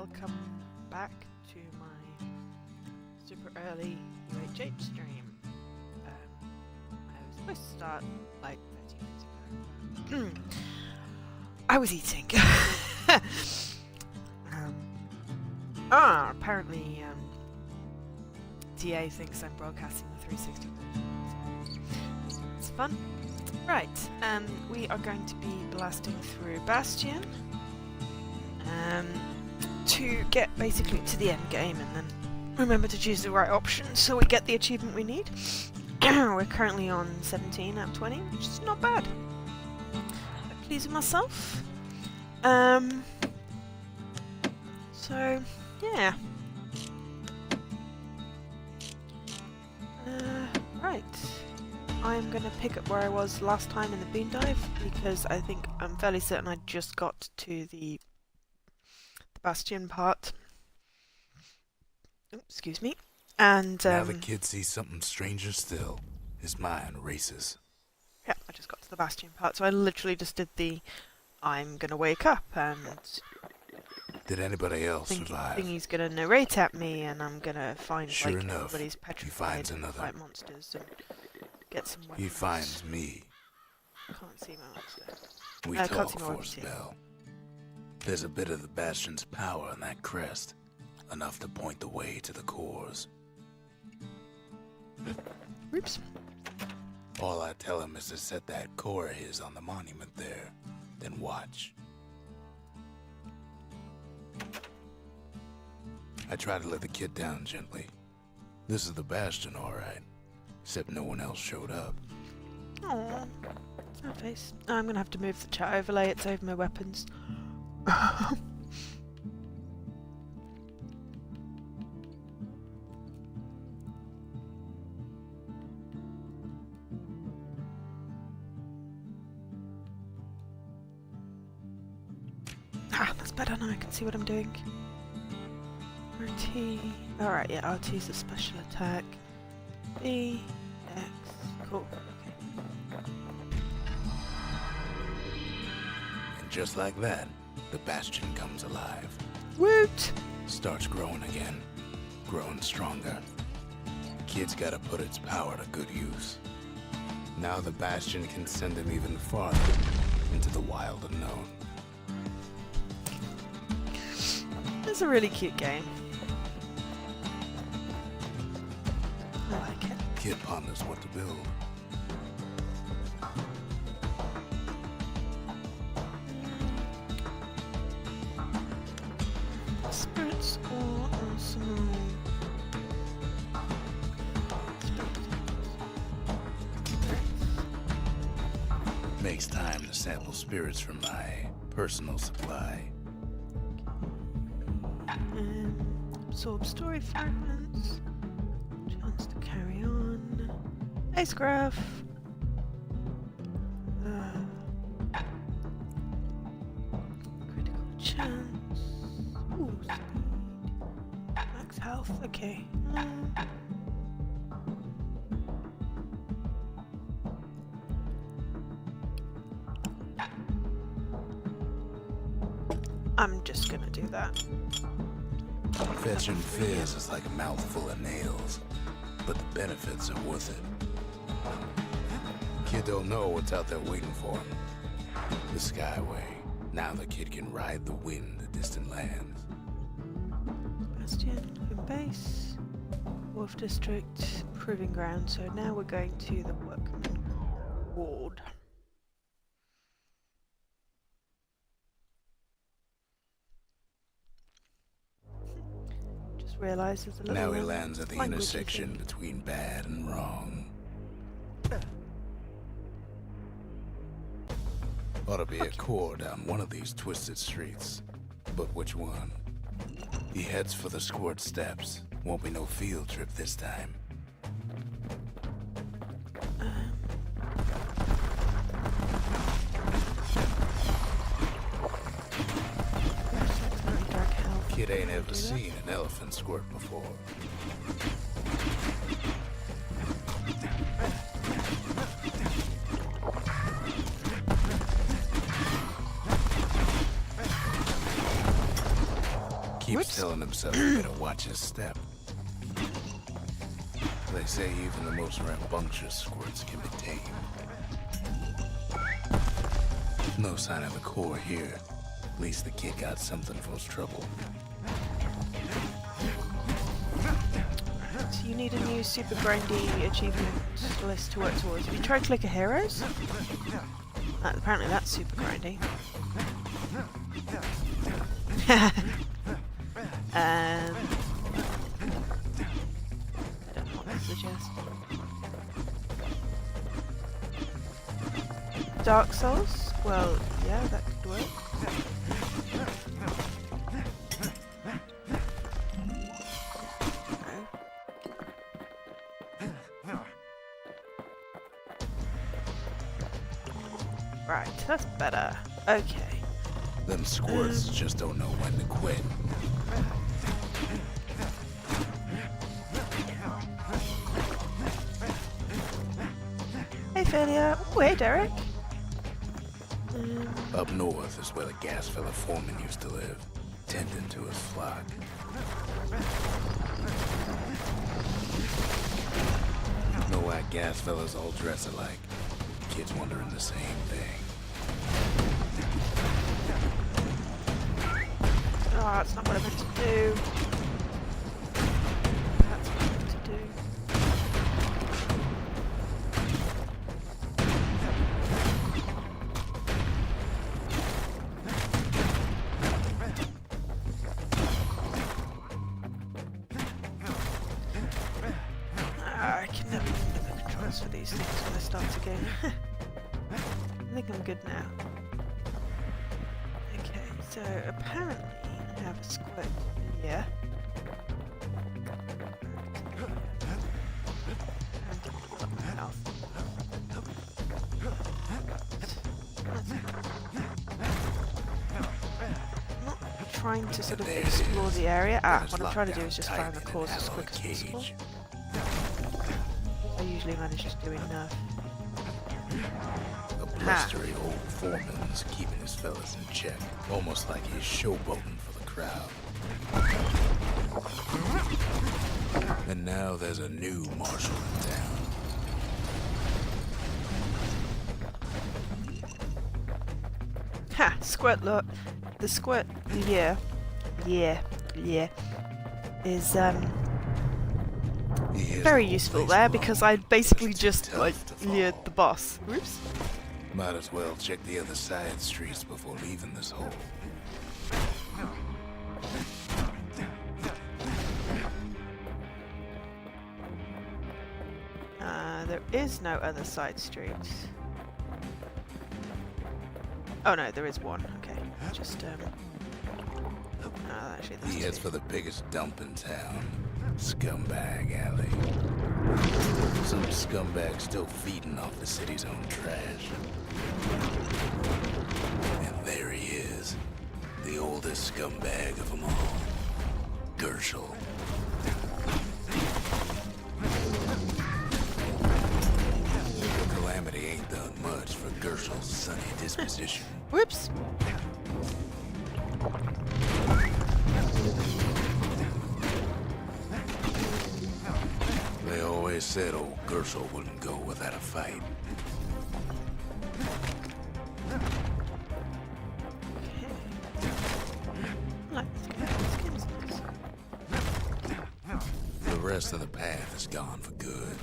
welcome back to my super early UHH stream. I was supposed to start like 30 minutes ago. I was eating. Apparently DA thinks I'm broadcasting the 360 version. So it's fun. Right, we are going to be blasting through Bastion to get basically to the end game and then remember to choose the right option so we get the achievement we need. We're currently on 17 out of 20, which is not bad. I'm pleased with myself. So, yeah. Right. I'm going to pick up where I was last time in the bean dive because I'm fairly certain I just got to the Bastion part. Oh, excuse me. And now the kid sees something stranger still. His mind races. Yeah, I just got to the Bastion part, so I literally just did the I'm gonna wake up and did anybody else survive? Thingy's gonna narrate at me and I'm gonna find sure like enough, everybody's petrified he finds and another. fight monsters and get some weapons. He finds me. Can't see my monster. We talk for a spell. There's a bit of the Bastion's power in that crest. Enough to point the way to the cores. Oops. All I tell him is to set that core of his on the monument there. Then watch. I try to let the kid down gently. This is the Bastion, alright. Except no one else showed up. Aww. Sad face. I'm gonna have to move the chat overlay, it's over my weapons. That's better now, I can see what I'm doing. RT. Alright, yeah, RT is a special attack. B, X, cool. Okay. And just like that, the Bastion comes alive. Woot! Starts growing again. Growing stronger. Kid's gotta put its power to good use. Now the Bastion can send him even farther into the wild unknown. It's a really cute game. I like it. Kid ponders what to build. Spirits or arsenal? Makes time to sample spirits from my personal supply. Absorb story fragments. Chance to carry on. Ace graph. Critical chance. Ooh, speed. Max health. Okay. I'm just gonna do that. Fetching fizz is like a mouthful of nails, but the benefits are worth it. Kid don't know what's out there waiting for him. The Skyway. Now the kid can ride the wind to distant lands. Bastion, home base, Wolf District, Proving Ground. So now we're going to the Workman Ward. Realize there's a little now he lands at the intersection between bad and wrong. Ought to be a core down one of these twisted streets. But which one? He heads for the squirt steps. Won't be no field trip this time. Kid ain't ever seen an elephant squirt before. Keeps telling himself he better watch his step. They say even the most rambunctious squirts can be tamed. No sign of the core here. At least the kid got something for his trouble. So you need a new super grindy achievement list to work towards. Have you tried Clicker Heroes? Apparently that's super grindy. I don't know what to suggest. Dark Souls? Well, yeah, that could work. Right, that's better. Okay. Them squirts just don't know when to quit. Hey, Failure. Oh, hey, Derek. Up north is where the gas fella foreman used to live, tending to his flock. Know why gas fellas all dress alike? Kids wondering the same thing. Oh, that's not what I meant to do. That's what I meant to do. I can never remember the controls for these things when I start a game. I think I'm good now. Okay, so apparently I have a squirt here. And up my health. I'm not trying to sort of explore the area. What I'm trying to do is just find the cause as quick as possible. I usually manage to do enough. A blustery old foreman's keeping his fellas in check, almost like he's showboating for the crowd. And now there's a new marshal in town. Ha! Squirt look. The squirt yeah, is very useful there because I basically just like lured the boss. Oops. Might as well check the other side streets before leaving this hole. There is no other side streets. Oh no, there is one. Okay, just actually, He heads for the biggest dump in town, Scumbag Alley. Some scumbag still feeding off the city's own trash. And there he is, the oldest scumbag of them all, Gershel. Calamity ain't done much for Gershel's sunny disposition. Whoops. They always said old Gershel wouldn't go without a fight. The rest of the path is gone for good,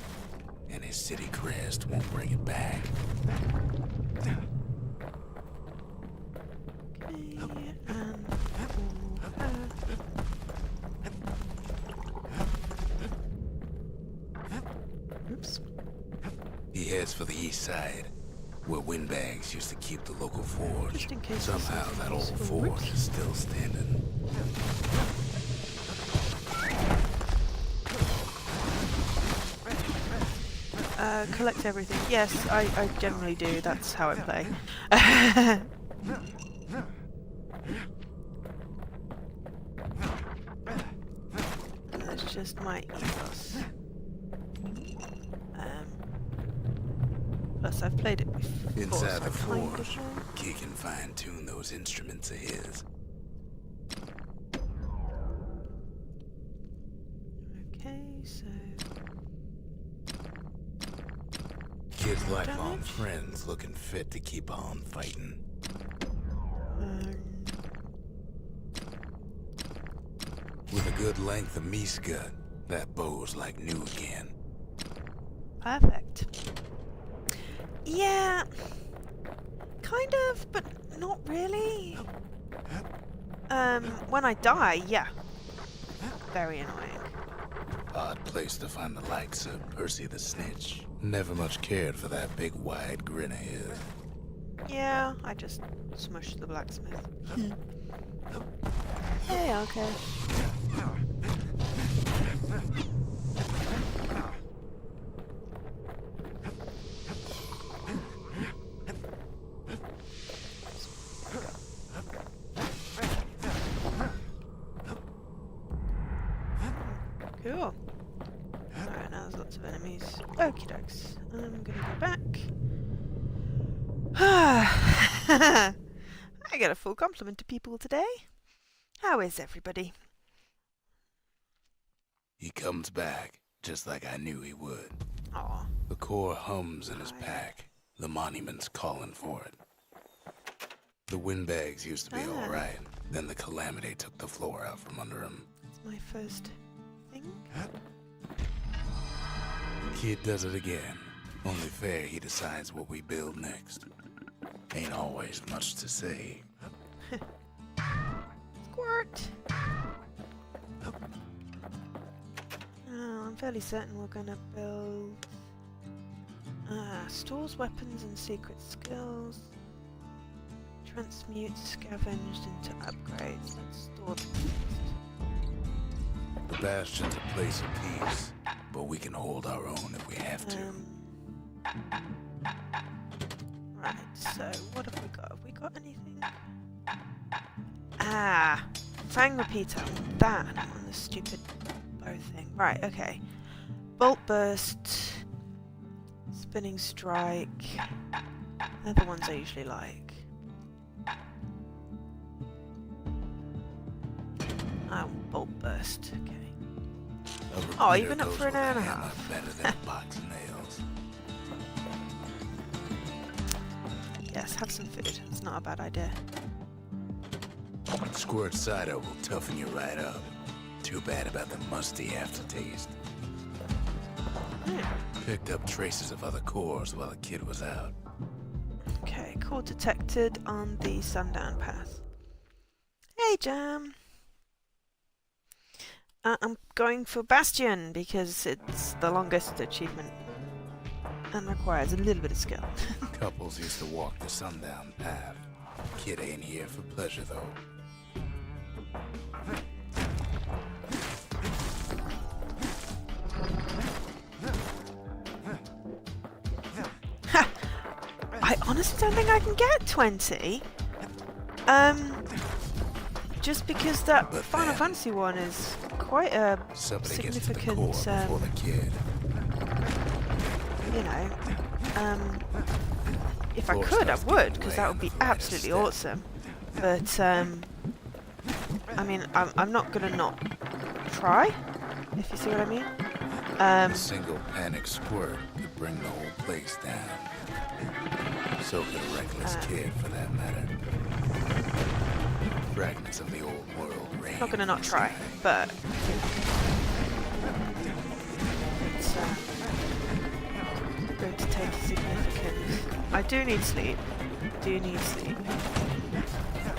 and his city crest won't bring it back. Oops. He heads for the east side, where windbags used to keep the local forge. Just in case Somehow that old forge is still standing. Collect everything. Yes, I generally do. That's how I play. That's just my ethos. Plus, I've played it before. Inside So the forge, he can fine-tune those instruments of his. so... Kid's lifelong friends looking fit to keep on fighting. With a good length of Miska, that bow's like new again. Perfect. Yeah, kind of, but not really. When I die, yeah. Very annoying. Odd place to find the likes of Percy the Snitch. Never much cared for that big wide grin of his. Yeah, I just smushed the blacksmith. Hey, okay. Cool. Alright, now there's lots of enemies. Okie dokes. I'm gonna go back. I get a full complement of people today. How is everybody? He comes back, just like I knew he would. Aw. The core hums in his pack. The monument's calling for it. The windbags used to be alright. Then the calamity took the floor out from under him. It's my first thing. Kid does it again. Only fair he decides what we build next. Ain't always much to say. Squirt! Oh, I'm fairly certain we're gonna build... stores weapons and secret skills. Transmute scavenged into upgrades. Let's store them The Bastion's a place of peace, but we can hold our own if we have to. Right, so what have we got? Have we got anything? Fang repeater. That on the stupid bow thing. Right, okay. Bolt burst. Spinning strike. They're the ones I usually like. Bolt burst. Okay. Oh, you've been up for an hour and a half. Better than a box of nails. Yes, have some food. It's not a bad idea. Squirt cider will toughen you right up. Too bad about the musty aftertaste. Picked up traces of other cores while the kid was out. Okay, core detected on the sundown path. Hey, Jam. I'm going for Bastion because it's the longest achievement and requires a little bit of skill. Couples used to walk the sundown path. Kid ain't here for pleasure, though. I honestly don't think I can get 20. Just because that Final Fantasy one is quite a significant, for the kid. You know, if I could, I would, because that would be absolutely awesome. But, I mean, I'm not gonna not try, if you see what I mean. A single panic squirt could bring the whole place down. So could a reckless kid, for that matter. Fragments of the old world reign. Not gonna not try, but it's going to take significant. I do need sleep.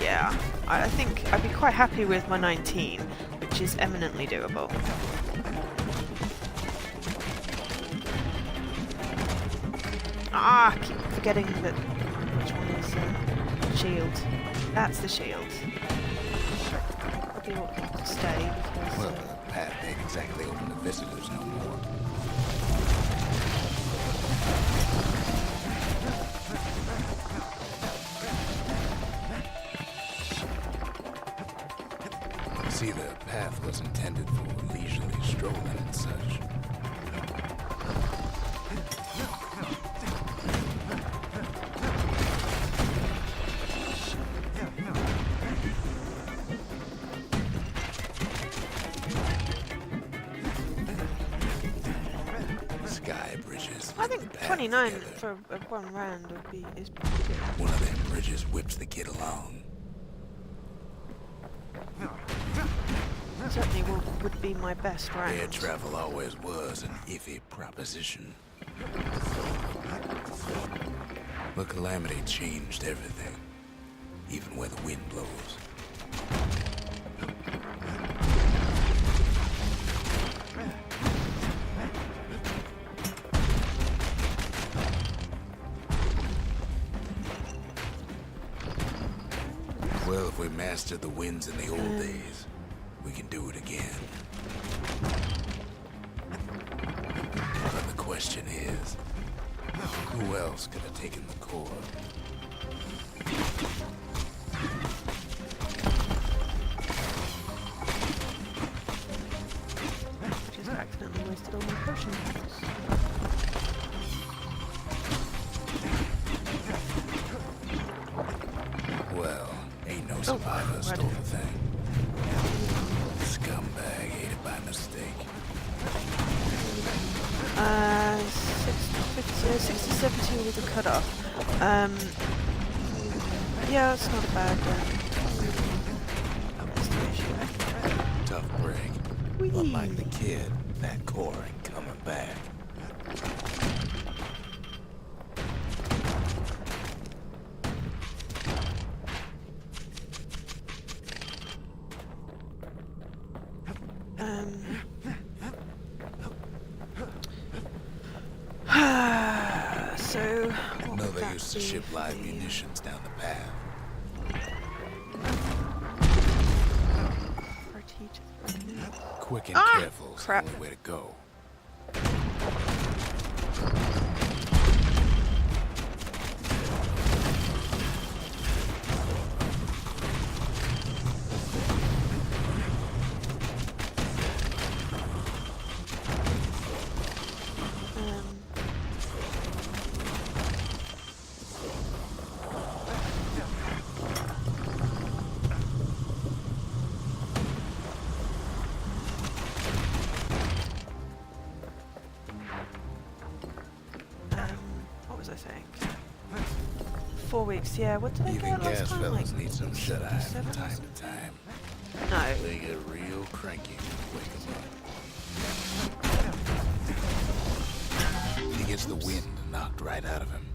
Yeah, I think I'd be quite happy with my 19, which is eminently doable. I keep forgetting that which one is shield. That's the shield. Probably ought to stay because... Well, the path ain't exactly open to visitors no more. See, the path was intended for leisurely strolling and such. the path 29 together. for one round is pretty good. One of them bridges whips the kid along. Certainly would be my best round. Air travel always was an iffy proposition. But Calamity changed everything, even where the wind blows. Well, if we mastered the winds in the old days, we can do it again. But the question is, who else could have taken the core? Just accidentally wasted all my potions. Well, ain't no survivor stole the thing. Scumbag ate it by mistake. 60-70 with a cutoff. Yeah, it's not a bad estimation. Tough break. Whee! Unlike the kid, that core ain't coming back. So, what No, would they that used to be ship for live the- munitions down the path. for a teacher? Quick and Ah! careful is Crap. the only way to go. What was I saying? 4 weeks, yeah. What did I Even get last gas time? fellas Like need some shut-eye from 57? time to time. No. They get real cranky when you wake 'em up. He gets the wind knocked right out of him.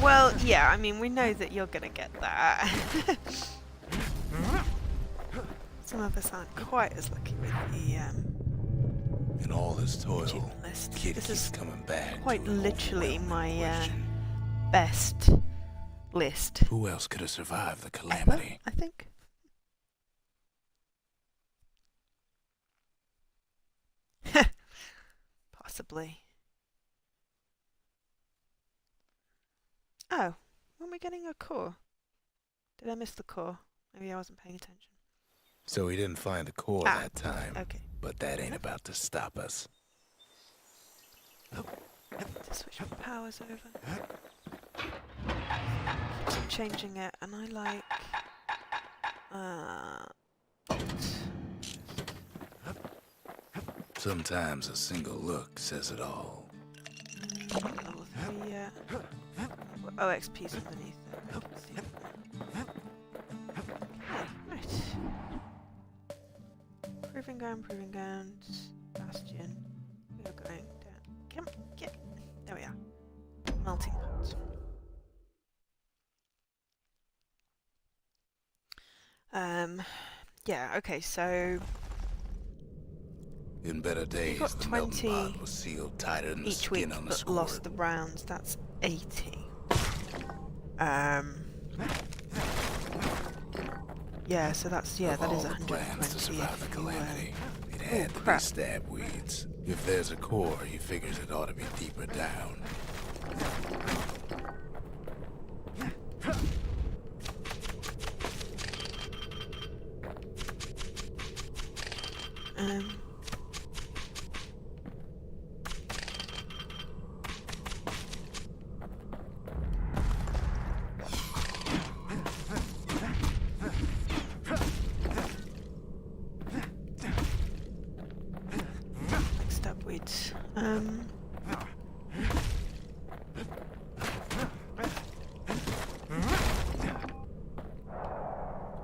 Well, yeah, I mean, we know that you're gonna get that. Some of us aren't quite as lucky with the In all his toil, achievement list. kid This keeps is coming back. quite to an literally overwhelming my question. best list. Who else could have survived the Ever, calamity? I think. Possibly. Oh, when are we getting a core? Did I miss the core? Maybe I wasn't paying attention. So he didn't find the core Ah, that time. Okay. But that ain't about to stop us. To switch my powers over. Keeps on changing it, and I like bolt. Sometimes a single look says it all. Level 3, yeah. Oh, XP's underneath it. I can see it now. Okay, right. Proving grounds, Bastion. We are going down. Come, get. There we are. Melting pot. Yeah, okay, so In better days, got the melting 20 pot was sealed tighter than the each week skin on the but squirrel. lost the rounds, that's 80. Yeah, so that's, yeah, Of that is all the plans to 120 survive the if you, calamity, it had to be crap. stab weeds. If there's a core, he figures it ought to be deeper down. droids.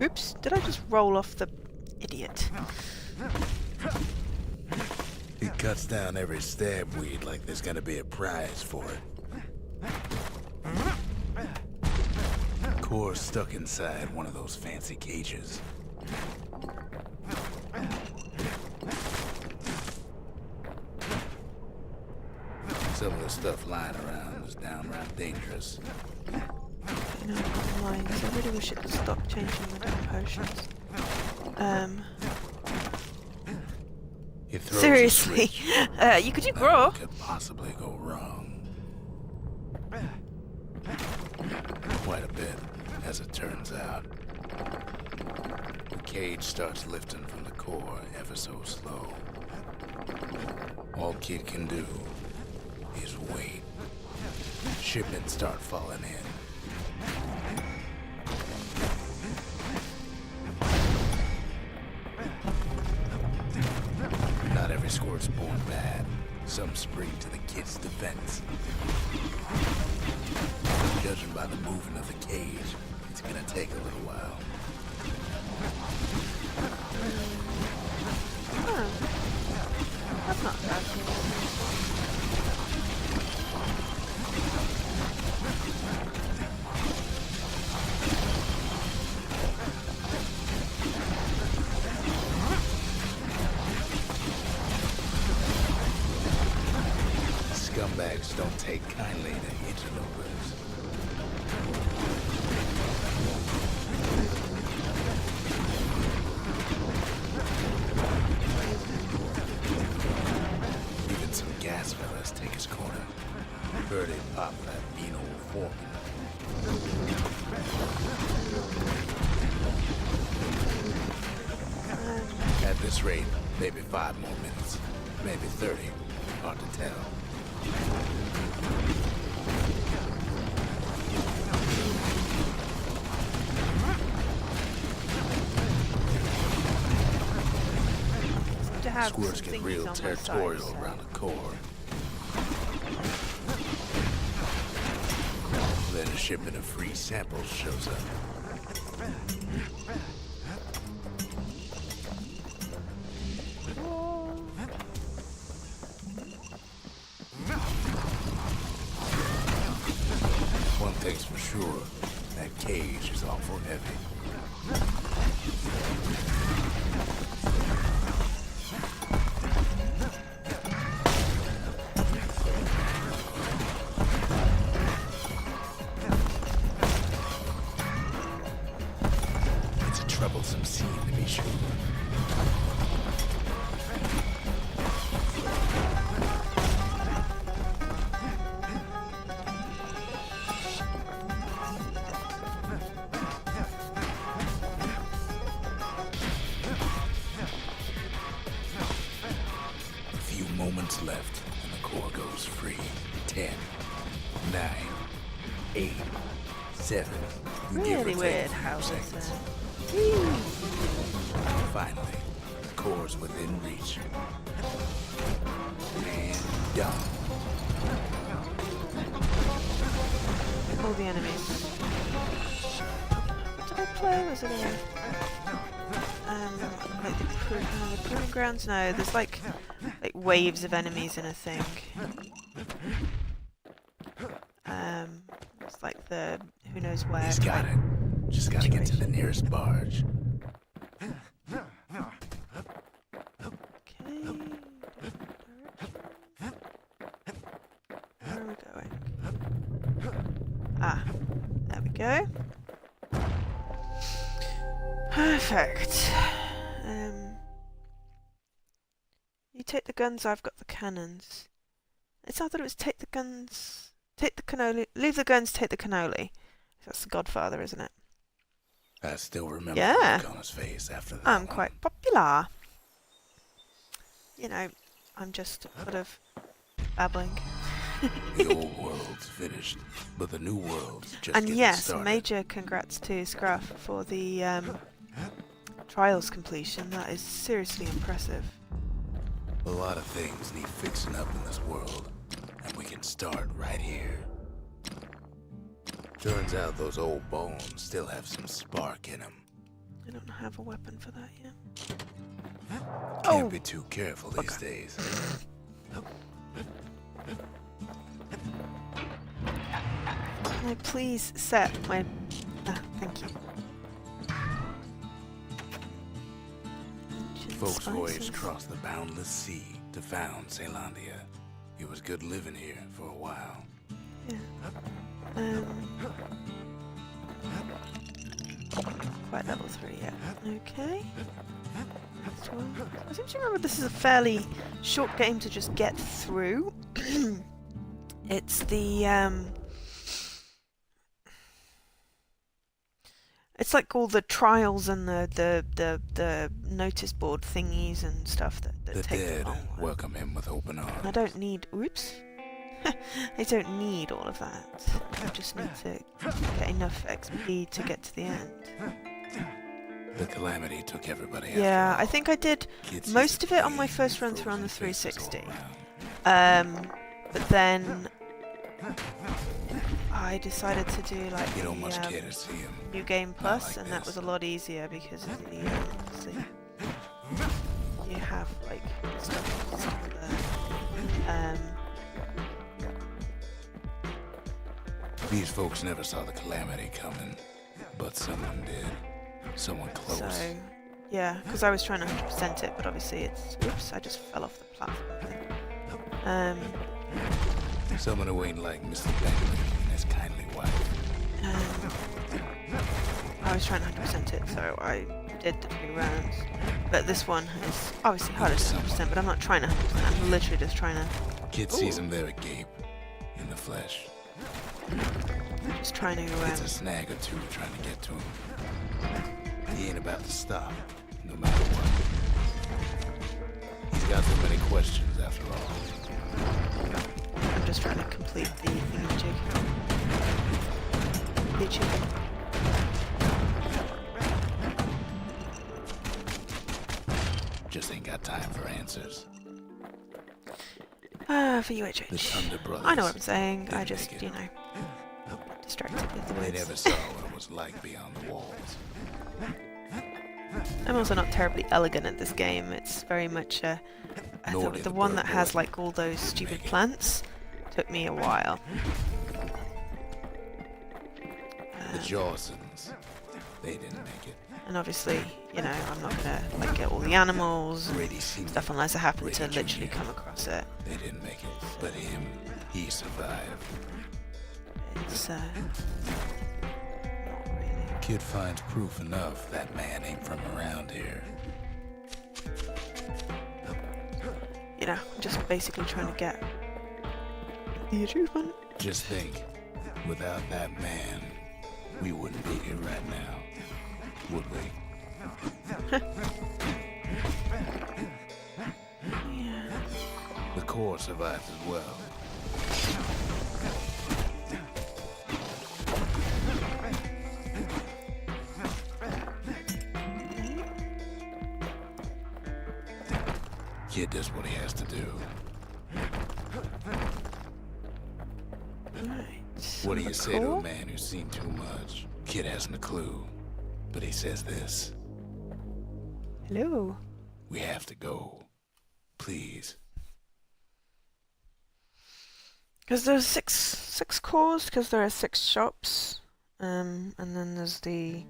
Oops, did I just roll off the idiot? He cuts down every stab weed like there's gonna be a prize for it. Core's stuck inside one of those fancy cages. Some of the stuff lying around is downright dangerous. You know, I'm lying, so I really wish it would stop changing the damn potions. He throws Seriously, you could do grow. What could possibly go wrong? Quite a bit, as it turns out. The cage starts lifting from the core ever so slow. All Kid can do is wait. Shipments start falling in. Not every squirt's born bad. Some spring to the kid's defense. Judging by the movement of the cage, it's gonna take a little while. Oh. That's not bad. Scumbags don't take kindly to interlopers. Even some gas fellas take his corner. Heard it pop that mean old foreman. At this rate, maybe 5 more minutes. Maybe 30. Hard to tell. To have Squirts some get thingies real on my territorial side, so. around the core. Then a shipment of free samples shows up. One thing's for sure, that cage is awful heavy. It's a troublesome scene to be sure. Moments left, and the core goes free. 10, 9, 8, 7. Really weird how this Finally, the core's within reach. And done. all the enemies. What did I play? Was it like the proving grounds? No, there's like waves of enemies in a thing. It's like the who knows where. He's got it. Just gotta get to the nearest barge. Okay. Where are we going? Ah, there we go. Perfect. You take the guns, I've got the cannons. It's not that it was take the guns, take the cannoli, leave the guns, take the cannoli. That's the Godfather, isn't it? I still remember Yeah. the look on his face after that. I'm quite popular. You know, I'm just sort of babbling. The old world's finished, but the new world's just And getting yes, started. major congrats to Scruff for the trials completion. That is seriously impressive. A lot of things need fixing up in this world, and we can start right here. Turns out those old bones still have some spark in them. I don't have a weapon for that yet. Can't be too careful these days. Can I please set my... thank you. Ancient Folks voyaged spices. across the boundless sea to found Caelondia. It was good living here for a while. Yeah. Quite level 3 yet. Okay. Next one. I seem to remember this is a fairly short game to just get through. It's the it's like all the trials and the notice board thingies and stuff that The take a dead long while. welcome him with open arms. I don't need... Oops. I don't need all of that. I just need to get enough XP to get to the end. The calamity took everybody Yeah, after I think I did Kids most used of to it on my play first run with through on the frozen faces all 360. around. But then I decided to do like You don't much the care to see him. New Game Plus, like and that this. was a lot easier because of the you have like stuff there. These folks never saw the calamity coming, but someone did. Someone close. So yeah, because I was trying to 100% it, but obviously it's... Oops, I just fell off the platform thing. Someone who ain't like Mr. Benjamin and his kindly wife. I was trying to 100% it, so I did the 2 rounds. But this one is obviously harder than 100%, but I'm not trying to 100%. I'm literally just trying to... Kid sees him there agape, in the flesh. Just trying to... It's a snag or two trying to get to him. He ain't about to stop, no matter what. He's got so many questions after all. I'm just trying to complete the thingamajig. The achievement. Just ain't got time for answers. For UHH. The Thunder Brothers. I know what I'm saying. I didn't just, make it. you know, distracted with the They words. never saw what it was like beyond the walls. I'm also not terribly elegant at this game. It's very much I Nor thought did the the one bird that has boy. like all those stupid Make it. plants took me a while. The Jawsons, they didn't make it. And obviously, you know, I'm not gonna like get all the animals and Brady Sr. stuff unless I happen to Brady literally Jr. come across it. They didn't make it. But him, he survived. It's not really. Kid finds proof enough that man ain't from around here. You know, I'm just basically trying to get the achievement. Just think, without that man, we wouldn't be here right now, would we? Yeah. The core survived as well. Kid does what he has to do. Right. What do you say to a Cool. man who's seen too much? Kid hasn't a clue, but he says this: Hello. we have to go. Please. Because there's six cores, because there are 6 shops, and then there's the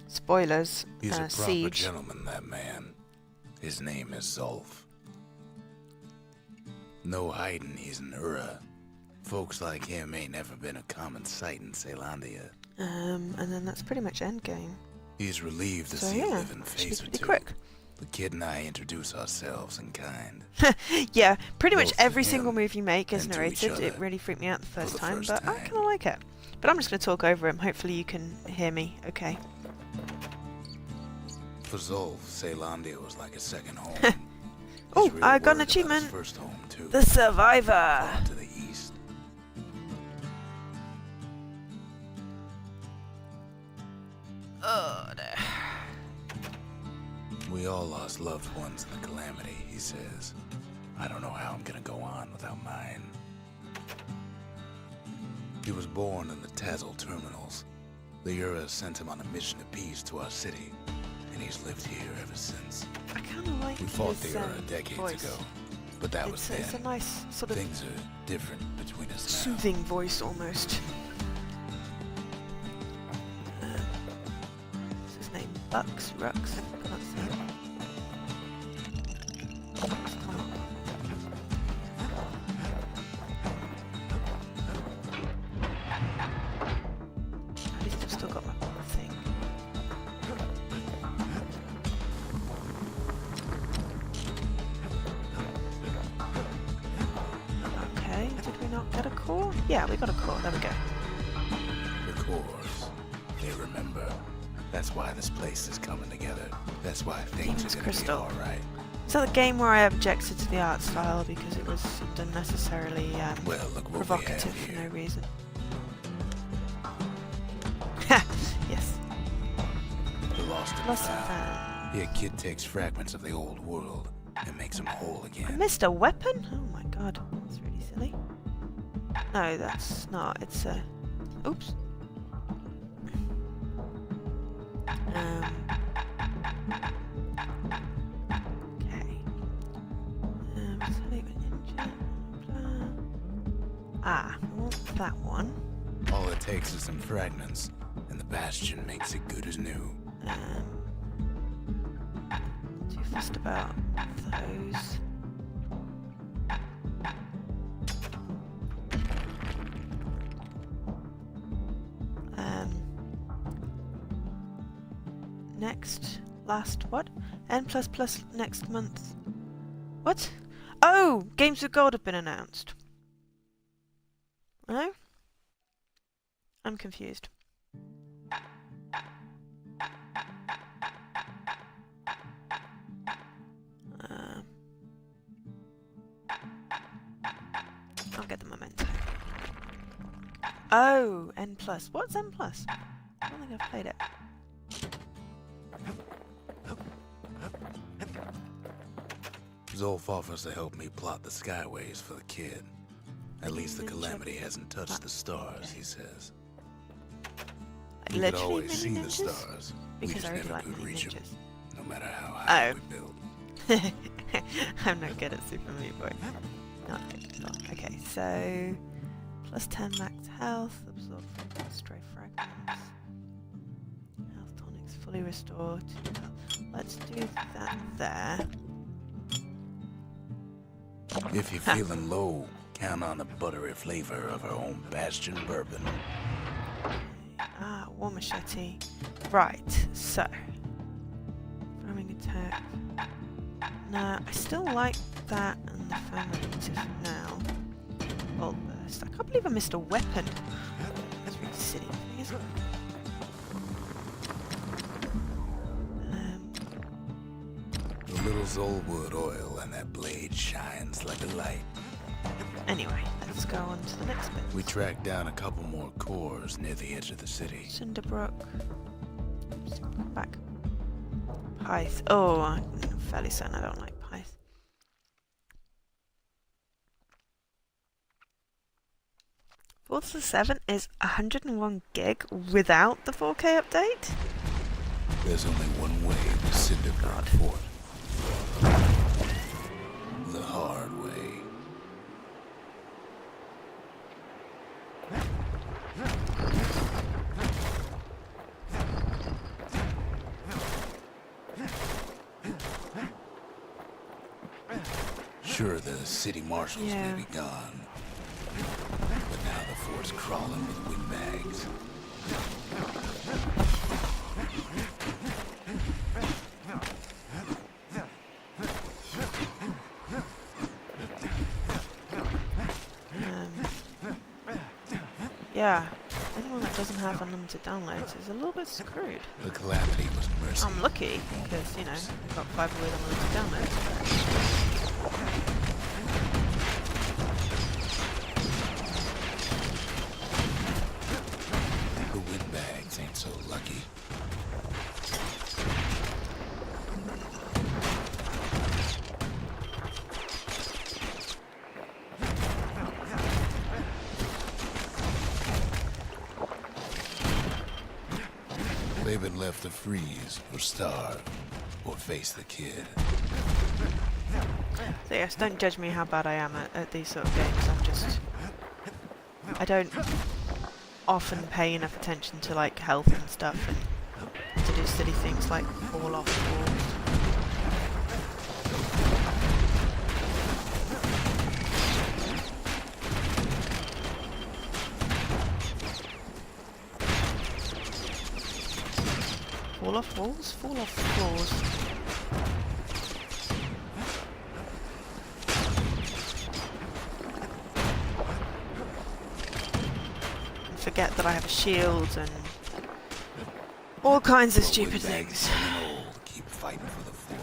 spoilers, He's a proper siege. gentleman, that man. His name is Zolf. No hiding he's an Ura. Folks like him ain't never been a common sight in Caelondia. And then that's pretty much endgame. He's relieved to So see a yeah, living should be face or pretty two. quick. The kid and I introduce ourselves in kind. Yeah, pretty much Both to every single him move you make is and to each narrated. It other really freaked me out the first the time, first but I time. kind of like it. But I'm just going to talk over him. Hopefully you can hear me okay. For Zolf, Caelondia was like a second home. Oh, His real I got an word about his achievement. First home too. The Survivor! Far to the east. Oh, We all lost loved ones in the Calamity, he says. I don't know how I'm gonna go on without mine. He was born in the Tazzle terminals. The Ura sent him on a mission of peace to our city, and he's lived here ever since. I kind of like We fought his the Ura decades voice. ago, but that was then. It's a nice sort of Things are different between us now. soothing voice almost. What's his name? Rux? I can't see it. At least I've still got my thing. Okay, did we not get a core? Yeah, we got a core, there we go. The cores, they remember. That's why this place is coming together. That's why things Demon's are gonna Crystal. be alright. Is that the game where I objected to the art style because it was unnecessarily Well, look what provocative we for have no here. reason? Ha! Yes. The lost and Lost and found. found. Here, kid takes fragments of the old world and makes them whole I again. missed a weapon? Oh my god, that's really silly. No, that's not. It's a... Oops. Okay. Select ninja. Ah, I want that one. All it takes is some fragments, and the Bastion makes it good as new. Too fussed about those. Next, last, what? N++ next month. What? Oh! Games with Gold have been announced. No? I'm confused. I'll get the memento. Oh, N+. What's N+? I don't think I've played it. Zolf offers to help me plot the skyways for the kid. At least the Calamity hasn't touched the stars, he says. We could Literally always see mini the ninjas? stars. Because we just I really never like could mini reach them, ninjas. no matter how high Oh. we build. I'm not good at Super Meat Boy. Not good at all. Okay, so +10 max health, absorb stray fragments. Health tonics fully restored. Let's do that there. If you're feeling low, count on the buttery flavor of our own Bastion bourbon. Ah, war machete. Right, so farming attack. Nah, I still like that and the family for now. Bolt burst. I can't believe I missed a weapon. That's really silly, isn't it? The little Zolwood oil and that blade shines like a light. Anyway, let's go on to the next bit. We tracked down a couple more cores near the edge of the city. Cinderbrook. Oops, come back. Pyth. Oh, I'm fairly certain I don't like Pyth. Forza 7 is 101 gig without the 4K update? There's only one way to Cinderbrook Fort. The hard way. Sure, the city marshals may be gone, but now the fort's crawling with windbags. Yeah, anyone that doesn't have unlimited downloads is a little bit screwed. The Calamity was mercy. I'm lucky, because, you know, I've got 5 with unlimited downloads. The windbags ain't so lucky. They've been left to freeze or starve or face the kid. So yes, don't judge me how bad I am at these sort of games. I don't often pay enough attention to like health and stuff, and to do silly things like fall off walls. Fall off walls? Fall off floors. And forget that I have a shield and all kinds of stupid things. Keep fighting for the fort.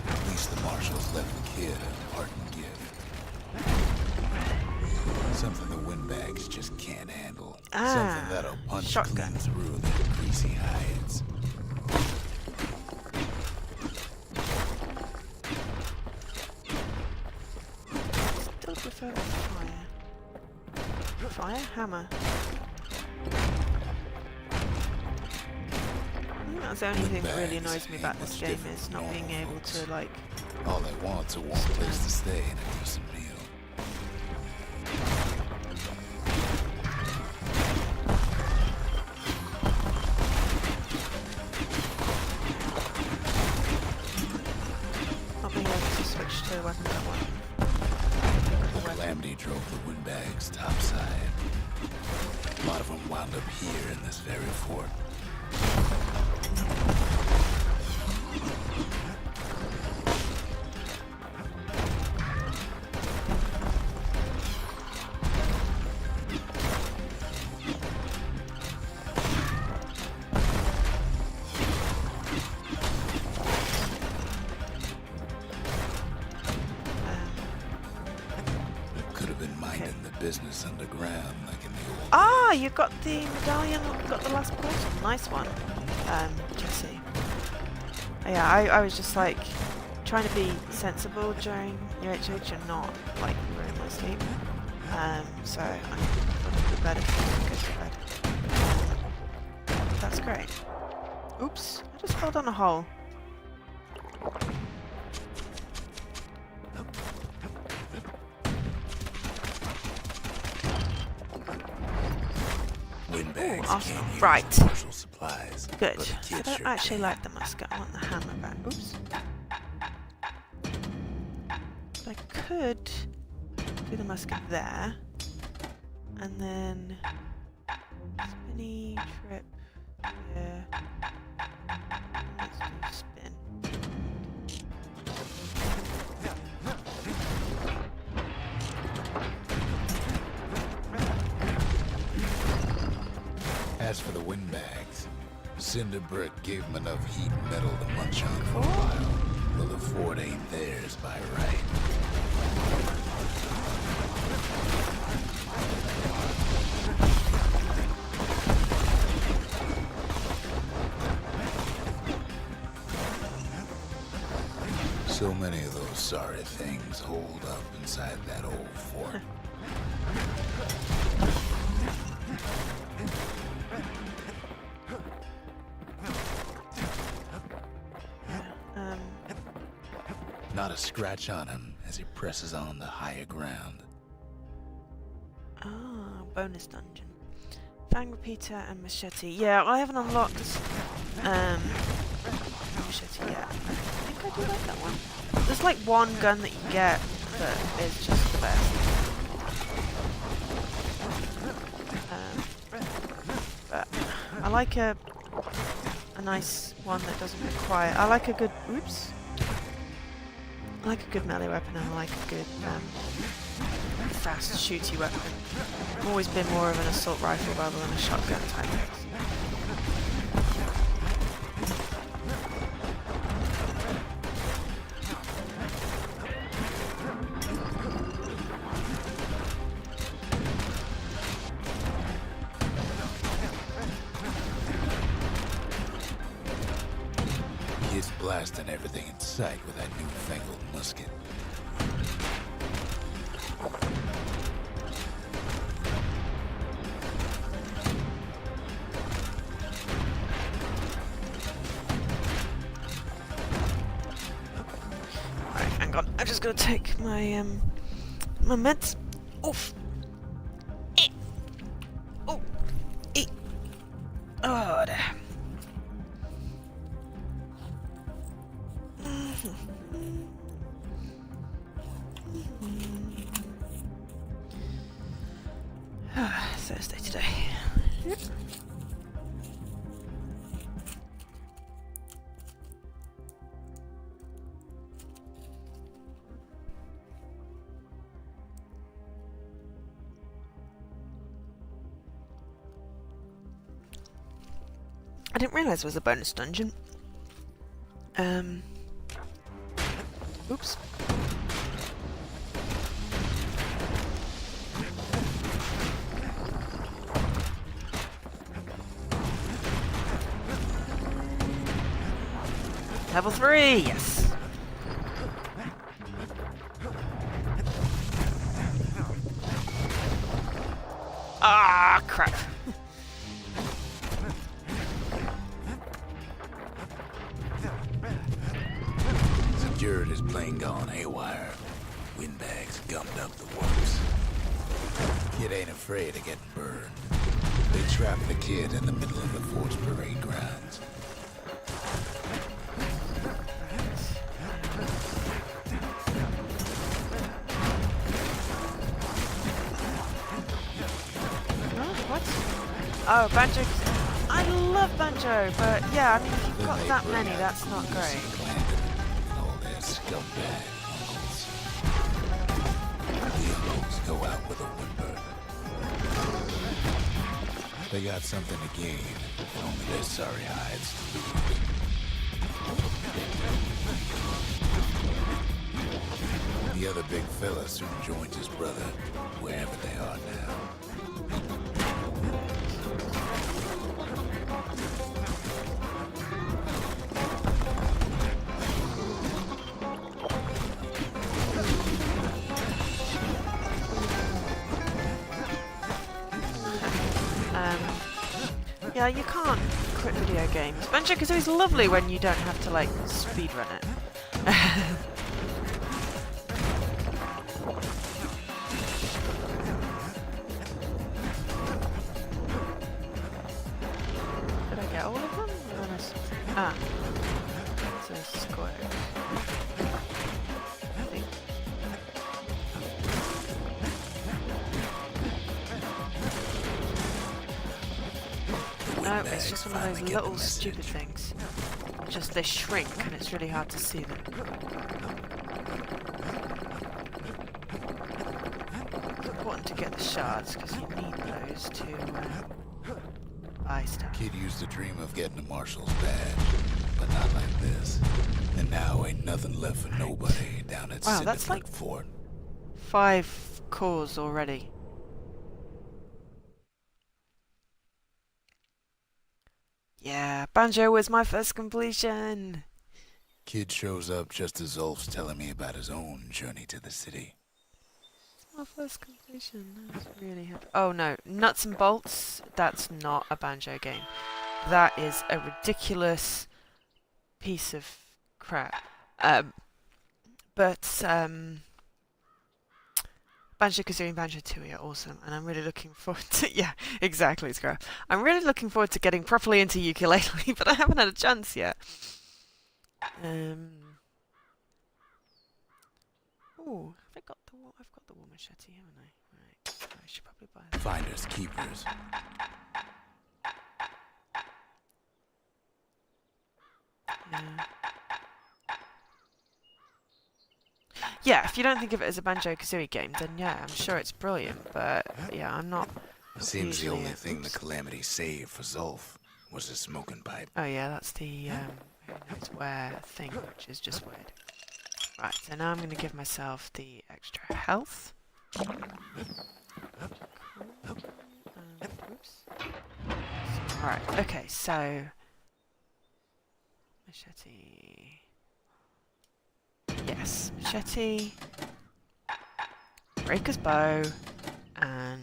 At least the marshals left the kid a parting gift. Something the windbags just can't handle. Something that'll punch shotgun. clean through their greasy hides. Still prefer fire. Fire? Hammer. I think that's the only thing that really annoys me about this game, is not being able to like... All they want's a warm place to stay and a decent meal. Not being able to switch to a weapon at one. Lamdy drove the windbags topside. A lot of them wound up here in this very fort. Business underground, like in the old... Ah, you got the medallion, you got the last portal. Nice one, Jesse. Yeah, I was just like trying to be sensible during UHH and not like ruin my sleep. So I'm going to bed if I go to bed. That's great. Oops, I just fell down a hole. Ooh, awesome. Right. Supplies, good. I don't actually like the musket. I want the hammer back. Oops. But I could do the musket there. And then spinny trip here. Let's do spin. As for the windbags, Cinder Brick gave them enough heat and metal to munch on for a while. Well, the fort ain't theirs by right. So many of those sorry things holed up inside that old fort. Not a scratch on him as he presses on the higher ground. Ah, bonus dungeon. Fang Repeater and Machete. Yeah, I haven't unlocked Machete yet. I think I do like that one. There's like one gun that you get that is just the best. But I like a nice one that doesn't require... I like a good... Oops. I like a good melee weapon, and I like a good fast shooty weapon. I've always been more of an assault rifle rather than a shotgun type. blasting everything in sight with that newfangled musket. Alright, hang on. I'm just gonna take my my meds. Oof. Oh. Oh, there. Thursday today. Yep. I didn't realise there was a bonus dungeon. Oops. Level 3, yes. Ah, crap. Jared is plain gone haywire. Windbags gummed up the works. Kid ain't afraid of getting burned. They trapped the kid in the middle of the fort's parade grounds. Oh, Banjo. I love Banjo, but yeah, I mean, if you've got that many, that's not great. All their scumbag uncles. The uncles go out with a whimper. They got something to gain, and only their sorry hides to lose. The other big fella soon joins his brother, wherever they are now. Yeah, you can't quit video games. Banjo-Kazooie's lovely when you don't have to, like, speedrun it. Did I get all of them? Ah. It's a square. I think. No, it's just one of those little stupid things. Just they shrink and it's really hard to see them. It's important to get the shards because you need those to buy stuff. Kid used to dream of getting a marshal's badge, but not like this. And now ain't nothing left for nobody down at Wow, that's like Fort. 5 cores already. Yeah, Banjo was my first completion. Kid shows up just as Ulf's telling me about his own journey to the city. My first completion. That's really happy. Oh no, Nuts and Bolts. That's not a Banjo game. That is a ridiculous piece of crap. But Banjo-Kazooie and Banjo-Tooie are awesome, and I'm really looking forward to... Yeah, exactly, it's crap. I'm really looking forward to getting properly into ukulele, but I haven't had a chance yet. Oh, I've got the war machete, haven't I? Right, I should probably buy that. Finders keepers. Yeah. Yeah, if you don't think of it as a Banjo-Kazooie game, then yeah, I'm sure it's brilliant, but yeah, I'm not... Seems the only thing the Calamity saved for Zulf was his smoking pipe. Oh yeah, that's the who knows where thing, which is just weird. Right, so now I'm going to give myself the extra health. Oops. Alright, okay, so... Machete... yes, machete, breaker's bow, and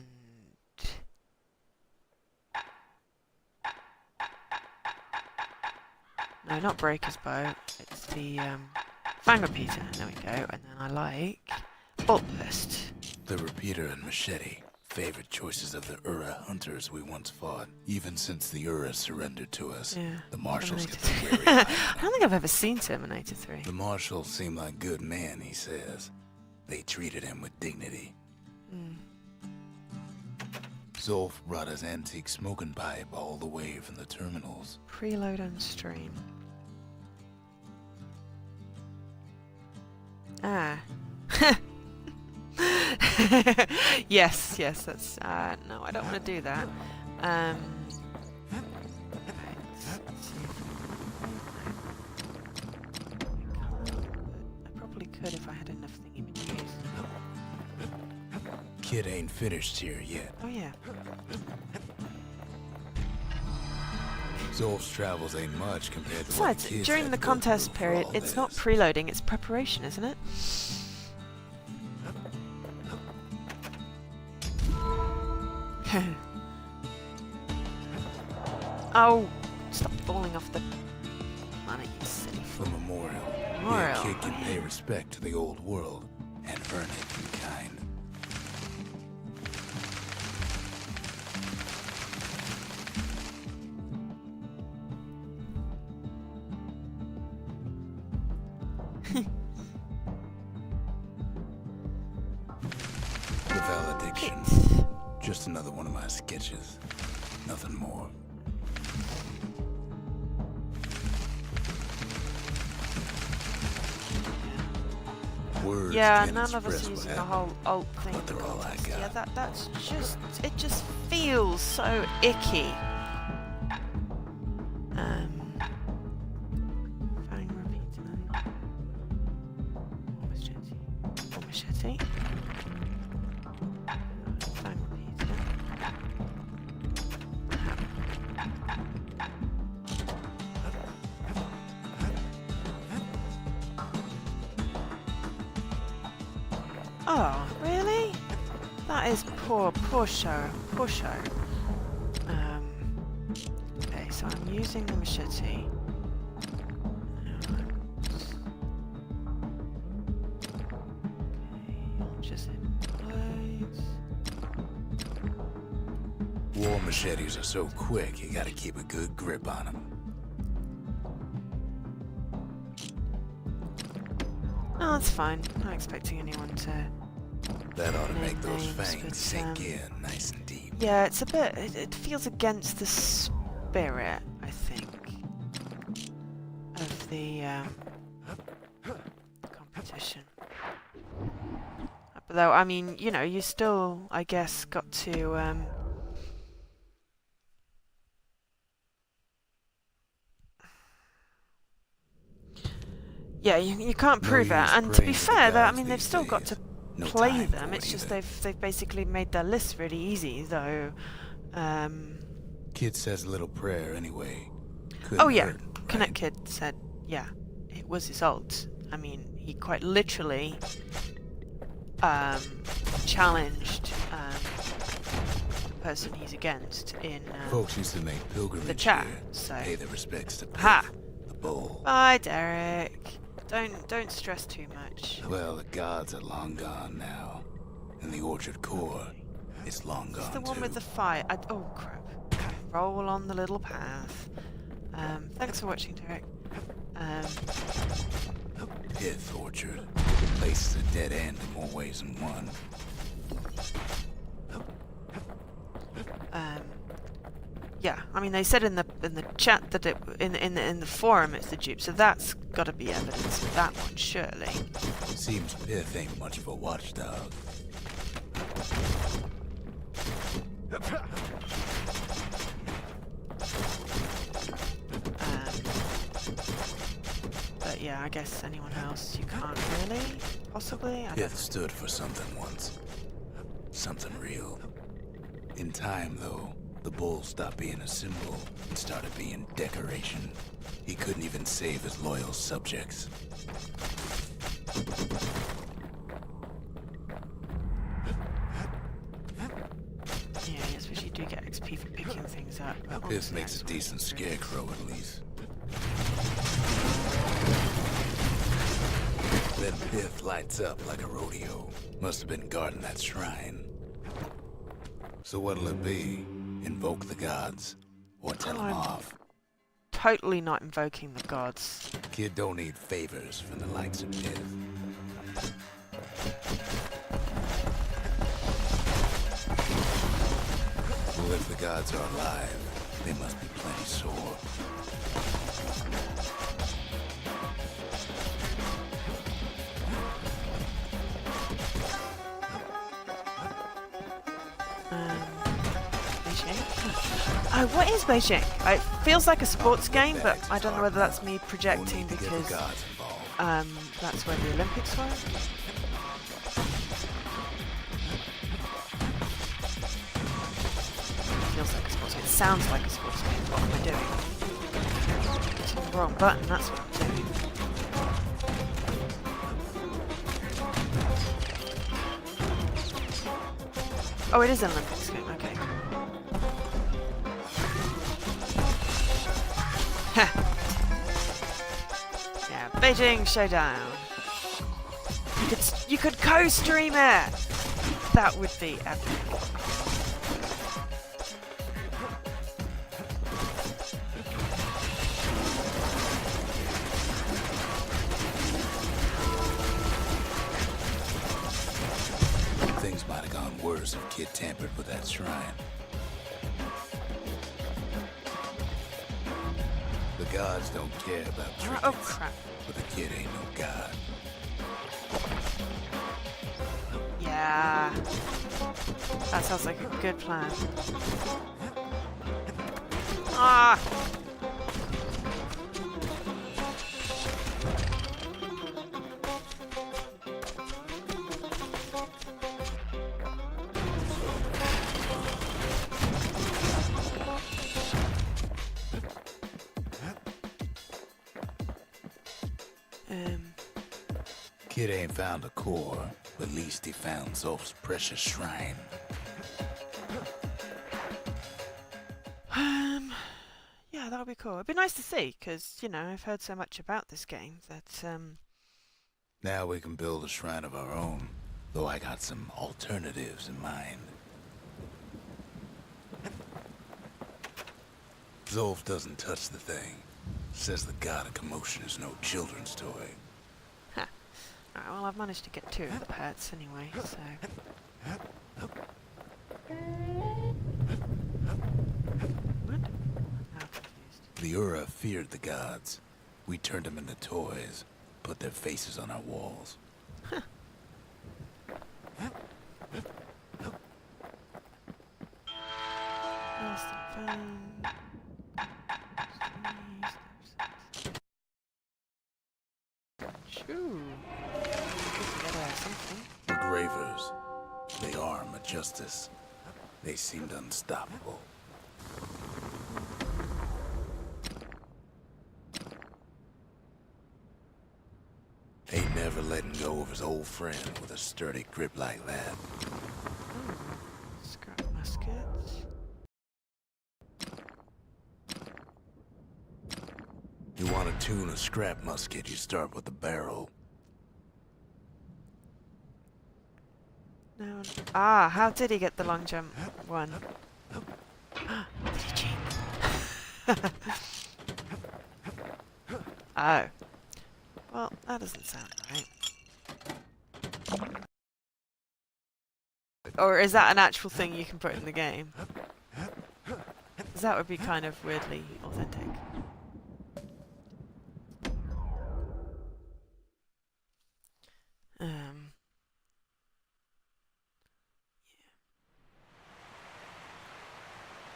no, not breaker's bow. It's the fang repeater. There we go. And then I like bolt burst. The repeater and machete, favorite choices of the Ura hunters we once fought. Even since the Ura surrendered to us, Yeah, the marshals get Terminator the weary eye. I don't think I've ever seen Terminator 3. The marshals seem like good men, he says. They treated him with dignity. Zolf brought his antique smoking pipe all the way from the terminals. Preload and stream. Ah. yes, that's no, I don't want to do that. Right, let's see I probably could if I had enough thingy-majiggies. Kid ain't finished here yet. Oh yeah. Zolf's travels ain't much compared to Besides, what the kids during had the to go contest through for period, all it's not this. preloading, it's preparation, isn't it? Oh, stop falling off the planet, you silly The fool. memorial. Memorial. Here a kid can pay respect to the old world and earn it in kind. The valediction. Just another one of my sketches. Nothing more. Words Yeah, can't none of us express what using the happened. whole alt thing. but they're all I Yeah, got. that's just, it just feels so icky. Fang repeater. Machete. Fang repeater. Oh, really? That is poor show. Okay, so I'm using the machete. Just War machetes are so quick, you gotta keep a good grip on them. Oh, that's fine. Not expecting anyone to. That ought to Name make those names, fangs but, sink in nice and deep. Yeah, it's a bit. It feels against the spirit, I think, of the competition. But though, I mean, you know, you still, I guess, got to. Yeah, you can't No prove it, use and to be praying to the fair, I gods mean, they've these still got days. to No play time them. for It's it just either. they've basically made their lists really easy, though. Kid says a little prayer anyway. Oh yeah, Couldn't hurt, Connect right? Kid said, yeah, it was his ult. I mean, he quite literally challenged the person he's against in Folks used to make pilgrimage the chat. here, So, pay their respects to ha! Pith, the bull. Bye, Derek. Don't stress too much. Well, the gods are long gone now, and the Orchard Core is long gone It's the one too. with the fire. Oh crap! Roll on the little path. Thanks for watching, Derek. Pith Orchard. Place is a dead end in more ways than one. Yeah, I mean they said in the chat that it in the forum it's the dupe, so that's got to be evidence of that one, surely. Seems Pith ain't much of a watchdog. But yeah, I guess anyone else you can't really, possibly. I don't Pith stood for something once. Something real. In time, though, the bull stopped being a symbol and started being decoration. He couldn't even save his loyal subjects. Yeah, I suppose you do get XP for picking things up. But This makes a decent scarecrow at least. That pith lights up like a rodeo. Must have been guarding that shrine. So what'll it be? Invoke the gods? Or tell them off? Totally not invoking the gods. Kid don't need favors from the likes of Pith. Well, if the gods are alive, they must be plenty sore. Beijing? Oh, what is Beijing? It feels like a sports game, but I don't know whether that's me projecting because that's where the Olympics were. Feels like a sports game. It sounds like a sports game. What am I doing? It's the wrong button, that's what I'm doing. Oh, it is an Olympics game, okay. Yeah, Beijing Showdown. You could co-stream it! That would be epic. Things might have gone worse if Kid tampered with that shrine. The gods don't care about trinkets. Oh crap. But the kid ain't no god. Yeah. That sounds like a good plan. Ah! Kid ain't found a core, but at least he found Zolf's precious shrine. Yeah, that would be cool. It'd be nice to see, because, you know, I've heard so much about this game that, Now we can build a shrine of our own, though I got some alternatives in mind. Zolf doesn't touch the thing. Says the god of commotion is no children's toy. Ha. Alright, well, I've managed to get 2 of the pets anyway, so... What? I'm now confused. Liura feared the gods. We turned them into toys, put their faces on our walls. Lost and found. Shoo. The Gravers. They are Majestus. They seemed unstoppable. Ain't never letting go of his old friend with a sturdy grip like that. Scrap muskets. You want to tune a scrap musket, you start with the barrel. No. Ah, how did he get the long jump one? Did he cheat? Oh. Well, that doesn't sound right. Or is that an actual thing you can put in the game? Because that would be kind of weirdly authentic.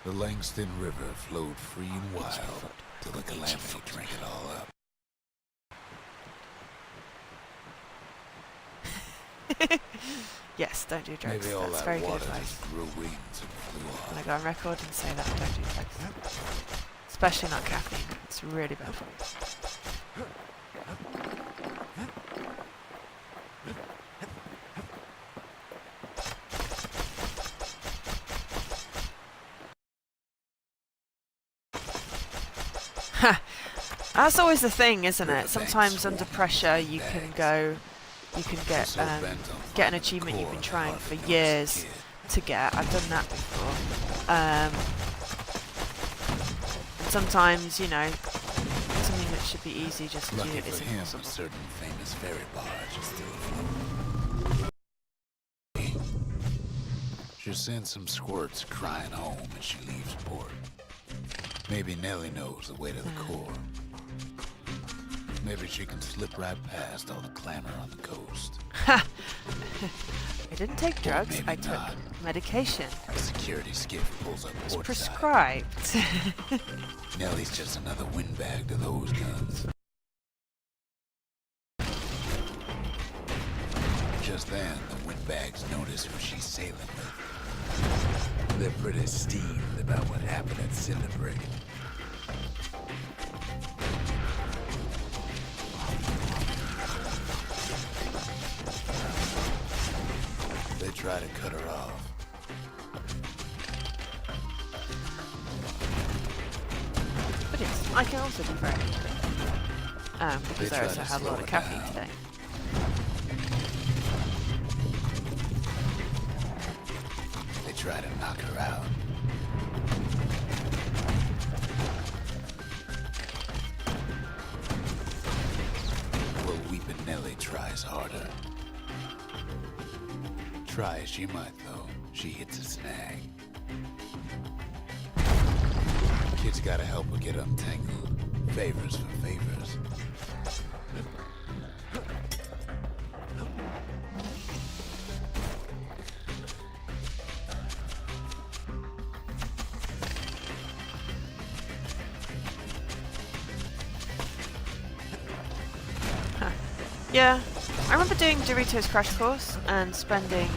The Langston River flowed free and wild till the calamity drank it all up. Yes, don't do drugs. Maybe all That's that very good water advice. just grew wings and flew off. I'm gonna go on record and say that I don't do drugs. Especially not caffeine. It's really bad for you. That's always the thing, isn't it? The Sometimes banks under swarm pressure with you can bags. get So bent on get an finding the achievement you've core been of the trying heart for of the years kid. to get. I've done that before. And sometimes, you know, something that should be easy just to do Lucky is for him, a impossible. certain famous ferry barge is still afloat. She'll send some squirts crying home as she leaves port. Maybe Nellie knows the way to the core. Maybe she can slip right past all the clamor on the coast. Ha! I didn't take drugs, maybe I took not. medication. A security skiff pulls up It's portside. prescribed. Nellie's just another windbag to those guns. Just then, the windbags notice who she's sailing with. They're pretty steamed about what happened at Cinderbreak. They try to cut her off. But yes, I can also be very angry. Because They I try also to had a lot slow of it caffeine down. today. They try to knock her out. Well, Weepin' Nellie tries harder. Try as she might, though, she hits a snag. Kid's gotta help her get untangled. Favors for favors. Yeah, I remember doing Doritos Crash Course and spending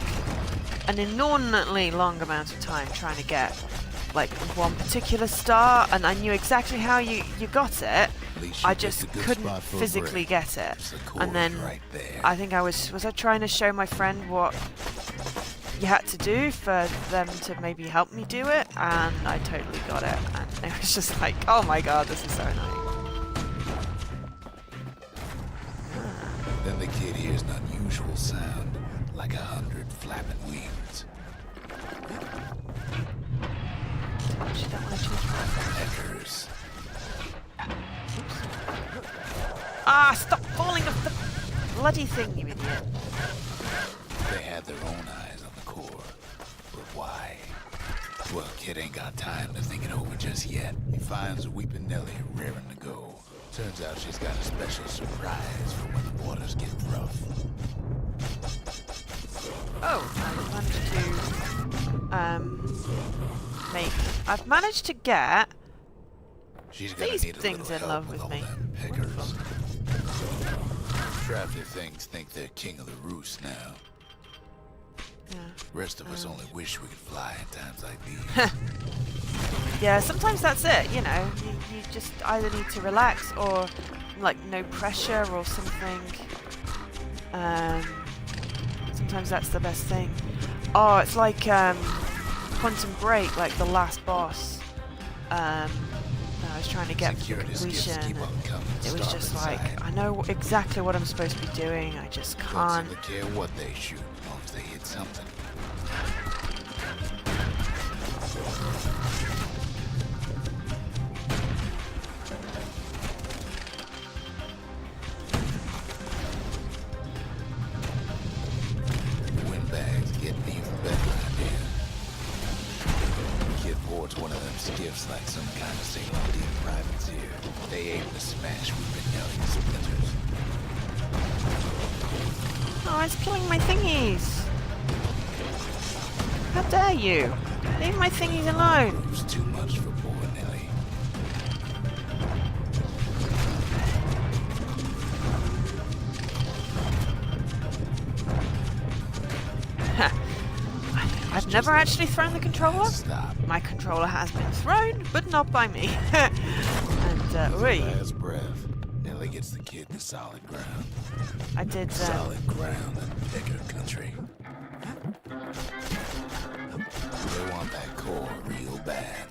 an inordinately long amount of time trying to get like one particular star, and I knew exactly how you got it. At least she I picked just a good couldn't spot for a physically break. get it. Just the core And then right there. I think I was I trying to show my friend what you had to do for them to maybe help me do it, and I totally got it, and it was just like, oh my god, this is so annoying. Then the kid hears an unusual sound, like 100 flapping wings. Actually, don't want to choose my Echoes. Ah, stop falling off the bloody thing, you idiot. They had their own eyes on the core. But why? Well, kid ain't got time to think it over just yet. He finds Weepin' Nellie raring to go. Turns out she's got a special surprise for when the waters get rough. Oh, I've managed to get She's gonna these need a things little in help love with with all me. them pickers. Crafty things think they're king of the roost now. Yeah. Rest of us only wish we could fly in times like these. Yeah, sometimes that's it, you know. You just either need to relax or like no pressure or something. Sometimes that's the best thing. Oh, it's like Quantum Break, like the last boss. I was trying to get for Security skiffs completion. keep on coming, It was just starboard like, side. I know exactly what I'm supposed to be doing, I just Don't can't. seem to care what they shoot, as long as they hit something. Windbags getting even better out here. Kid boards one of them skiffs like some kind of Saint Deep privateer. They aim to smash Weepin' Nellie to splinters. Oh, it's killing my thingies! How dare you! Leave my thingies alone! Proves too much for poor Nellie. I've never actually thrown the controller. Stop. My controller has been thrown, but not by me. And, wait, Last breath. Nellie gets the kid to solid ground. I did, Solid ground in Picker country. They want that core real bad.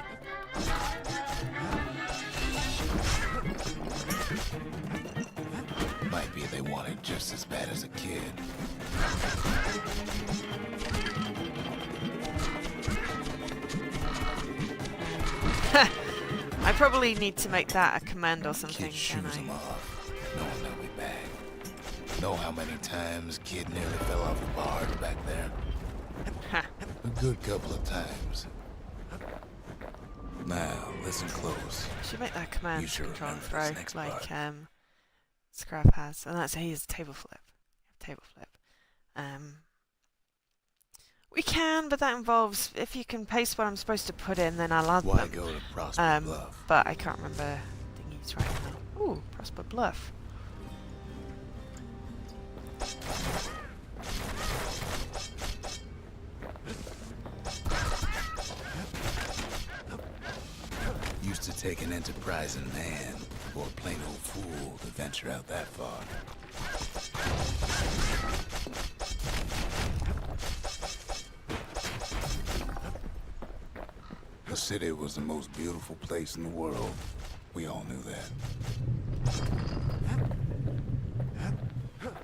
I probably need to make that a command or something, Kid shoes can him I? off, knowing they'll be back. Know how many times Kid nearly fell off the bars back there? A good couple of times. Now, listen close. Should make that command You should control and remember throw, this next like part. Scrap has, and that's he's table flip. Table flip. We can, but that involves if you can paste what I'm supposed to put in, then I'll add Why them. go to Prosper Bluff? But I can't remember thingies right now. Ooh, Prosper Bluff. Used to take an enterprising man or a plain old fool to venture out that far. The city was the most beautiful place in the world. We all knew that.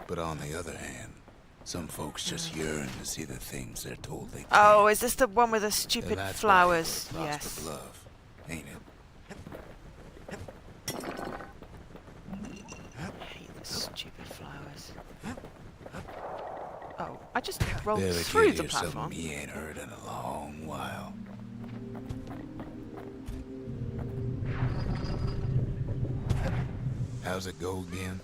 But on the other hand, some folks just yearn to see the things they're told they can't. Oh, is this the one with the And stupid that's flowers? why Yes. Prosper Bluff, ain't it? I hate the stupid flowers. Oh, I just rolled There the through kid the hears something platform. he ain't heard in a long while. How's it go again?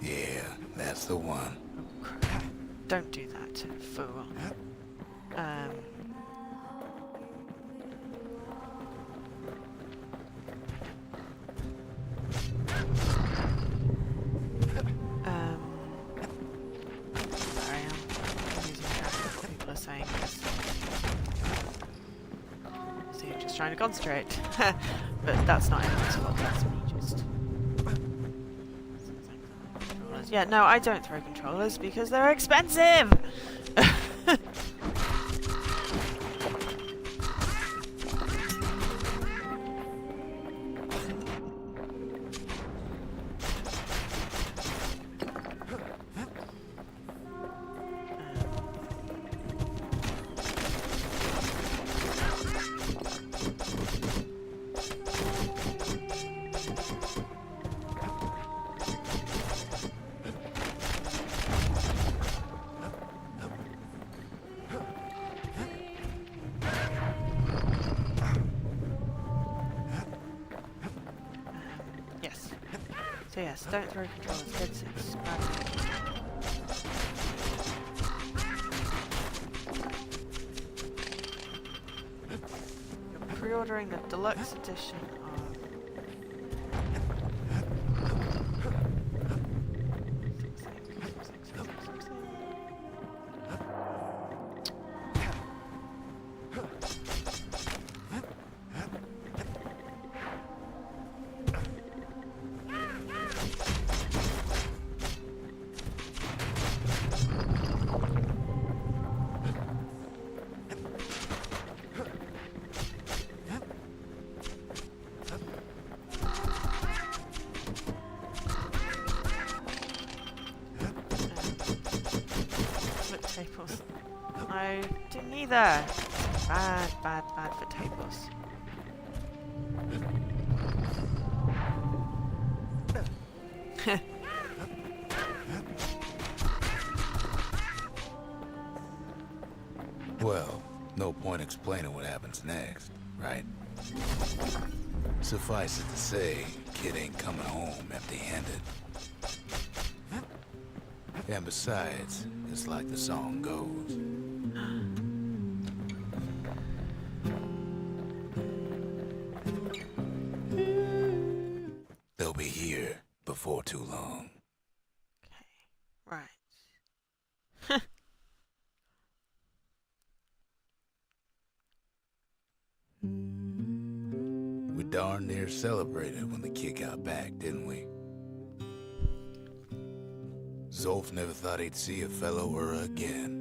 Yeah, that's the one. Oh, crap. Don't do that, fool. Sorry, I'm losing track of what people are saying. So you're just trying to concentrate. But that's not anyone's fault, that's me just... Controllers. Yeah, no, I don't throw controllers because they're expensive! Yes. So yes, don't throw controllers, dead six. You're pre-ordering the deluxe edition of... tables. No, do neither. Bad, bad, bad for tables. Well, no point explaining what happens next, right? Suffice it to say, kid ain't coming home empty-handed. And besides, it's like the song goes. They'll be here before too long. Okay, right. We darn near celebrated when the kid got back, didn't we? Zolf never thought he'd see a fellow or again.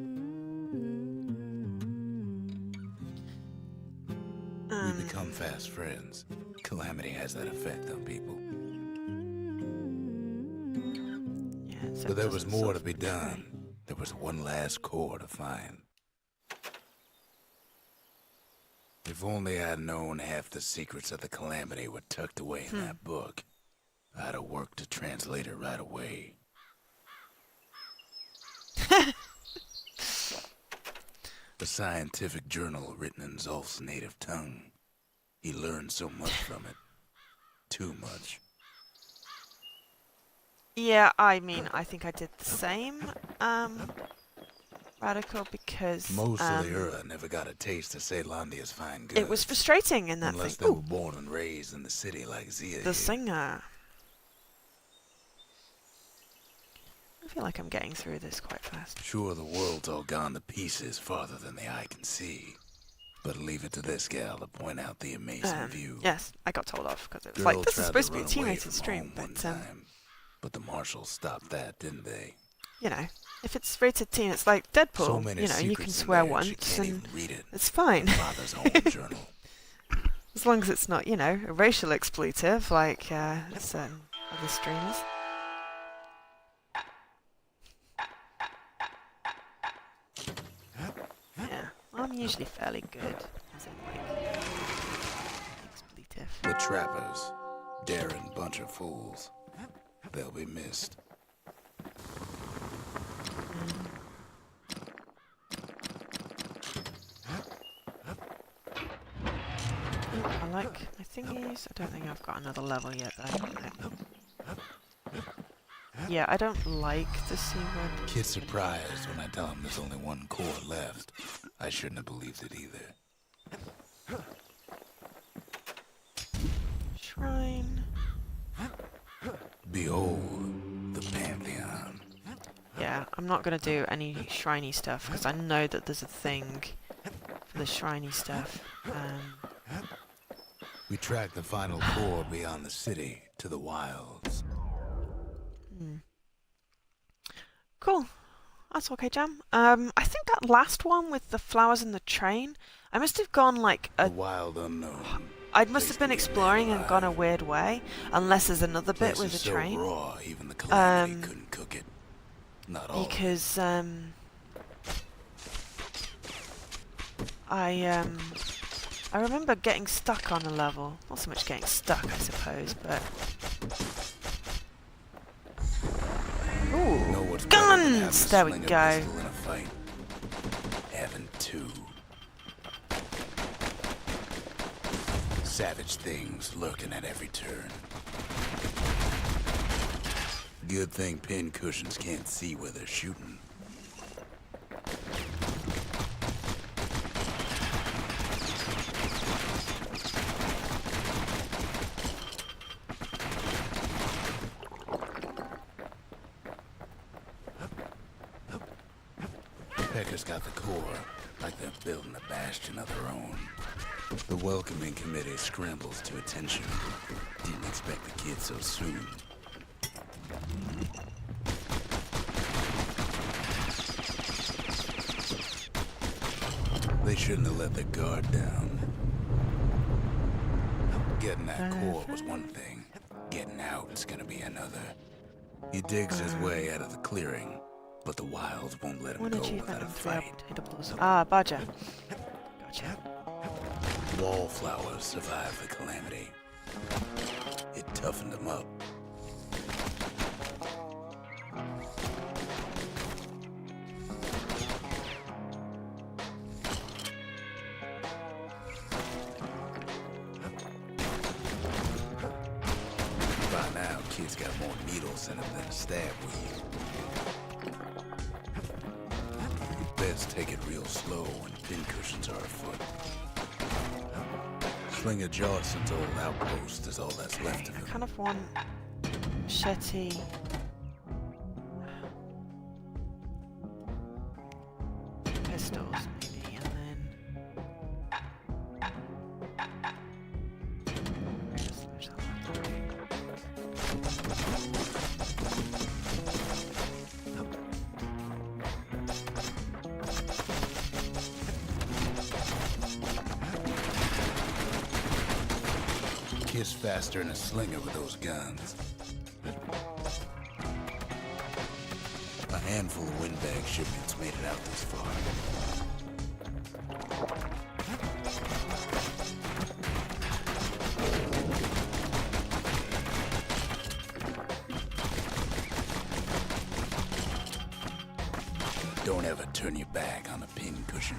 We become fast friends. Calamity has that effect on people. So But it there was doesn't more sort to be of betray. done. There was one last core to find. If only I'd known half the secrets of the Calamity were tucked away in that book, I'd have worked to translate it right away. A scientific journal written in Zolf's native tongue. He learned so much from it. Too much. Yeah, I mean, I think I did the same, Radical, because Most of the Ura never got a taste of Caelondia's fine goods. it was frustrating in that unless thing. they were born and raised in the city like Zia. The singer. I feel like I'm getting through this quite fast. Sure, the world's all gone to pieces farther than the eye can see. But leave it to this gal to point out the amazing view. Yes, I got told off because it was Girl like, this is tried supposed to be a run away T-rated from stream, home one but time, but the marshals stopped that, didn't they? you know, if it's rated teen, it's like Deadpool. So many you know, you can secrets in swear there, she once can't and even read it. it's fine. Father's own journal. As long as it's not, you know, a racial expletive like certain other streamers. Yeah, I'm usually fairly good. As in, like, expletive. The trappers, daring bunch of fools. They'll be missed. I like my thingies. I don't think I've got another level yet though. No. Yeah, I don't like the C-word. Kid's surprised when I tell him there's only one core left. I shouldn't have believed it either. Shrine. Behold, the Pantheon. Yeah, I'm not going to do any shriny stuff because I know that there's a thing for the shriny stuff. We track the final core beyond the city to the wilds. Cool. That's okay, Jam. I think that last one with the flowers and the train, I must have gone like The a... wild unknown. I must have been exploring and gone a weird way, unless there's another bit with the so train. raw, even the Calamity couldn't cook it. Not all. Because I remember getting stuck on a level. Not so much getting stuck, I suppose, but ooh, Know what's better than having a guns! There we sling of go. pistol in a fight? Having two. Savage things lurking at every turn. Good thing pin cushions can't see where they're shooting. Pecker's got the core, like they're building a bastion of their own. The welcoming committee scrambles to attention. Didn't expect the kid so soon. They shouldn't have let their guard down. Getting that core was one thing. Getting out is gonna be another. He digs his way out of the clearing, but the wilds won't let him One go achievement without a and 3 fight. updateables. Ah, Badger. Gotcha. Wallflowers survived the Calamity. It toughened them up. By now, kid's got more needles in him than a stab wound. You'd best take it real slow when pincushions are afoot. Sling a Johnson's old outpost is all that's left of I him. kind of want Shetty. Pistols, maybe, and then. Just switch that one. Kid's faster than a slinger with those guns. handful of windbag shipments made it out this far. Don't ever turn your back on a pincushion.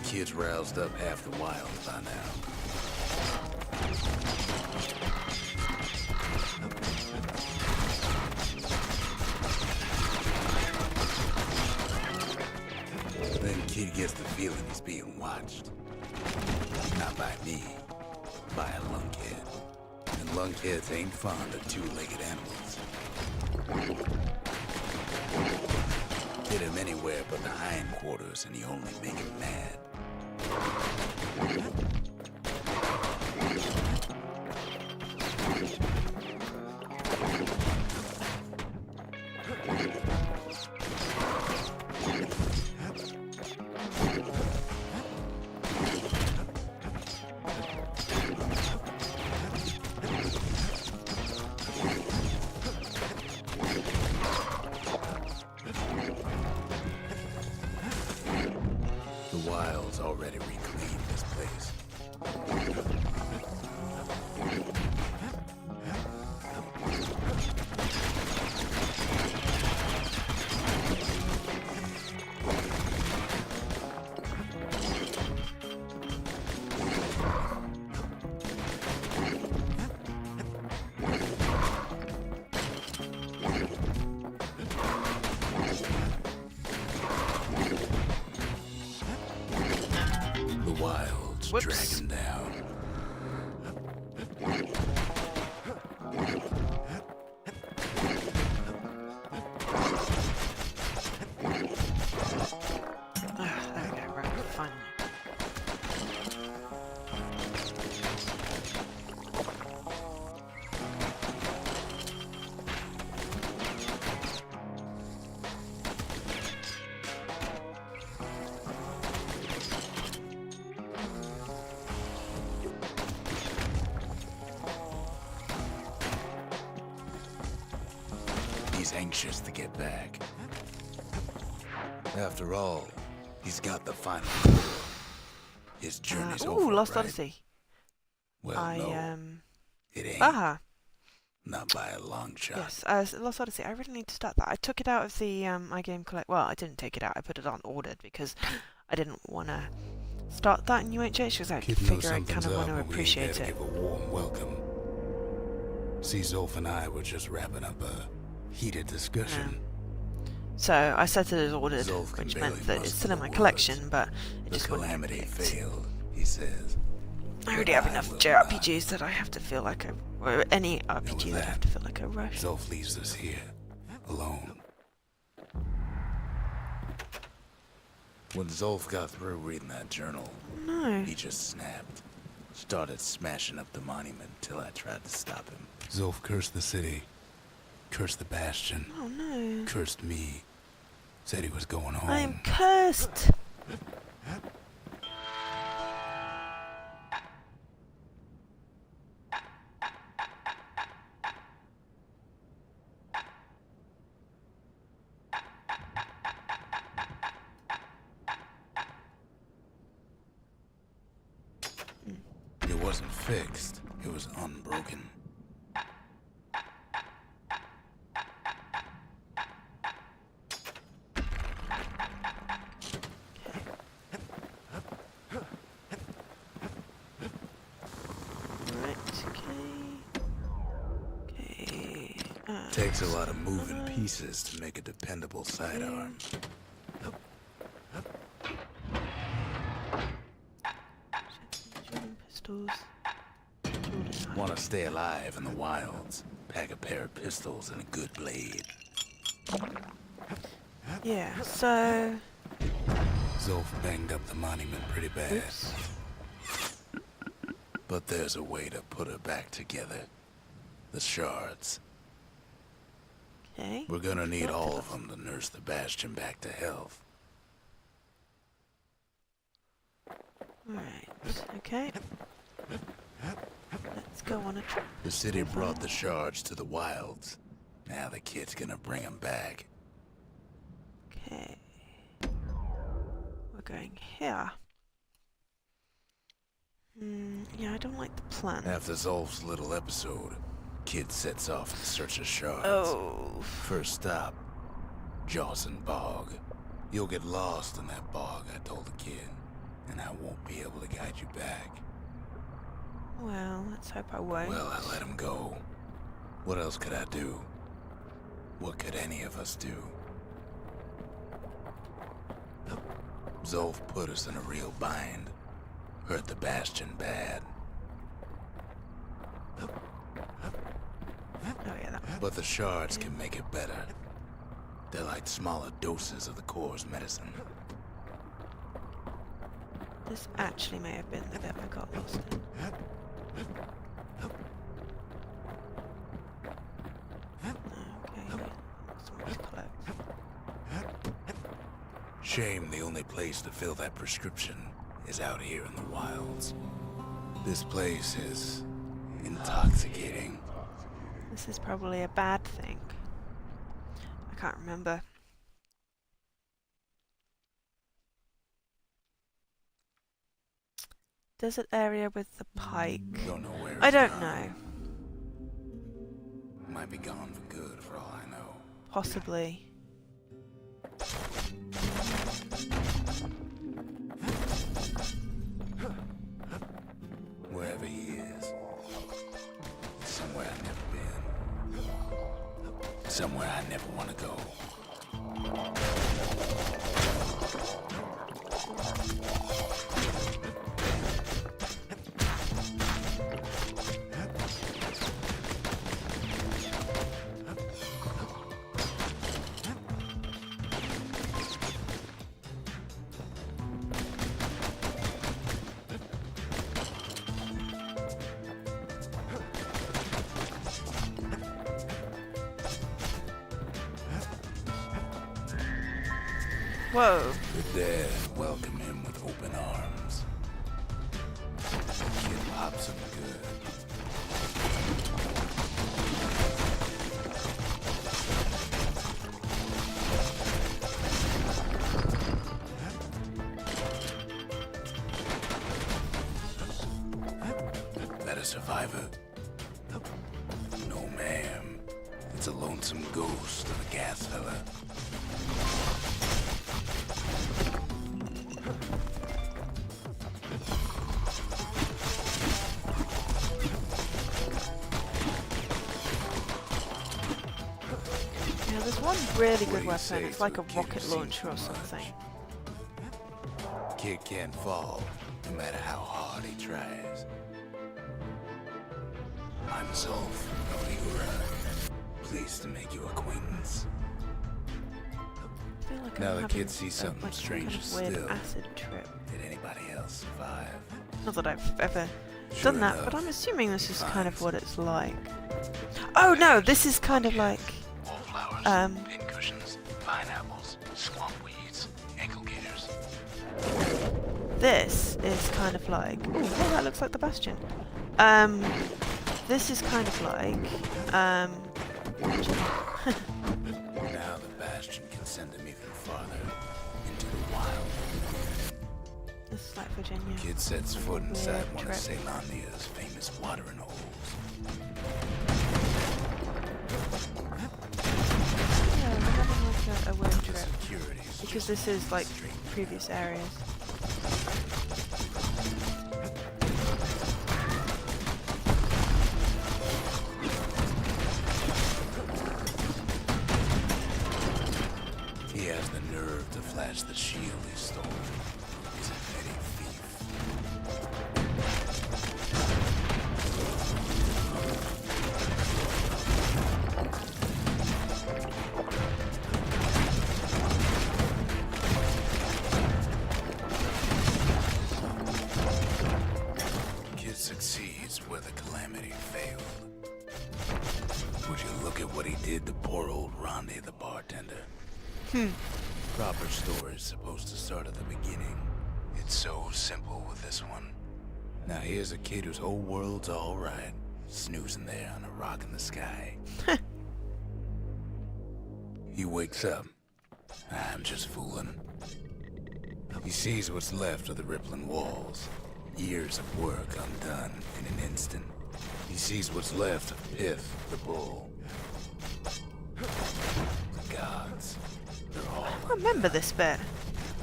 Kids roused up half the wild by now. Then kid gets the feeling he's being watched. Not by me, by a lunkhead. And lunkheads ain't fond of two-legged animals. Hit him anywhere but the hindquarters and he only make him mad. The wild's already reclaimed this place. Wild's drag him down. There we go, right, finally. He's anxious to get back. After all, he's got the final goal. His journey's over, Lost right? Odyssey. Well, no, it ain't. Aha. Not by a long shot. Yes, Lost Odyssey. I really need to start that. I took it out of the iGame Collect. Well, I didn't take it out. I put it on ordered because I didn't want to start that in UHH because I figure I kind of want to appreciate it. Give a warm welcome. See, Zolf and I were just wrapping up a heated discussion. So I set it as ordered, which meant that it's still in my collection, but it just wouldn't calamity get failed, he says. I already have enough JRPGs that I have to feel like or any RPG that I have to feel like a rush. Zolf leaves us here, alone. When Zolf got through reading that journal, he just snapped. Started smashing up the monument till I tried to stop him. Zolf cursed the city, cursed the Bastion, Oh no. cursed me, said he was going home. I am cursed! It wasn't fixed, it was unbroken. Takes a lot of moving pieces to make a dependable sidearm. Pistols. Want to stay alive in the wilds, pack a pair of pistols and a good blade. Yeah, so... Zolf banged up the monument pretty bad. Oops. But there's a way to put her back together. The shards. Okay. We're gonna need all of them to nurse the Bastion back to health. Alright, okay. Let's go on a trip. The city brought the shards to the wilds. Now the kid's gonna bring them back. Okay. We're going here. Yeah, I don't like the plan. After Zolf's little episode, kid sets off in search of shards. Oh. First stop, Jawson Bog. You'll get lost in that bog, I told the kid, and I won't be able to guide you back. Well, let's hope I won't. Well, I let him go. What else could I do? What could any of us do? Zolf put us in a real bind. Hurt the Bastion bad. Oh yeah, that one. But the shards can make it better. They're like smaller doses of the core's medicine. This actually may have been the bit I got lost in. Okay, so much to collect. Shame the only place to fill that prescription is out here in the wilds. This place is intoxicating. This is probably a bad thing. I can't remember. Desert area with the pike. Don't know where I it's don't gone. know. Might be gone for good for all I know. Possibly. Wherever he is. Somewhere I've never been. Somewhere I never want to go. Whoa. The dead welcome him with open arms. Kid pops him good. That a survivor? No, ma'am. It's a lonesome ghost of a gas fella. Yeah, there's one really good weapon. It's like a rocket launcher or something. Kid can't fall, no matter how hard he tries. I'm Zolf of Ligura. Pleased to make your acquaintance. I feel like Now I'm the having kid sees something like strange kind of weird still. acid trip. Did anybody else survive? Not that I've ever Sure done that, enough, but I'm assuming this is kind of finds. what it's like. Oh no, this is kind of like Wallflowers, pincushions, pineapples, swamp weeds, ankle gaiters. this is kind of like. Ooh, oh, that looks like the Bastion. This is kind of like Now the Bastion can send him even farther into the wild. this is like Virginia. Kid sets foot inside Weird one trip. of Ceylondia's famous watering holes. Yeah, we're having like a weird The trip security's because just this is like straight previous areas. He has the nerve to flash the shield he stole. He's a petty thief. Kid succeeds where the calamity failed. Would you look at what he did to poor old Ronde the bartender? Hmm. Proper story's supposed to start at the beginning. It's so simple with this one. Now here's a kid whose whole world's alright, snoozing there on a rock in the sky. He wakes up. I'm just fooling. He sees what's left of the rippling walls. Years of work undone in an instant. He sees what's left of Piff, the bull. The gods, they're all I remember this bit.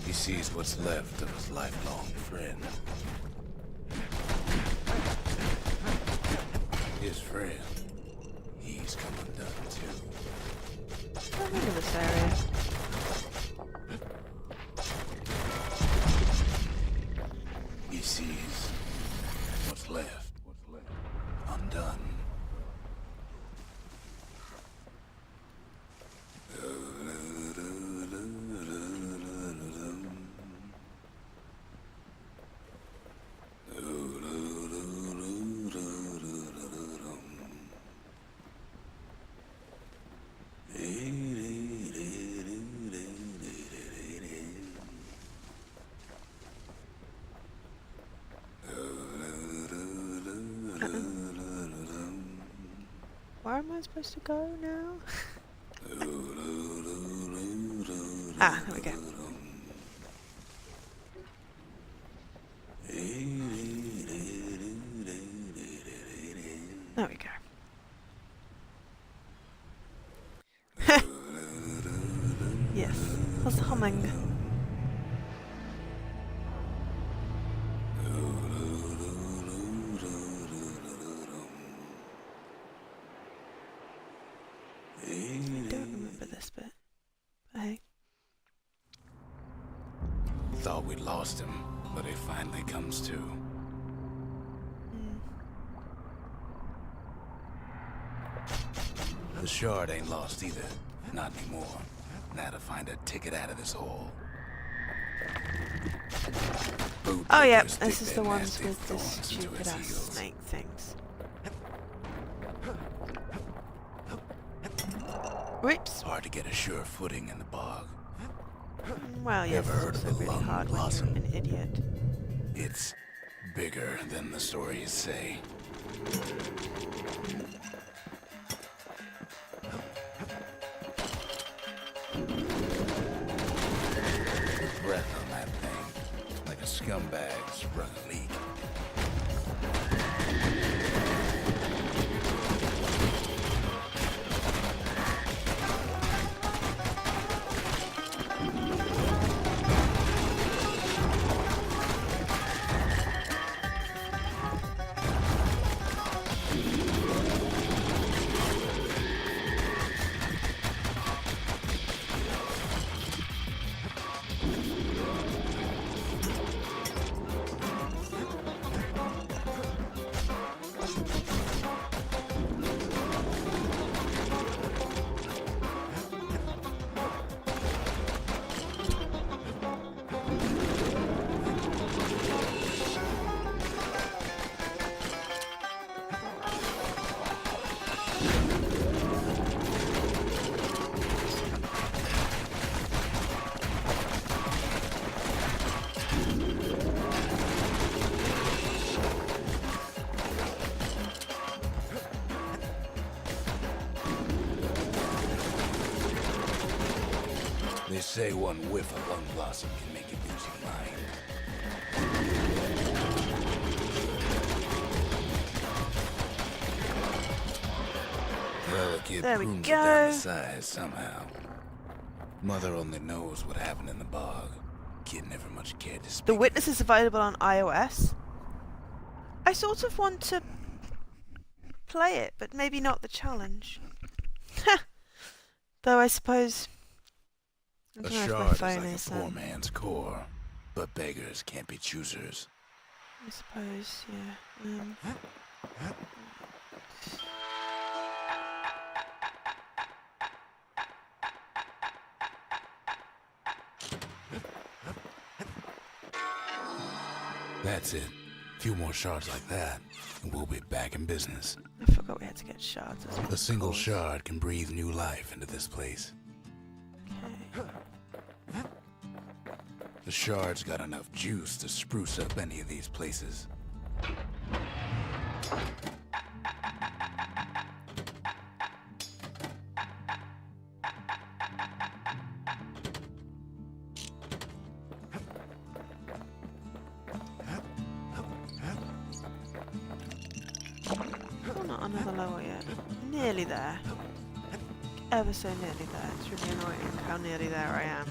He sees what's left of his lifelong friend. His friend, he's come undone too. I remember this area. He sees what's left undone. Where am I supposed to go now? Ah, there we go. There we go. Yes, what's humming? I don't remember this bit. But hey. Thought we'd lost him, but he finally comes to. The shard ain't lost either. Not anymore. Now to find a ticket out of this hole. Oh yeah, this is the ones with the stupid ass snake things. Whoops. Hard to get a sure footing in the bog. Well, yes, Ever heard it's of also the really lung hard when blossom? you're an idiot. It's bigger than the stories say. Breath on that thing, like a scumbag sprung a leak. They say one whiff of lung blossom can make you lose your mind. Well, the kid There we prunes it down go. to size somehow. Mother only knows what happened in the bog. Kid never much cared to speak. The Witness is available on iOS. I sort of want to play it, but maybe not the challenge. Though I suppose... I A don't know if my shard is phone like is, a poor man's core, but beggars can't be choosers. I suppose, yeah. That's it. A few more shards like that, and we'll be back in business. I feel forgot we had to get shards as well. A single shard can breathe new life into this place. Okay. The shard's got enough juice to spruce up any of these places. Oh, not another level yet. Nearly there. Ever so nearly there. It's really annoying how nearly there I am.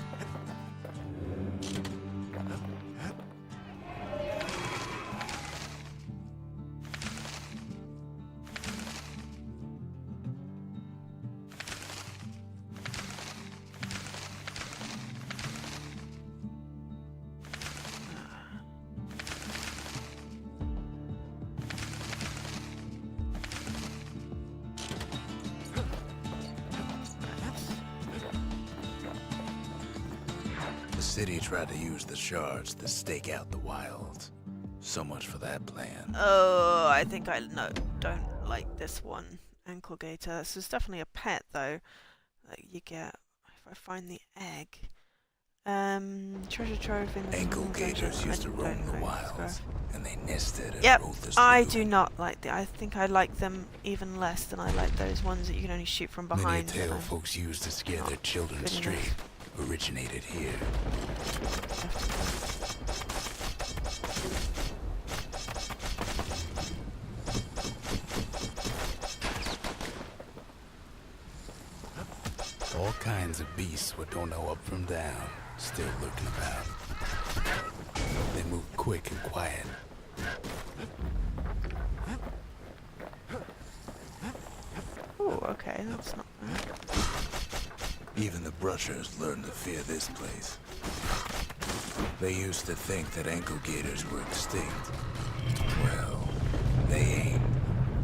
The city tried to use the shards to stake out the wilds. So much for that plan. Oh, I think I don't like this one. Ankle gator. This is definitely a pet though. That you get if I find the egg. Treasure trove in Ankle gators used to roam the wilds, and they nested and Yep, ruled the I street. do not like I think I like them even less than I like those ones that you can only shoot from Many a behind. tale folks used to scare their children good straight enough. originated here. All kinds of beasts what don't know up from down, still lurking about. They move quick and quiet. Oh, okay, that's not bad. Even the brushers learned to fear this place. They used to think that ankle gators were extinct. Well, they ain't.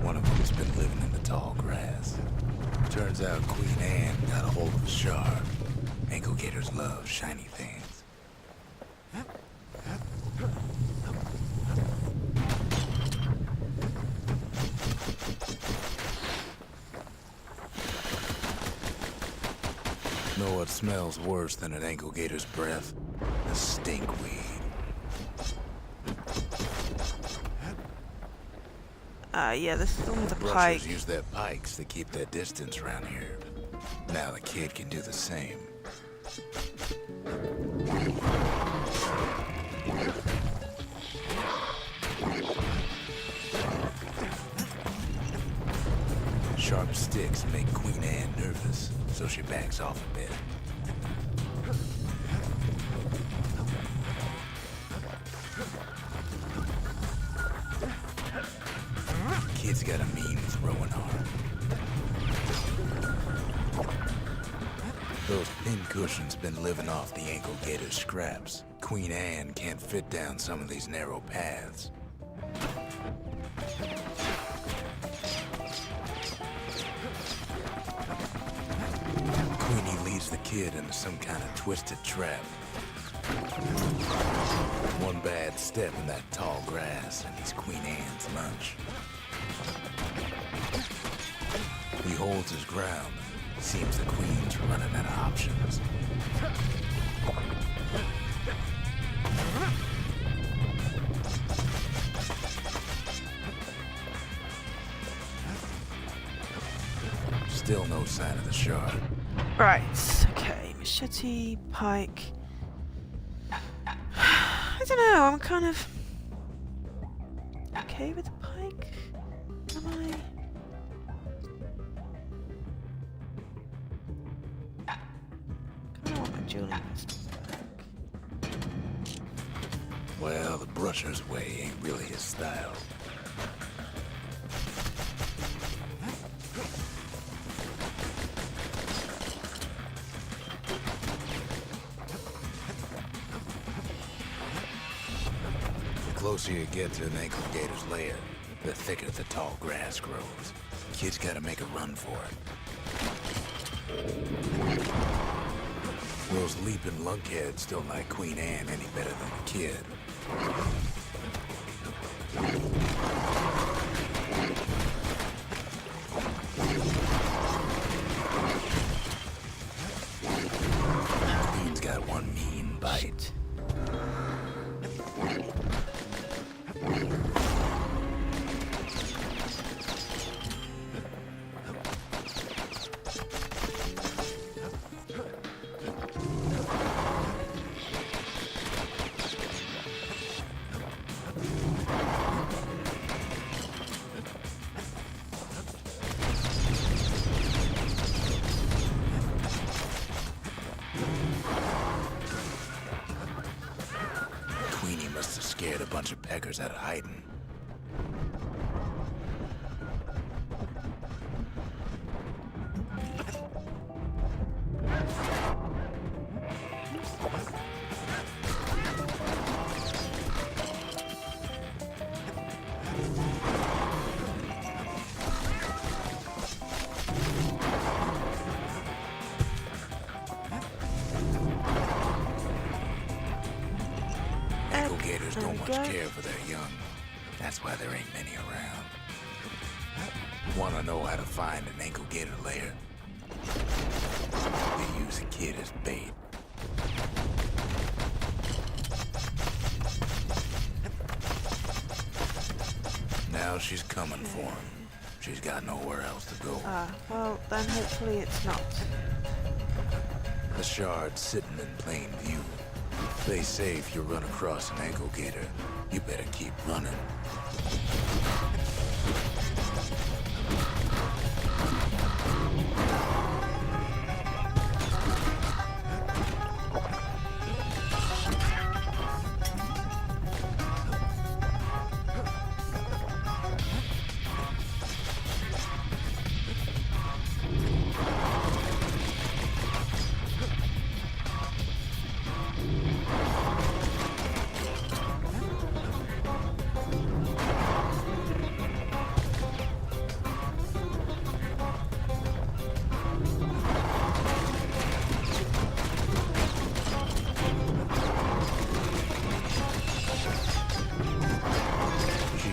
One of them's been living in the tall grass. Turns out Queen Anne got a hold of a shard. Ankle gators love shiny things. Know what smells worse than an ankle gator's breath? The stinkweed. Yeah, this is the one with the Brushers pike. use their pikes to keep their distance around here. Now the kid can do the same. Sharp sticks make Queen Anne nervous, so she backs off a bit. Kid's got a mean throwing arm. Those pin cushions been living off the ankle gator's scraps. Queen Anne can't fit down some of these narrow paths. Queenie leads the kid into some kind of twisted trap. One bad step in that tall grass and he's Queen Anne's lunch. He holds his ground. Seems the Queen's running out of options. Still no sign of the shard. Right, okay, machete, pike. I don't know, I'm kind of okay with the pike. Am I? Kinda want my dueling pistols back. Well, the brusher's way ain't really his style. The closer you get to an ankle gator's lair, the thicker the tall grass grows. Kid's gotta make a run for it. Those leaping lunkheads don't like Queen Anne any better than the kid. bunch of peckers out of hiding. Gators don't much care for their young. That's why there ain't many around. Wanna know how to find an ankle gator lair? They use a kid as bait. Now she's coming for him. She's got nowhere else to go. Well, then hopefully it's not. The shard's sitting in plain view. They say if you run across an ankle gator, you better keep running.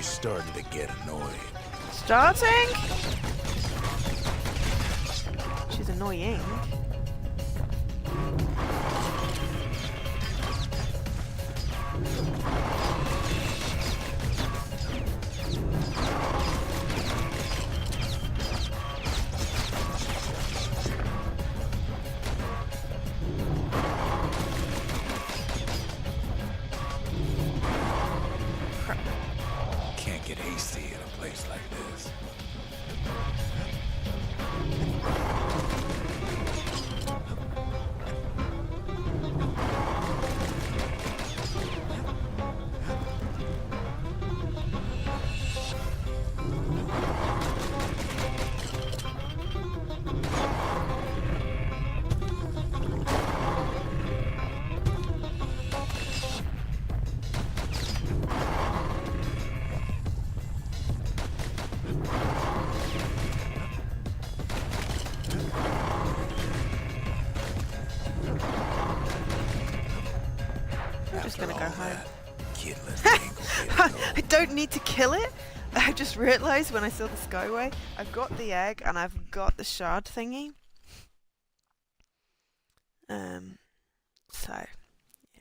Starting to get annoyed. Starting? She's annoying. Get hasty in a place like this. Gonna go home. Kid, let the ankle gator go. I don't need to kill it. I just realised when I saw the skyway, I've got the egg and I've got the shard thingy. So. Yeah.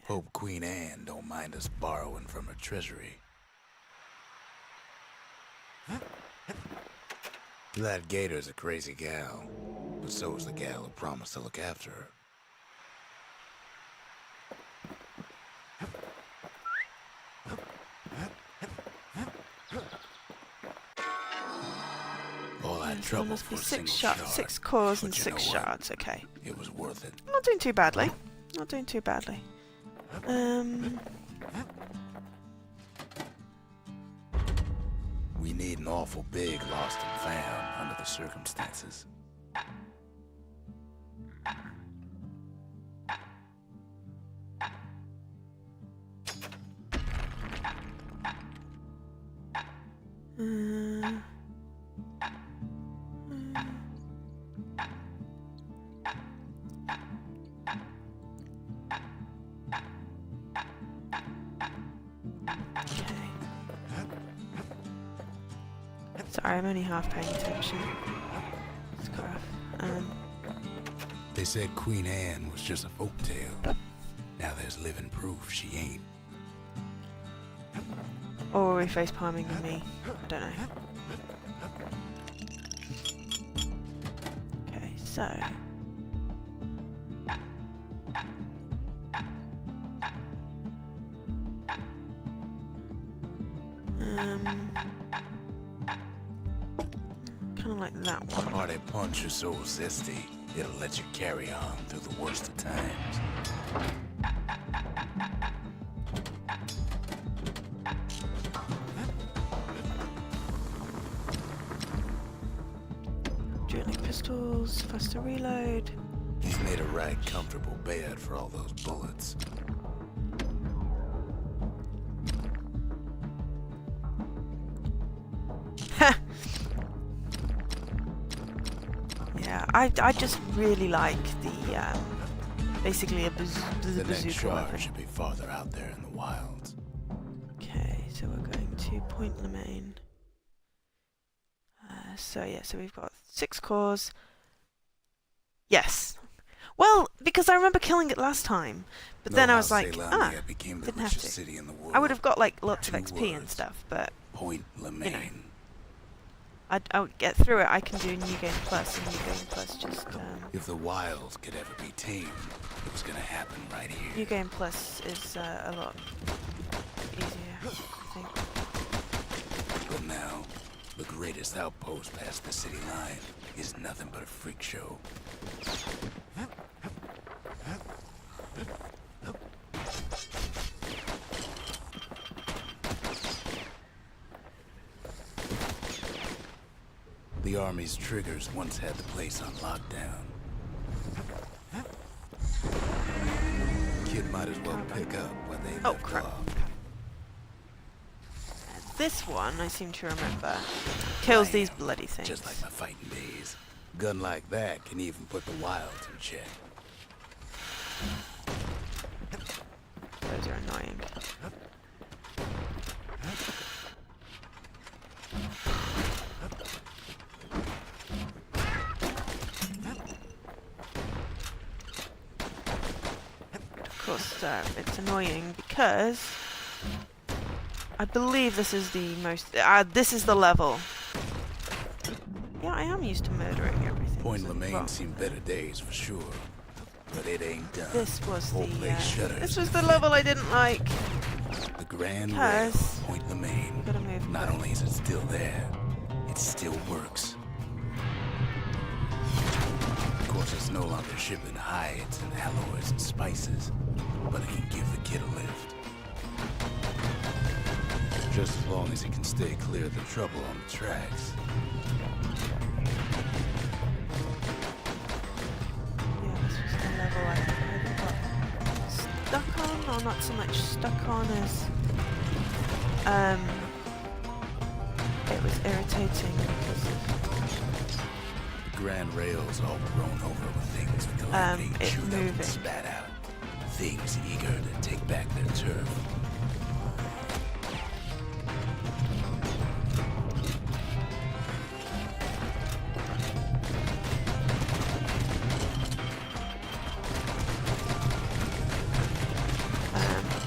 Hope Queen Anne don't mind us borrowing from her treasury. That gator's a crazy gal, but so's the gal who promised to look after her. All that trouble must be for a six single shard. 6 cores and But you 6 know what? shards. Okay. It was worth it. Not doing too badly. Not doing too badly. We need an awful big lost and found under the circumstances. Sorry, I'm only half paying attention. They said Queen Anne was just a folktale. Now there's living proof she ain't. Or are we face palming with me? I don't know. Okay, so. Kind of like that one. A party punch is so zesty, it'll let you carry on through the worst of times. Drilling pistols, faster reload. He's made a right comfortable bed for all those bullets. Yeah, I just really like the basically the The next bazooka weapon. charge should be farther out there in the wilds. Okay, so we're going to Point Lemaine. So yeah, so we've got 6 cores. Yes. Well, because I remember killing it last time, but then I was like, became the didn't have richest to. city in the world. I would have got like lots of 2 XP and words. stuff, but Point Lemaine. I would get through it. I can do New Game Plus, and New Game Plus just If the wilds could ever be tamed, it was gonna happen right here. New Game Plus is a lot easier, I think. But now, the greatest outpost past the city line is nothing but a freak show. The Army's triggers once had the place on lockdown. Kid might as well pick up where they Oh, left crap. off. This one, I seem to remember, kills these bloody things. Just like my fighting days. Gun like that can even put the wilds in check. Those are annoying. Of course, it's annoying because I believe this is the most. This is the level. Yeah, I am used to murdering everything. Point so Lemaine well, seen better days for sure, but it ain't done. This was Whole the. place shudders. This was the level I didn't like. The Grand Rail, Because Point Lemaine. gotta move Not quick. only is it still there, it still works. Of course, it's no longer shipping hides and alloys and spices, but it can give the kid a lift. Just as long as he can stay clear of the trouble on the tracks. Yeah, this was the level I got stuck on, or not so much stuck on as it was irritating because of The Grand Rail's all grown over with things collecting, it chewed up moving. and spat out. Things eager to take back their turf.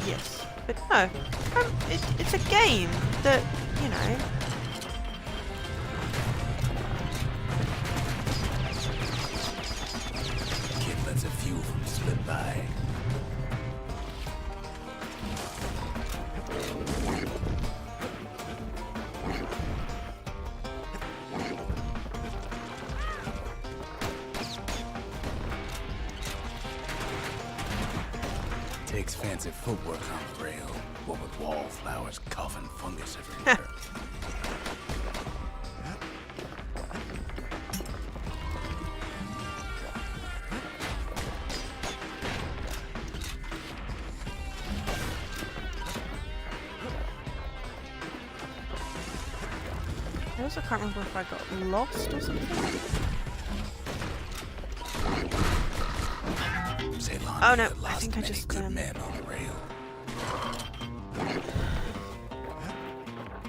yes, but no, it's a game that, you know, Kid lets a few of them slip by. Takes fancy footwork on the rail, what with wallflowers, coughing fungus everywhere. I also can't remember if I got lost or something. Ceylon Oh, no, had I lost think I many just, good men on the rail.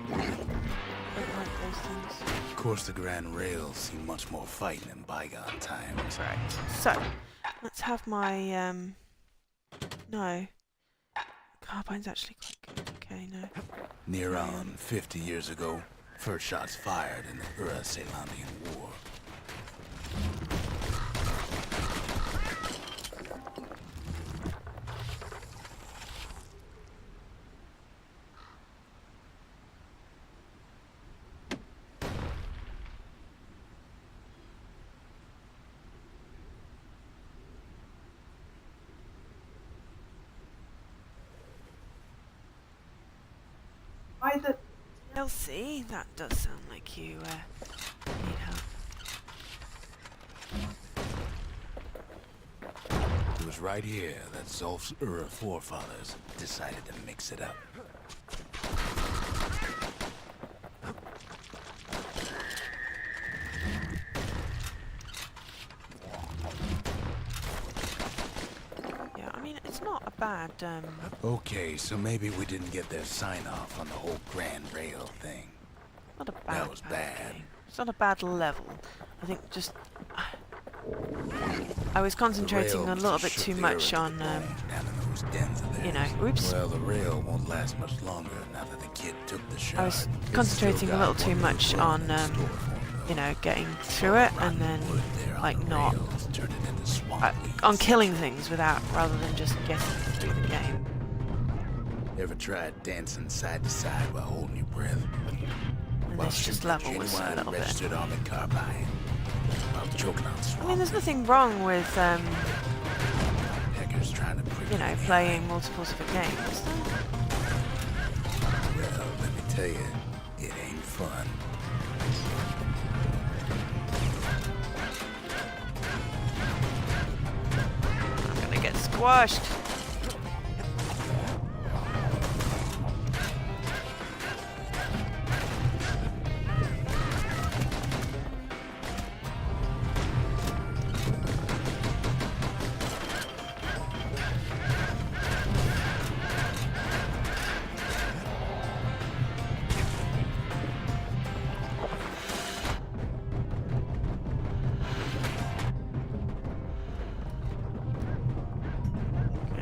Don't like those things. Of course, the Grand Rail seen much more fighting in bygone times. Right, so let's have my no. Carbine's actually quite good. Okay, no. Near on 50 years ago, first shots fired in the Ura-Ceylonian War. By the DLC, that does sound like you need help. was right here that Zolf's forefathers decided to mix it up. Yeah, I mean, it's not a bad, Okay, so maybe we didn't get their sign-off on the whole Grand Rail thing. not a bad, That was bad. game. It's not a bad level. I think just... I was concentrating a little bit too much on, you know, oops. Well, the rail won't last much longer now that the kid took the shot. I was concentrating a little too much on, you know, getting through it and then, like, not on killing things rather than just getting through the game. Ever tried dancing side to side while holding your breath? And this just level was a little bit. Registered armored carbine. While choking on swamp. I mean, there's nothing wrong with, Hackers trying to you know, playing multiple different games. Well, let me tell you, it ain't fun. I'm gonna get squashed.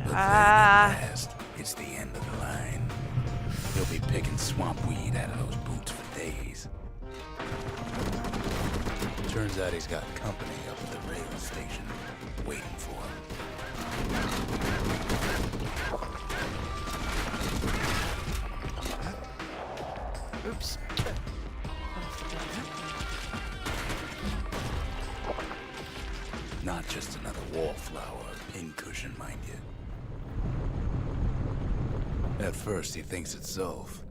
Last, it's the end of the line. He'll be picking swamp weed out of those boots for days. Turns out he's got company up at the rail station, waiting for him. Oops. Not just another wallflower, pincushion, mind you. At first, he thinks it's Zolf.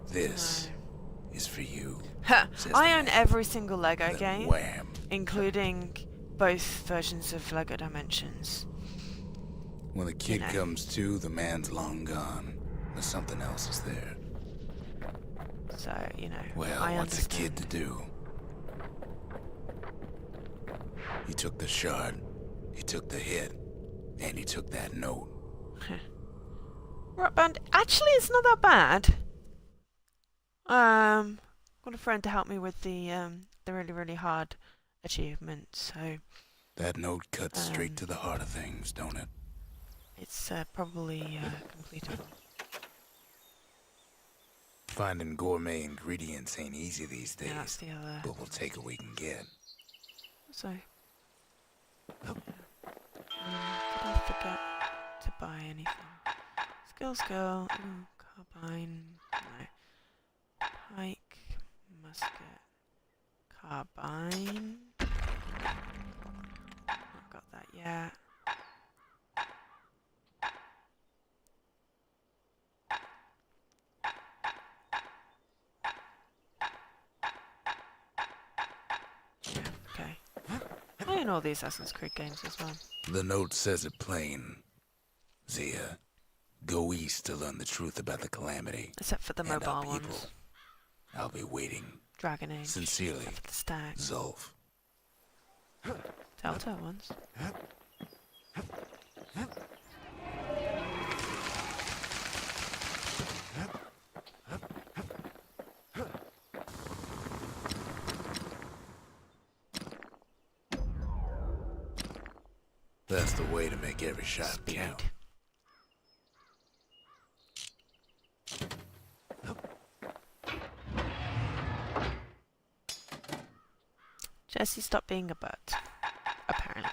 This is for you. I own every single Lego Then game, wham. including both versions of Lego Dimensions. When the kid comes to, the man's long gone. But something else is there. So, you know, Well, I what's a understand. kid to do? He took the shard, he took the hit, and he took that note. Rock Band, actually, it's not that bad. Got a friend to help me with the really, really hard achievement, so That note cuts straight to the heart of things, don't it? it's probably completable. Finding gourmet ingredients ain't easy these days, Yeah, that's the other. but we'll take what we can get. So, did I forget to buy anything? Skill, carbine, no. Pike, musket, carbine. Not got that yet. Yeah, okay. I own all the Assassin's Creed games as well. The note says it plain. Zia, go east to learn the truth about the calamity. Except for the and our mobile people. ones. I'll be waiting. Dragon Age. Sincerely, Except for the stag. Zolf. Delta ones. That's the way to make every shot count. Jesse, stop being a butt. Apparently.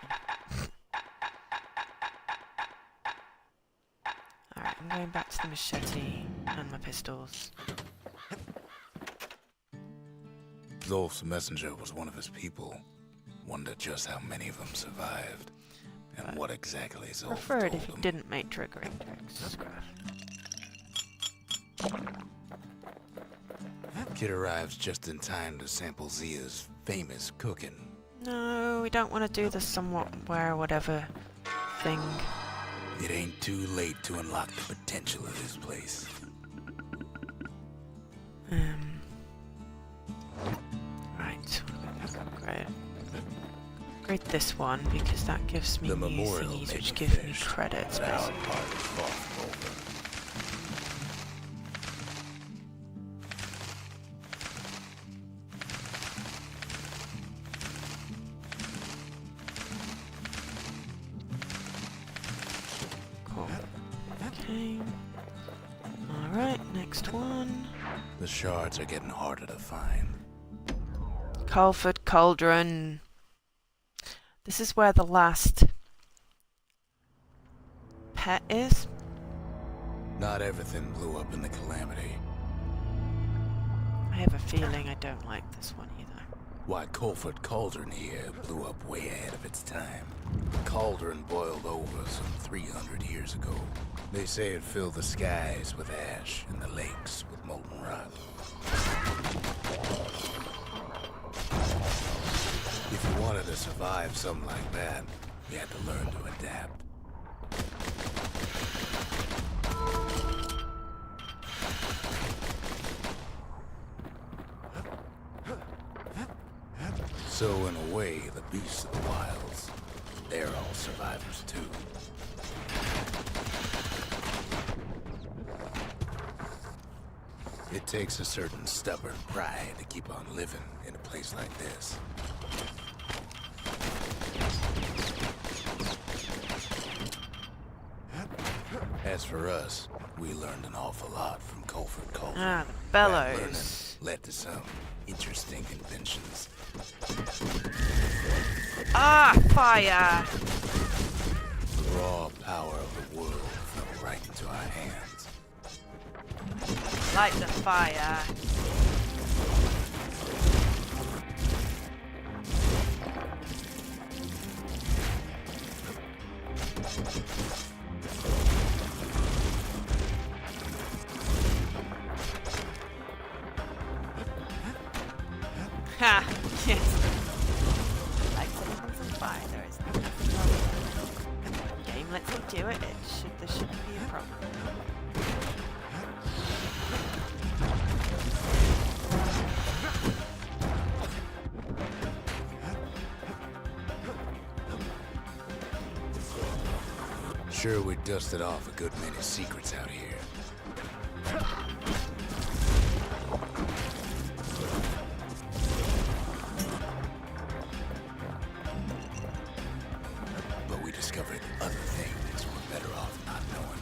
Alright, I'm going back to the machete and my pistols. Zolf's messenger was one of his people. Wonder just how many of them survived. And what exactly Zolf Prefer it told if you them. didn't make triggering tricks. Kid arrives just in time to sample Zia's famous cooking. No, we don't want to do the somewhere whatever thing. It ain't too late to unlock the potential of this place. Right. Great. Upgrade this one because that gives me The new memorial thingies may which be give me finished, credits. but our Basically. part is far from over. Cool. Okay. Alright, next one. The shards are getting harder to find. Culford Cauldron. This is where the last pet is. Not everything blew up in the calamity. I have a feeling I don't like this one either. Why, Colford Cauldron here blew up way ahead of its time. The cauldron boiled over some 300 years ago. They say it filled the skies with ash and the lakes with molten rock. If you wanted to survive something like that, you had to learn to adapt. So in a way, the beasts of the wilds, they're all survivors too. It takes a certain stubborn pride to keep on living in a place like this. As for us, we learned an awful lot from Colford Cauldron. Ah, the That bellows. learning led to some interesting inventions. Ah, fire! The raw power of the world fell right into our hands. Light the fire. Ha! Yes. Like everything's on fire, there is nothing wrong with it. The game lets me do it, there shouldn't be a problem. Sure, we dusted off a good many secrets out here. But we discovered other things we're better off not knowing.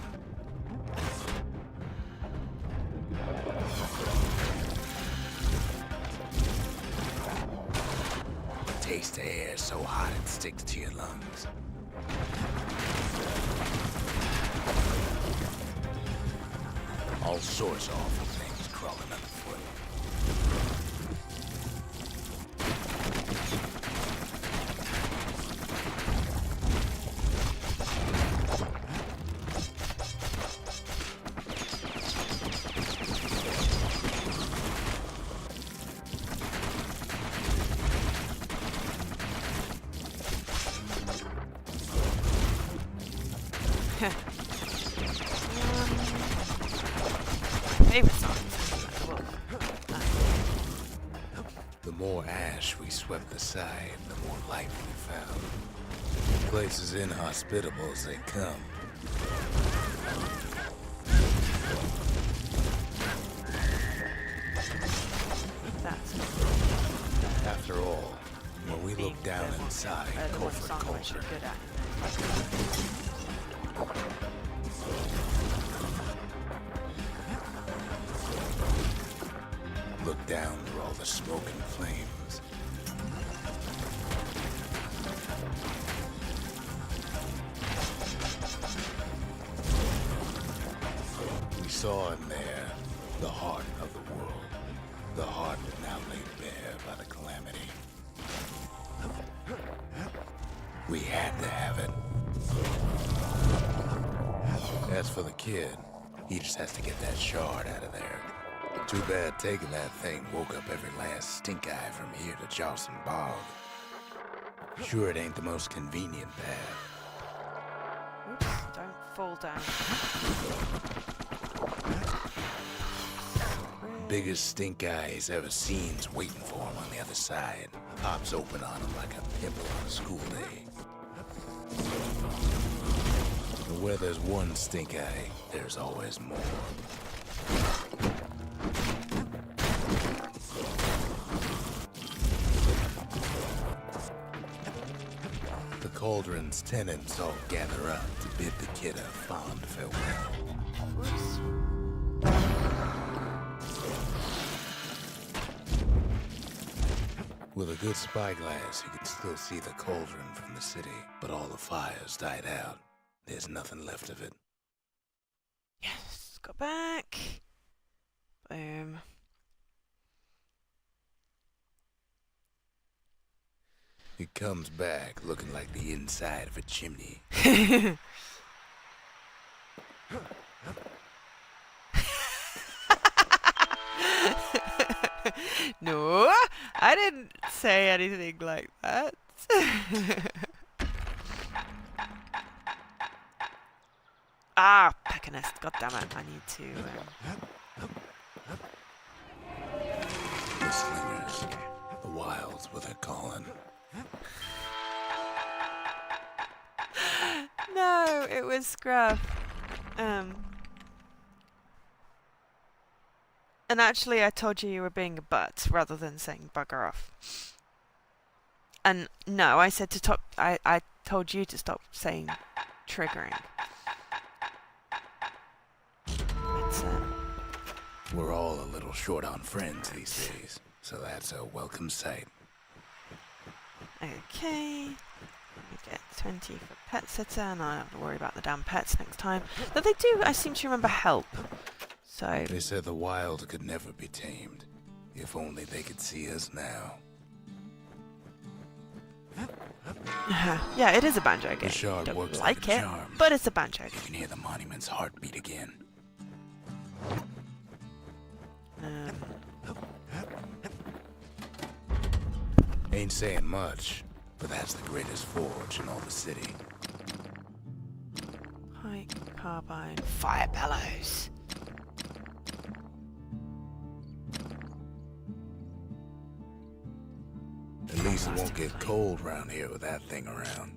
Taste the air so hot it sticks to your lungs. All sorts of awful things crawling underfoot. Favorite songs. The more ash we swept aside, the more life we found. Place as inhospitable as they come. After all, when we look down inside Colford Cauldron, look down through all the smoke and flames. We saw in there the heart of the world. The heart now laid bare by the calamity. We had to have it. As for the kid, he just has to get that shard out of there. Too bad taking that thing woke up every last stink eye from here to Charleston Bog. Sure, it ain't the most convenient path. Oops, don't fall down. Biggest stink eye he's ever seen's waiting for him on the other side. Pops open on him like a pimple on a school day. And where there's one stink eye, there's always more. The cauldron's tenants all gather up to bid the kid a fond farewell. Whoops. With a good spyglass, you can still see the cauldron from the city, but all the fires died out. There's nothing left of it. Yes, got back. Boom. It comes back looking like the inside of a chimney. No, I didn't say anything like that. Ah, pecker nest. God damn it! I need to. The slingers, the wilds, what they're calling. No, it was Scruff. And actually, I told you were being a butt rather than saying bugger off. And no, I said to stop. I told you to stop saying triggering. But, We're all a little short on friends these days, so that's a welcome sight. okay. We get 20 for pet sitter, and I don't have to worry about the damn pets next time. Though they do, I seem to remember, help. So. They said the wild could never be tamed. If only they could see us now. Yeah, it is a banjo game. The shard Don't works like like a it, charm. but it's a banjo game. You can hear the monument's heartbeat again. Ain't saying much, but that's the greatest forge in all the city. Pike, carbine, fire bellows. At least it won't get cold round here with that thing around.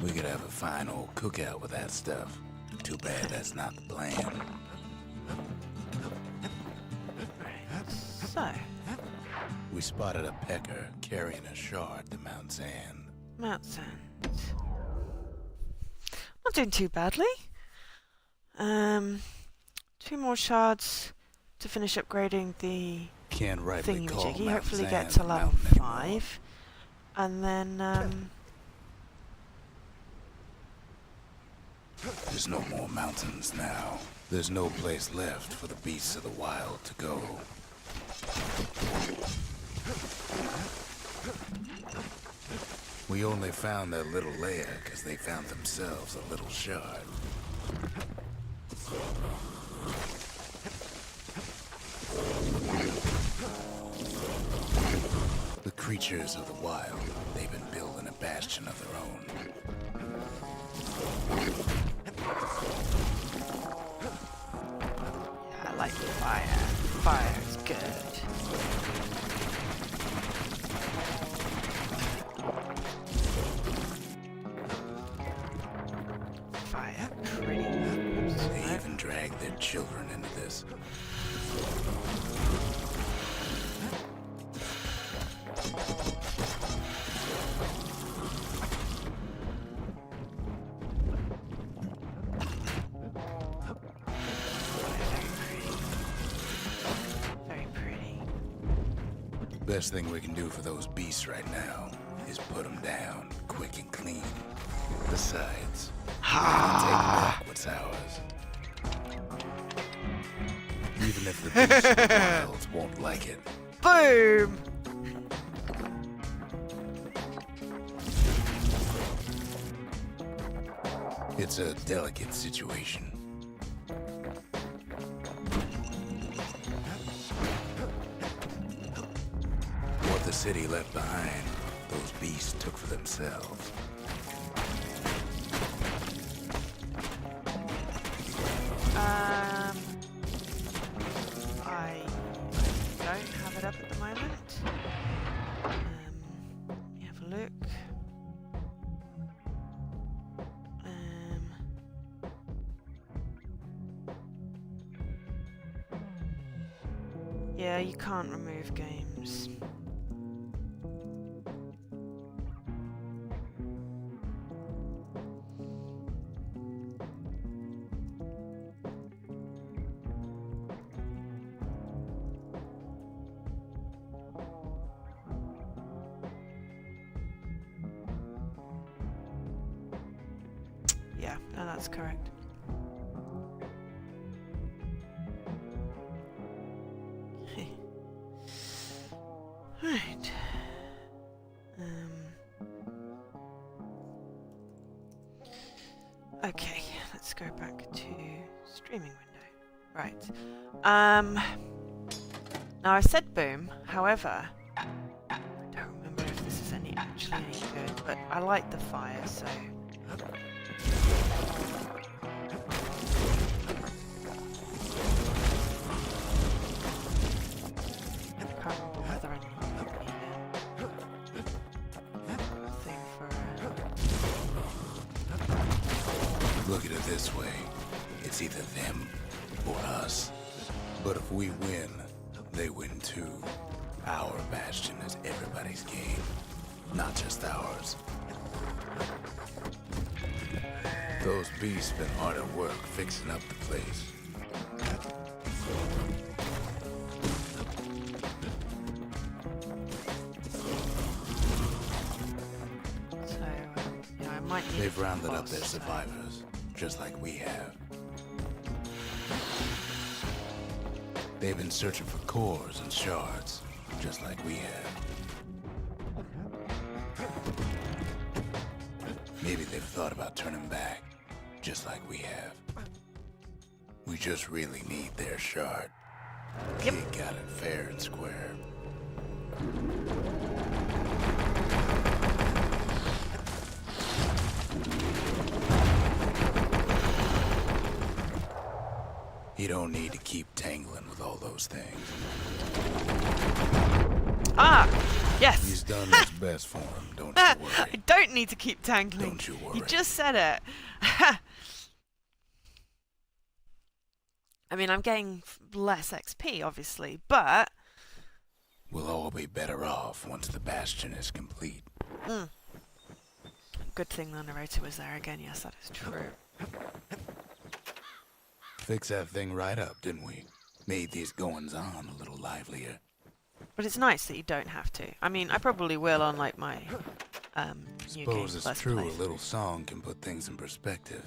We could have a fine old cookout with that stuff. Too bad that's not the plan. So, We spotted a pecker carrying a shard to Mount Sand. Mount Sand. Not doing too badly. 2 more shards to finish upgrading the Can't rightly call thingy-majiggy. Mount Hopefully Sand get to a level mountain anymore. 5. And then, There's no more mountains now. There's no place left for the beasts of the wild to go. We only found their little lair because they found themselves a little shard. The creatures of the wild, they've been building a bastion of their own. yeah, I like fire. Fire is good. Fire, pretty. Oops, They no. even dragged their children into this. Very pretty. Best thing we can do for those beasts right now is put them down quick and clean. Besides, we can take back what's ours. Even if the beasts of the wilds won't like it. Boom! It's a delicate situation. the city left behind, those beasts took for themselves. I don't have it up at the moment. Let me have a look. Yeah, you can't remove games. Yeah, no, that's correct. Right. Okay, let's go back to streaming window. Right. Now I said boom, however, I don't remember if this is actually any good, but I like the fire, so. Look at it this way. It's either them or us. But if we win, they win too. Our Bastion is everybody's game, not just ours. Those beasts been hard at work fixing up the place. They've rounded up their survivors, just like we have. They've been searching for cores and shards, just like we have. Maybe they've thought about turning back, just like we have. We just really need their shard. Yep. They got it fair and square. You don't need to keep tangling with all those things. Ah! Yes! He's done his best for him, don't you worry. I don't need to keep tangling. Don't you worry. You just said it. I mean, I'm getting less XP, obviously, but... We'll all be better off once the Bastion is complete. Good thing the narrator was there again. Yes, that is true. Fix that thing right up, didn't we? Made these goings-on a little livelier. But it's nice that you don't have to. I mean, I probably will on, like, my new game. Suppose it's true, a little song can put things in perspective.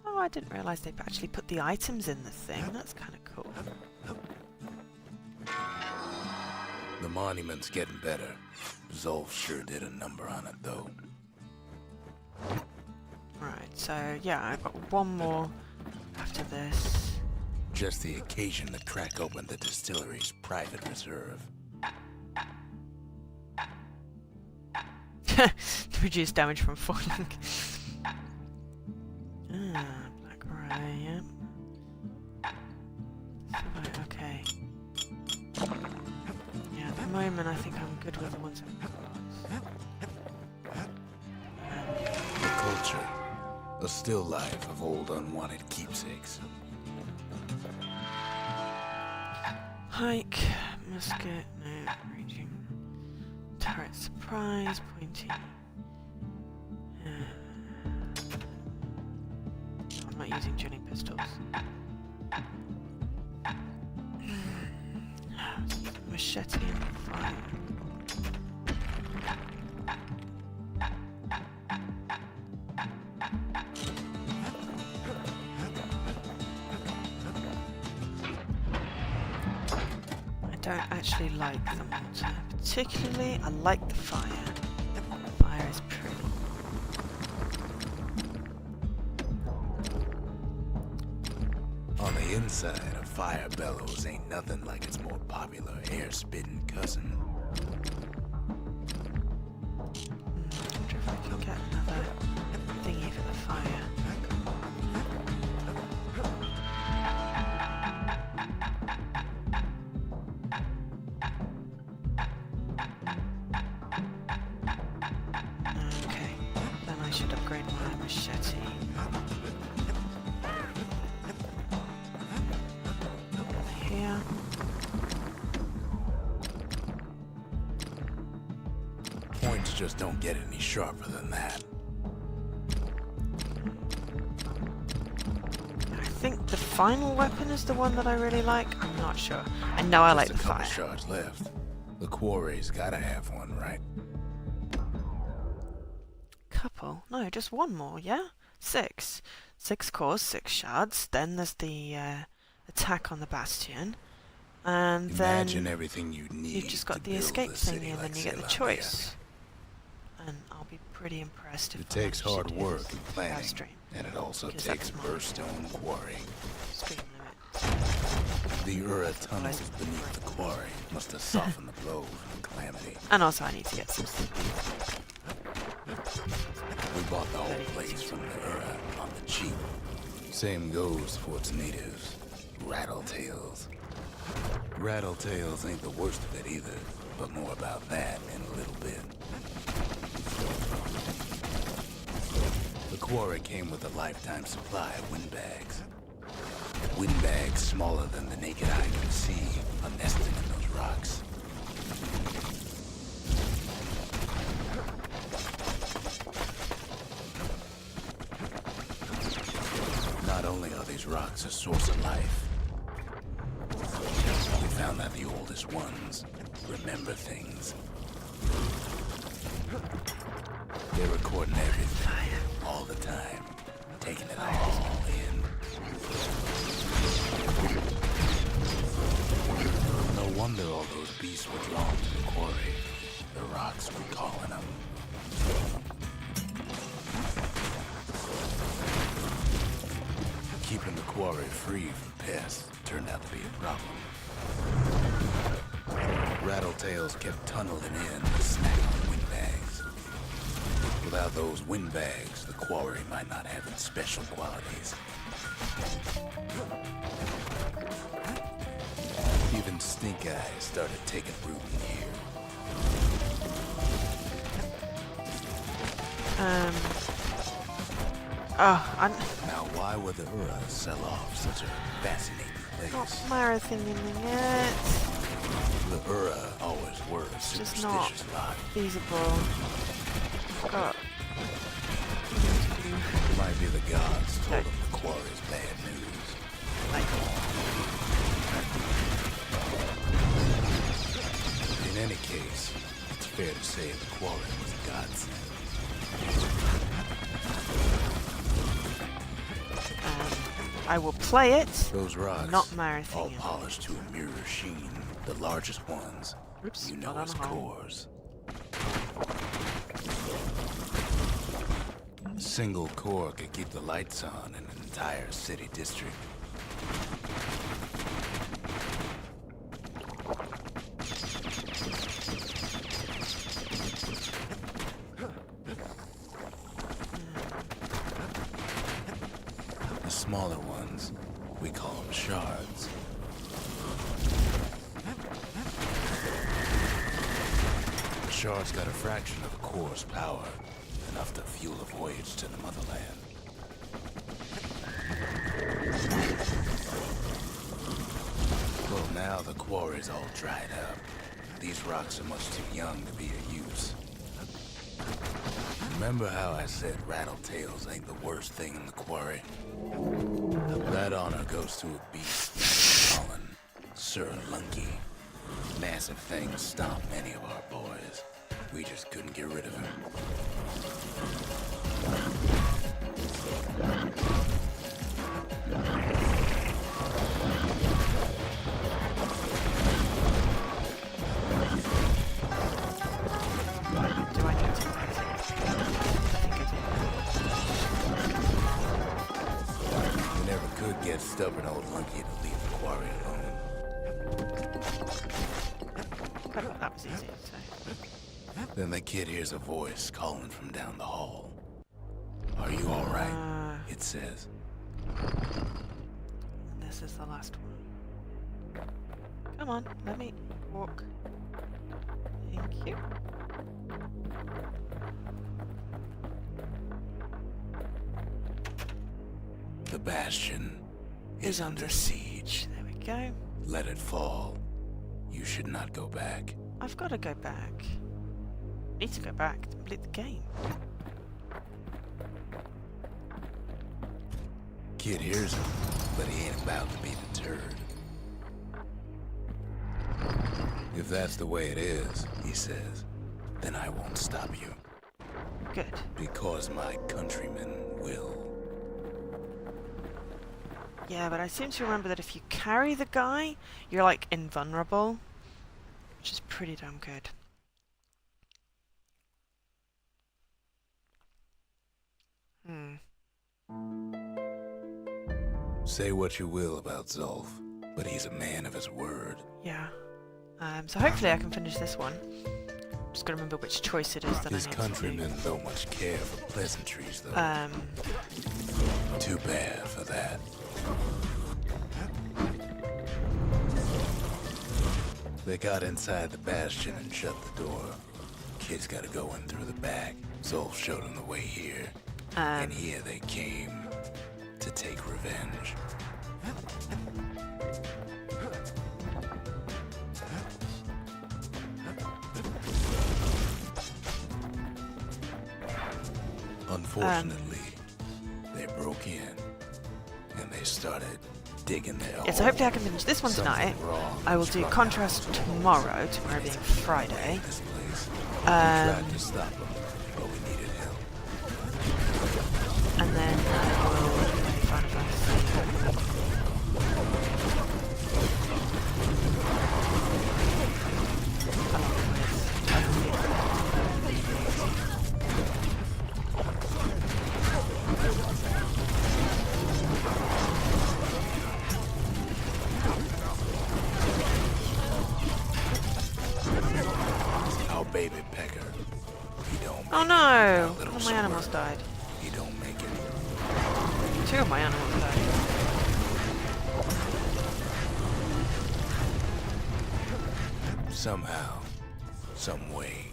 Oh, I didn't realise they've actually put the items in the thing. That's kind of cool. The monument's getting better. Zolf sure did a number on it, though. Right, so, yeah, I've got one more after this. Just the occasion to crack open the distillery's private reserve. Reduce damage from falling. Black Ray, yep. Right, okay. Yeah, at the moment I think I'm good with the ones I've got. The culture. A still life of old unwanted keepsakes. Hike, musket, no, ranging. Turret surprise, pointing. I'm not using tuning pistols. Machete and fire. I don't actually like the water. Particularly, I like the fire. The fire is pretty. On the inside, a fire bellows ain't nothing like its more popular air-spitting cousin. just don't get any sharper than that. I think the final weapon is the one that I really like. I'm not sure. I know I like the Just a couple fire. shards left. The quarry's gotta have one, right? Couple? No, just one more, yeah? 6. 6 cores, 6 shards. Then there's the attack on the Bastion. And Imagine then everything you need. you've just got to the build escape a thing, city and then like you get the Zealandia. choice. And I'll be pretty impressed if It I takes manage hard to do work this and live planning, stream. and it also Because takes that's my Burstone Quarry. stream limit. The Ura tunnels beneath the quarry must have softened the blow from the calamity. And also I need to get some sleep. We bought the whole place from the Ura on the cheap. Same goes for its natives, Rattletails. Rattletails ain't the worst of it either, but more about that in a little bit. The quarry came with a lifetime supply of windbags. Windbags smaller than the naked eye can see are nested in those rocks. Not only are these rocks a source of life, we found that the oldest ones remember things. They're recording everything, all the time, taking it all in. No wonder all those beasts were drawn to the quarry. The rocks were calling them. Keeping the quarry free from pests turned out to be a problem. Rattletails kept tunneling in to snack on windbags. Without those windbags, the quarry might not have its special qualities. Even stink eyes started taking root in here. Now, why would the Ura sell off such a fascinating Not place? marathoning it. The Ura always were a Just not superstitious lot. feasible. Got It might be the gods told them the quarry's bad news. In any case, it's fair to say the quarry was a godsend. I will play it. Those rocks, Not all marathon. polished to a mirror sheen. The largest ones, Oops, you know got as on a hole. cores. A single core could keep the lights on in an entire city district. The smaller ones, we call them shards. The shards got a fraction of a core's power, enough to fuel a voyage to the motherland. Well, now the quarry's all dried up. These rocks are much too young to be of use. Remember how I said Rattletails ain't the worst thing in the quarry? That honor goes to a beast named Colin, Sir Lunky. Massive things stomp many of our boys. We just couldn't get rid of him. Do I need to? I think We never could get stubborn old Lunky to leave the quarry alone. I do. That was easy. So. Then the kid hears a voice calling from down the hall. Are you all right? It says. This is the last one. Come on, let me walk. Thank you. The Bastion is under siege. There we go. Let it fall. You should not go back. I've got to go back. Need to go back to complete the game. Kid hears him, but he ain't about to be deterred. If that's the way it is, he says, then I won't stop you. Good. Because my countrymen will. Yeah, but I seem to remember that if you carry the guy, you're like invulnerable, which is pretty damn good. Say what you will about Zulf, but he's a man of his word. Yeah. So hopefully I can finish this one. Just gotta remember which choice it is that His I need to do. countrymen don't much care for pleasantries, though. Too bad for that. They got inside the Bastion and shut the door. Kid's gotta go in through the back. Zulf showed him the way here. And here they came to take revenge. Unfortunately, they broke in and they started digging their hole. Yeah, so hopefully I can finish this one tonight. I will do Contrast tomorrow being Friday. This place. We tried to stop them, but we needed help. And then I will play Final Fantasy. Our baby pecker. He don't Oh make no! it. One of my animals died. He don't make it. 2 of my animals died. Somehow, some way,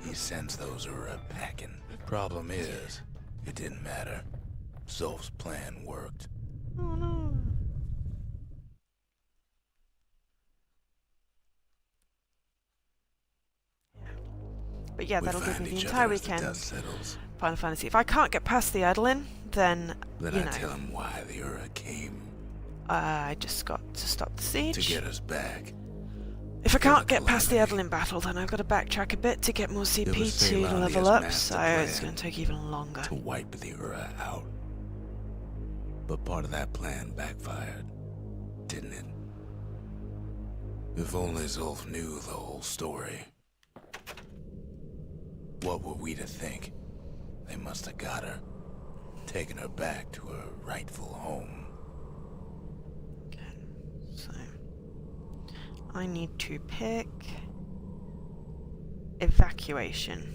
he sends those Ura packing. Problem is, it didn't matter. Zulf's plan worked. Oh no. But yeah, that'll give me the entire weekend. Final Fantasy. If I can't get past the Edelin, then, Then you I know, tell him why the Ura came. I just got to stop the siege. To get us back. If I Kill can't the get past the calamity. Edelin battle, then I've got to backtrack a bit to get more was CP to Ceylonia's level up, master so it's plan going to take even longer. To wipe the Ura out. But part of that plan backfired, didn't it? If only Zulf knew the whole story. What were we to think? They must have got her, taken her back to her rightful home. Okay, so I need to pick evacuation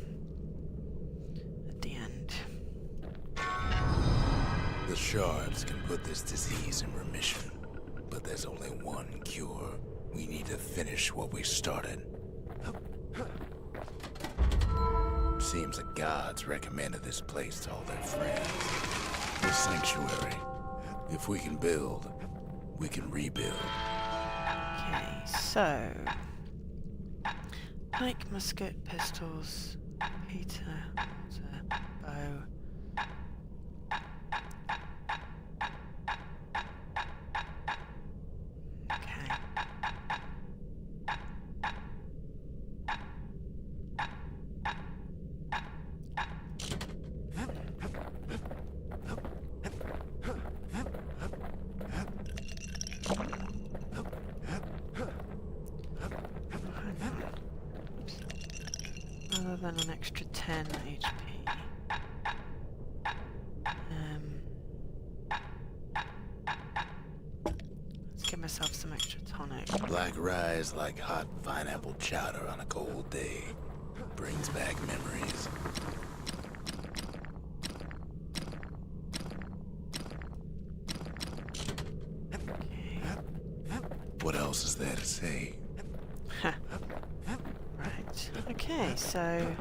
at the end. The shards can put this disease in remission, but there's only one cure. We need to finish what we started. Seems the gods recommended this place to all their friends. The sanctuary. If we can build, we can rebuild. Okay, so pike, musket, pistols, Peter, bow. Okay. Other than an extra 10 HP. Let's give myself some extra tonic. Black rye is like hot pineapple chowder on a cold day. Brings back memories. What else is there to say? Right. Okay, so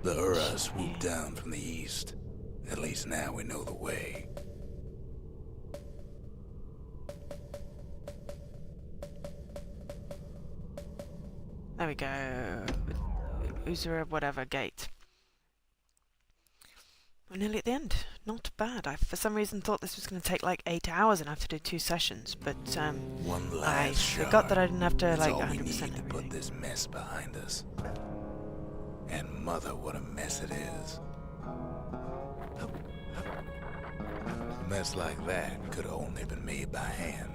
The Ura swooped down from the east. At least now we know the way. there we go. Uzura whatever gate. We're nearly at the end. Not bad. I for some reason thought this was going to take like 8 hours and I have to do 2 sessions, but I forgot that I didn't have to like 100% everything. To put this mess behind us. And mother, what a mess it is. A mess like that could have only been made by hand.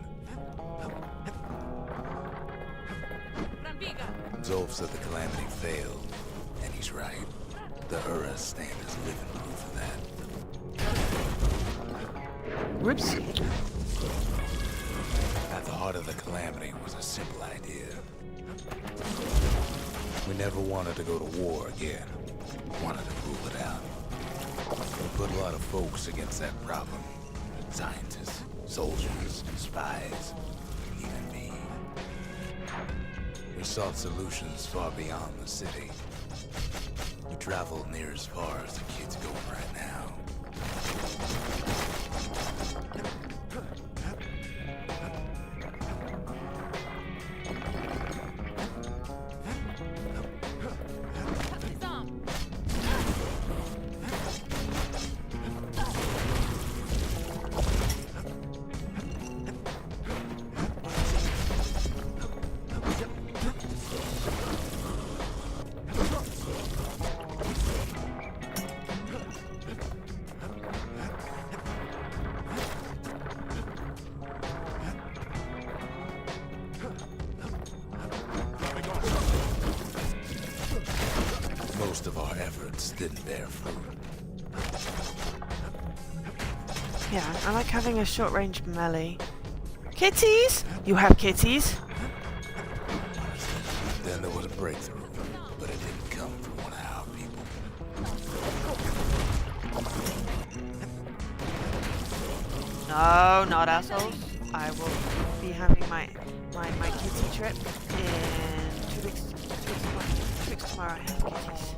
Zolf said the calamity failed, and he's right. The Ura stand is living proof of that. Whoops. At the heart of the calamity was a simple idea. We never wanted to go to war again. Wanted to rule it out. We put a lot of folks against that problem. Scientists, soldiers, spies, even me. We sought solutions far beyond the city. We traveled near as far as the kid's going right now. Most of our efforts didn't bear fruit. Yeah, I like having a short-range melee. Kitties? You have kitties? Then there was a breakthrough, but it didn't come from one of our people. No, not assholes. I will be having my kitty trip in 2 weeks. 2 weeks tomorrow. I have kitties.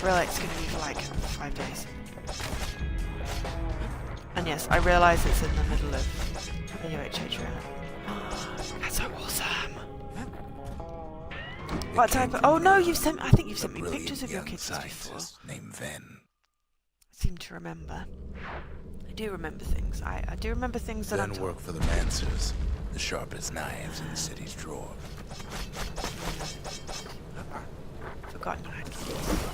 It's gonna be for like 5 days. And yes, I realise it's in the middle of the UHH3. That's so awesome. What type of? Oh no, I think you've sent me pictures of your kitties before. Named Ven. I seem to remember. I do remember things. I do remember things that Ven worked for the Mancers, the sharpest knives in the city's drawer. Forgotten you had kitties.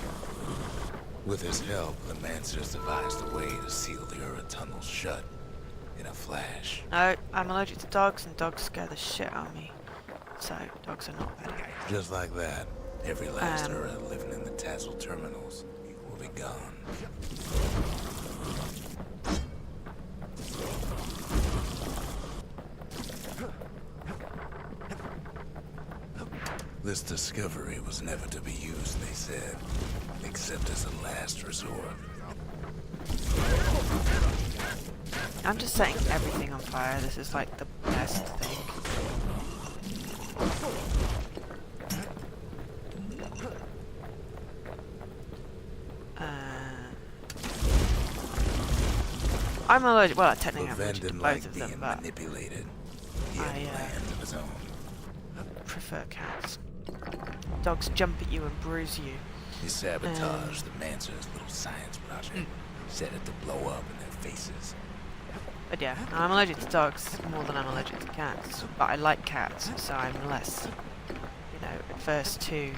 With his help, the Mancers devised a way to seal the Ura tunnels shut in a flash. No, I'm allergic to dogs, and dogs scare the shit out of me. So, dogs are not bad. Just like that, every last Ura living in the Tassel terminals will be gone. This discovery was never to be used, they said, except as a last resort. I'm just setting everything on fire. This is like the best thing. I'm allergic. Well, technically I'm allergic to both of them, but manipulated. He had a land of his own. Prefer cats. Dogs jump at you and bruise you. He sabotaged the Mancer's little science project. Set it to blow up in their faces. But yeah, I'm allergic to dogs more than I'm allergic to cats. But I like cats, so I'm less, adverse to,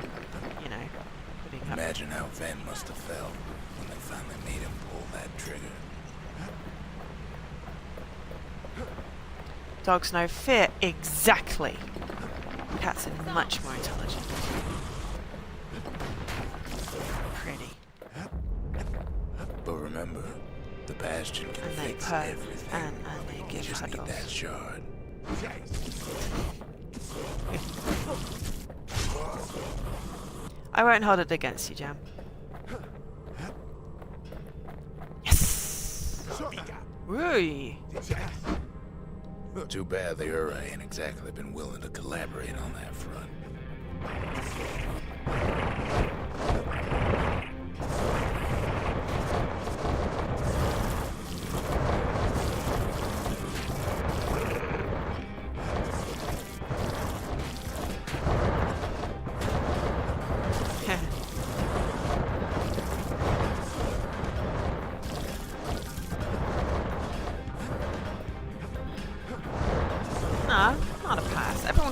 putting up. Imagine how Ven must have felt when they finally made him pull that trigger. Dogs know fear. Exactly. Cats are much more intelligent. Pretty. But remember, the Bastion can fix everything. And they give just need that shard. I won't hold it against you, Jam. Yes! Woo! Too bad the Ura ain't exactly been willing to collaborate on that front.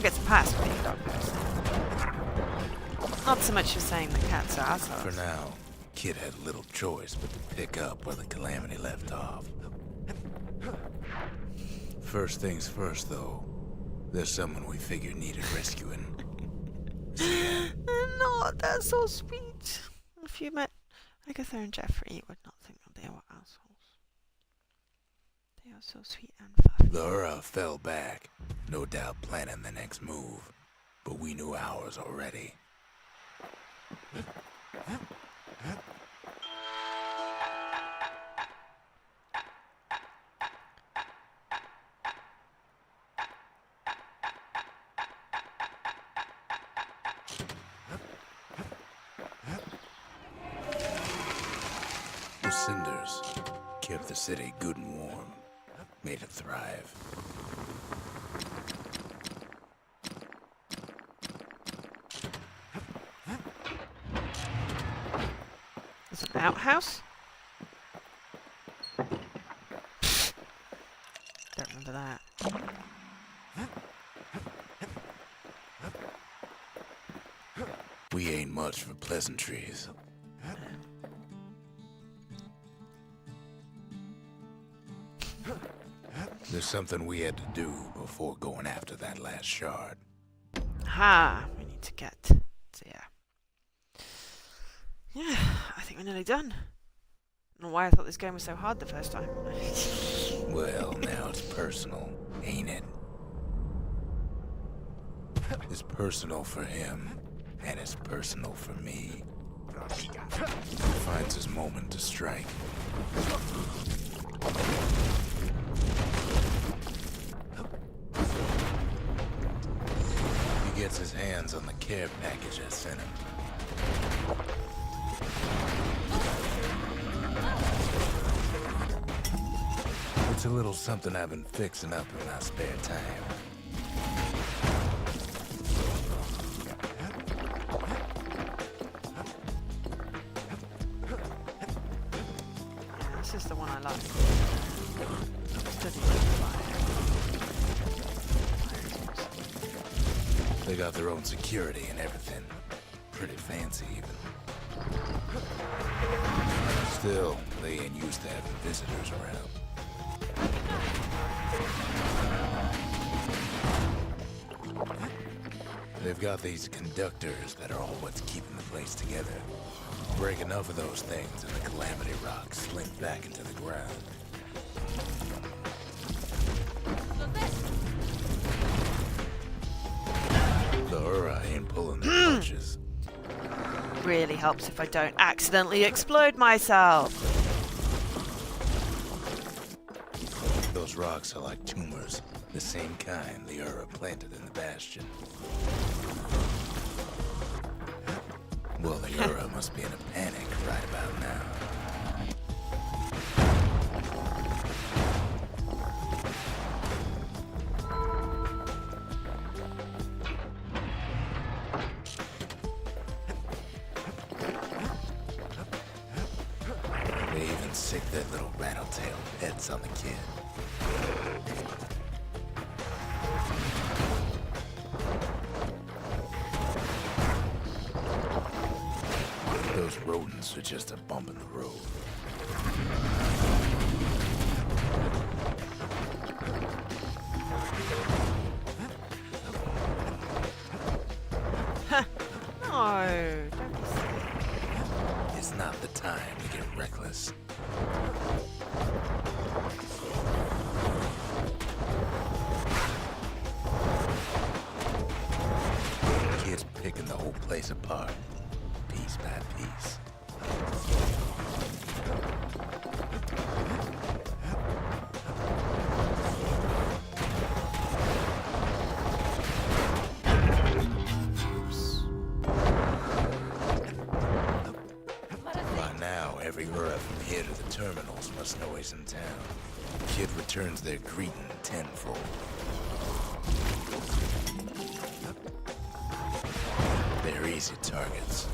everyone gets a pass for being a dog person. Not so much for saying that cats are assholes. For now, Kid had little choice but to pick up where the Calamity left off. First things first, though. There's someone we figured needed rescuing. No, that's so sweet. If you met Agatha and Jeffrey, you would not think that they were assholes. They are so sweet and fluffy. The Ura fell back, no doubt planning the next move, but we knew ours already. The cinders kept the city good and warm, made it thrive. There's an outhouse? Don't remember that. We ain't much for pleasantries. There's something we had to do before going after that last shard. Ha! We need to get... So yeah. Yeah, I think we're nearly done. I don't know why I thought this game was so hard the first time. Well, now it's personal, ain't it? It's personal for him, and it's personal for me. Finds his moment to strike. He gets his hands on the care package I sent him. It's a little something I've been fixing up in my spare time. This is the one I like. They got their own security and everything. Pretty fancy, even. Still, they ain't used to having visitors around. They've got these conductors that are all what's keeping the place together. Break enough of those things and the Calamity rocks slink back into the ground. The Ura ain't pulling their punches. Really helps if I don't accidentally explode myself. Those rocks are like tumors, the same kind the Ura planted in the Bastion. Well, the Ura must be in a panic right about now. They even sick their little rattletail pets on the kid. Those rodents are just a bump in the road. No, don't be silly. It's not the time to get reckless. Kid's picking the whole place apart, piece by piece. By now, every Ura from here to the terminals must know he's in town. Kid returns their greeting tenfold. They're easy targets.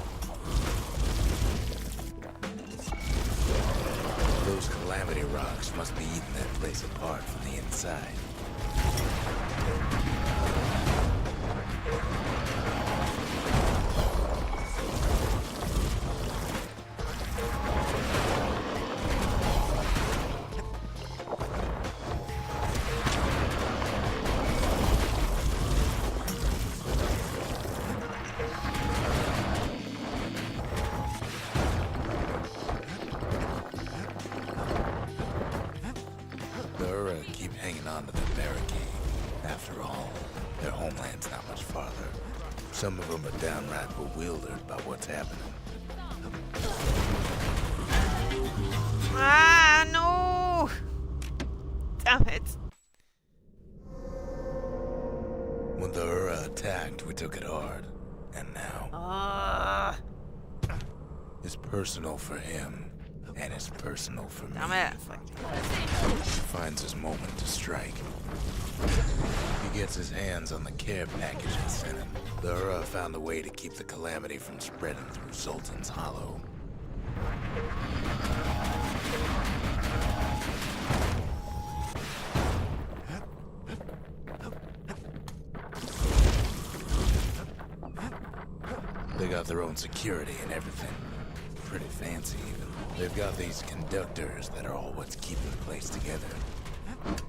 Those Calamity rocks must be eating that place apart from the inside. Keep hanging on to the barricade. After all, their homeland's not much farther. Some of them are downright bewildered by what's happening. Ah, no! Damn it. When the Ura attacked, we took it hard. And now, it's personal for him. And it's personal for me. Damn it. He finds his moment to strike. He gets his hands on the care package I sent him. The Ura found a way to keep the calamity from spreading through Sultan's Hollow. They got their own security and everything. Pretty fancy, even. They've got these conductors that are all what's keeping the place together.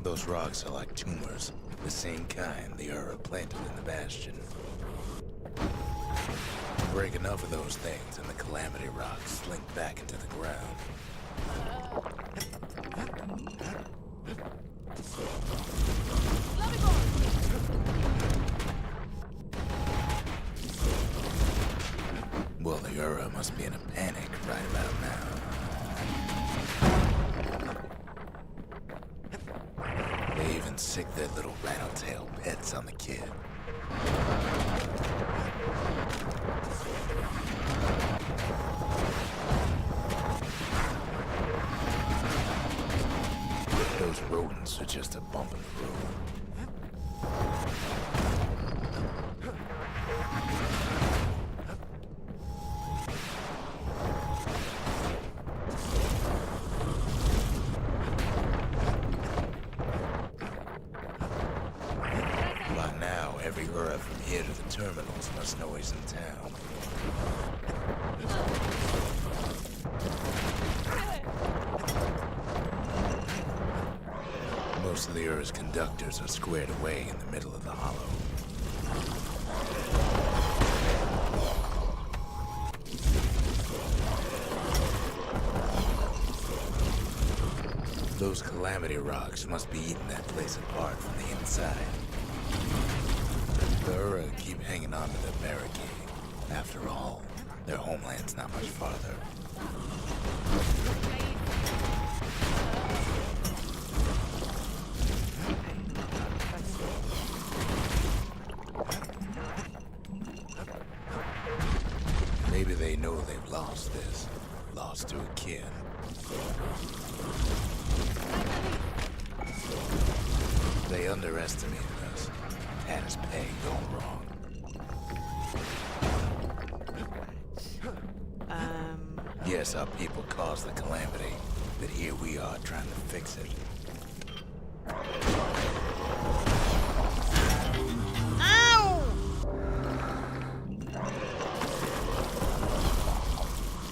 Those rocks are like tumors, the same kind the Ura planted in the Bastion. Break enough of those things and the calamity rocks slink back into the ground. Well, the Ura must be in a panic right about now. They even sick their little rattletail pets on the kid. Those rodents are just a bump in the road. Every Ura from here to the terminals must know he's in town. Most of the Ura's conductors are squared away in the middle of the hollow. Those calamity rocks must be eating that place apart from the inside. The Ura keep hanging on to the barricade. After all, their homeland's not much farther. Maybe they know they've lost this. Lost to a kid. They underestimated us. Had his pay gone wrong. Yes, our people caused the calamity, but here we are trying to fix it. Ow!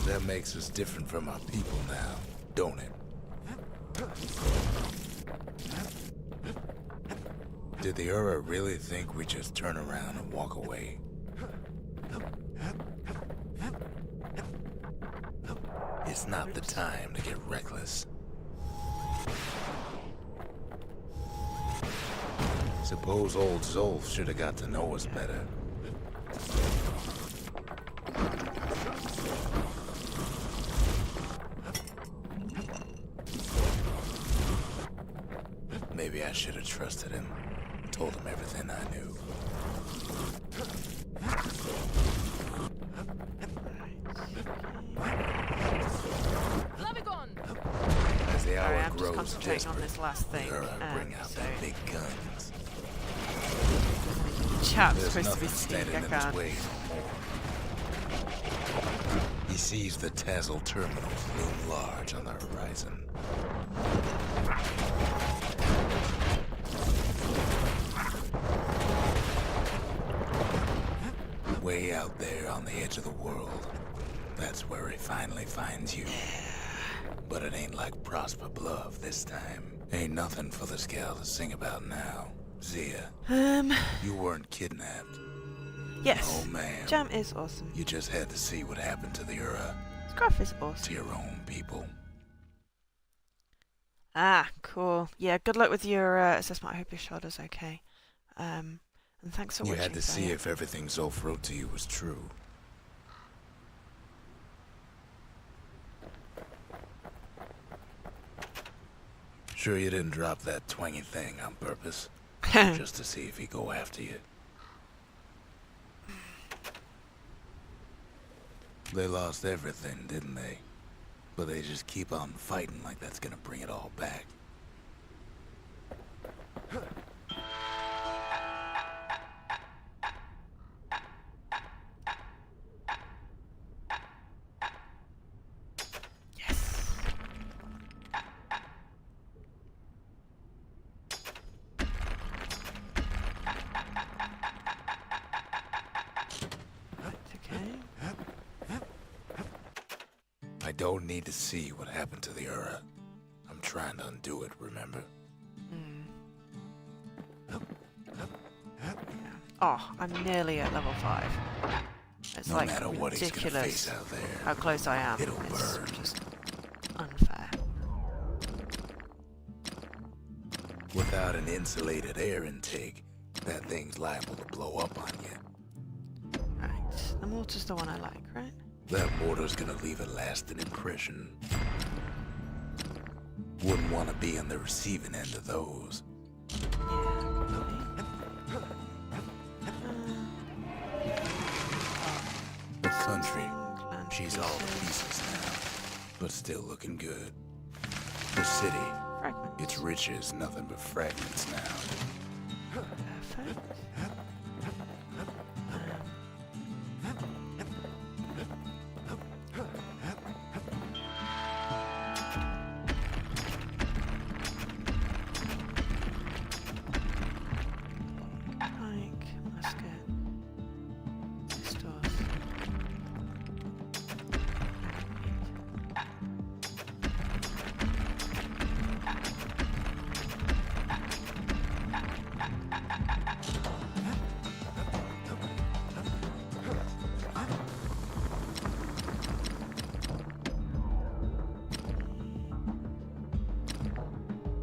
That makes us different from our people now, don't it? Did the Ura really think we just turn around and walk away? It's not the time to get reckless. Suppose old Zolf should have got to know us better. Maybe I should have trusted him. Told him everything I knew. As the hour I'm just grows concentrating on this last thing. Bring out So the big guns. chat's There's supposed to be nothing speak, standing I in his can't. way no more. He sees the Tazzle terminals loom large on the horizon. Way out there on the edge of the world. That's where he finally finds you. But it ain't like Prosper Bluff this time. Ain't nothing for this gal to sing about now. Zia, you weren't kidnapped. Yes. Oh man. Jam is awesome. You just had to see what happened to the Ura. Scruff is awesome. To your own people. Ah, cool. Yeah, good luck with your assessment. I hope your shoulder's okay. And thanks for watching. You had to see if everything Zolf wrote to you was true. Sure you didn't drop that twangy thing on purpose? Just to see if he'd go after you. They lost everything, didn't they? But they just keep on fighting like that's gonna bring it all back. I don't need to see what happened to the Ura. I'm trying to undo it, remember? Oh, I'm nearly at level 5. It's no like matter what he's gonna ridiculous face out there, how close I am. it'll It's burn. just unfair. Without an insulated air intake, that thing's liable to blow up on you. Right, the mortar's the one I like, right? That mortar's gonna leave a lasting impression. Wouldn't want to be on the receiving end of those. The country, she's all to pieces now, but still looking good. The city, its riches nothing but fragments now. Perfect.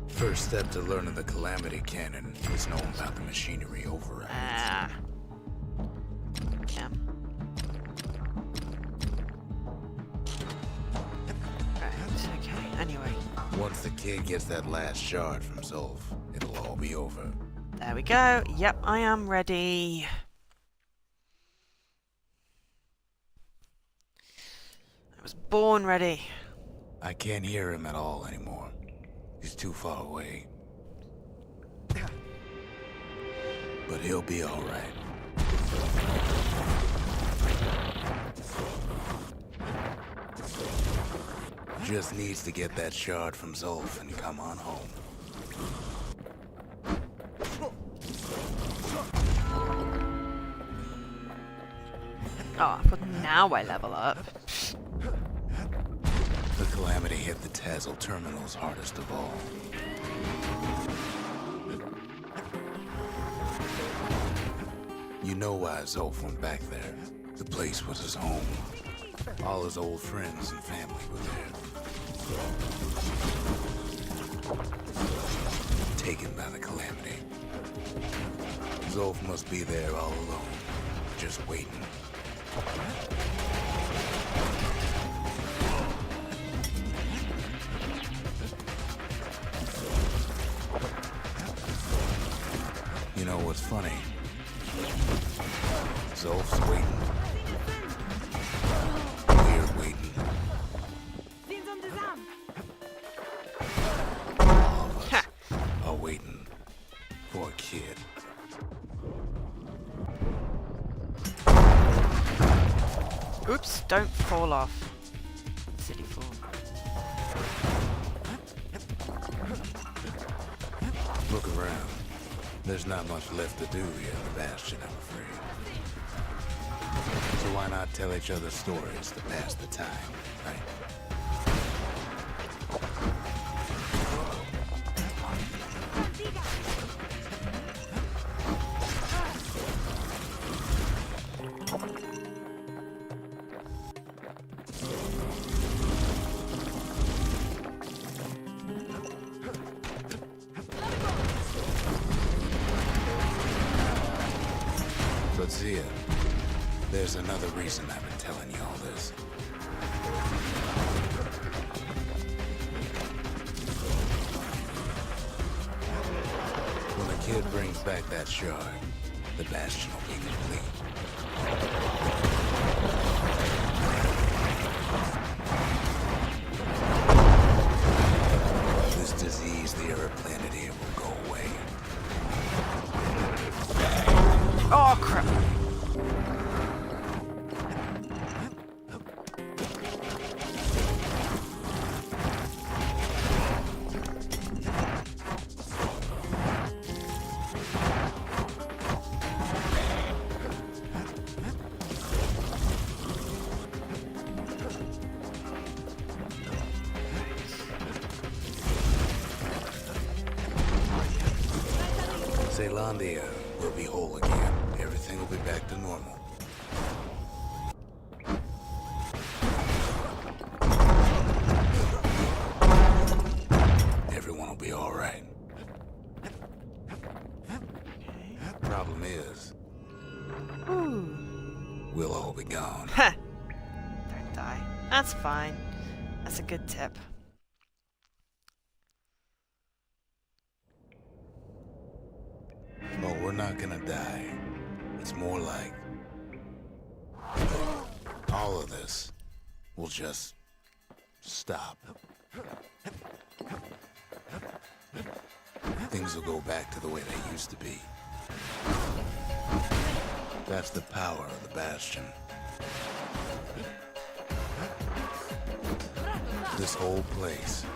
First step to learning the Calamity Cannon is knowing about the machinery overrides. Yeah. Right, okay, anyway. Once the kid gets that last shard from Zolf, it'll all be over. There we go. Yep, I am ready. I was born ready. I can't hear him at all anymore. He's too far away. But he'll be all right. Just needs to get that shard from Zolf and come on home. Oh, but now I level up. The Calamity hit the Tazzle terminals hardest of all. You know why Zolf went back there. The place was his home. All his old friends and family were there. Taken by the Calamity. Zolf must be there all alone, just waiting. You know what's funny? Zolf's waiting. We're waiting. All of us are waiting for a kid. Oops, don't fall off. Silly fool. Look around. There's not much left to do here in the Bastion, I'm afraid. So why not tell each other stories to pass the time, right? But Zia, there's another reason I've been telling you all this. When the kid brings back that shard, the Bastion will be complete. This disease the Earth planet here will go away. Oh, crap. Zealandia will be whole again. Everything will be back to normal. Everyone will be all right. Problem is, we'll all be gone. Ha! Don't die. That's fine. That's a good tip. Oh, we're not gonna die. It's more like all of this will just stop. Things will go back to the way they used to be. That's the power of the Bastion. This whole place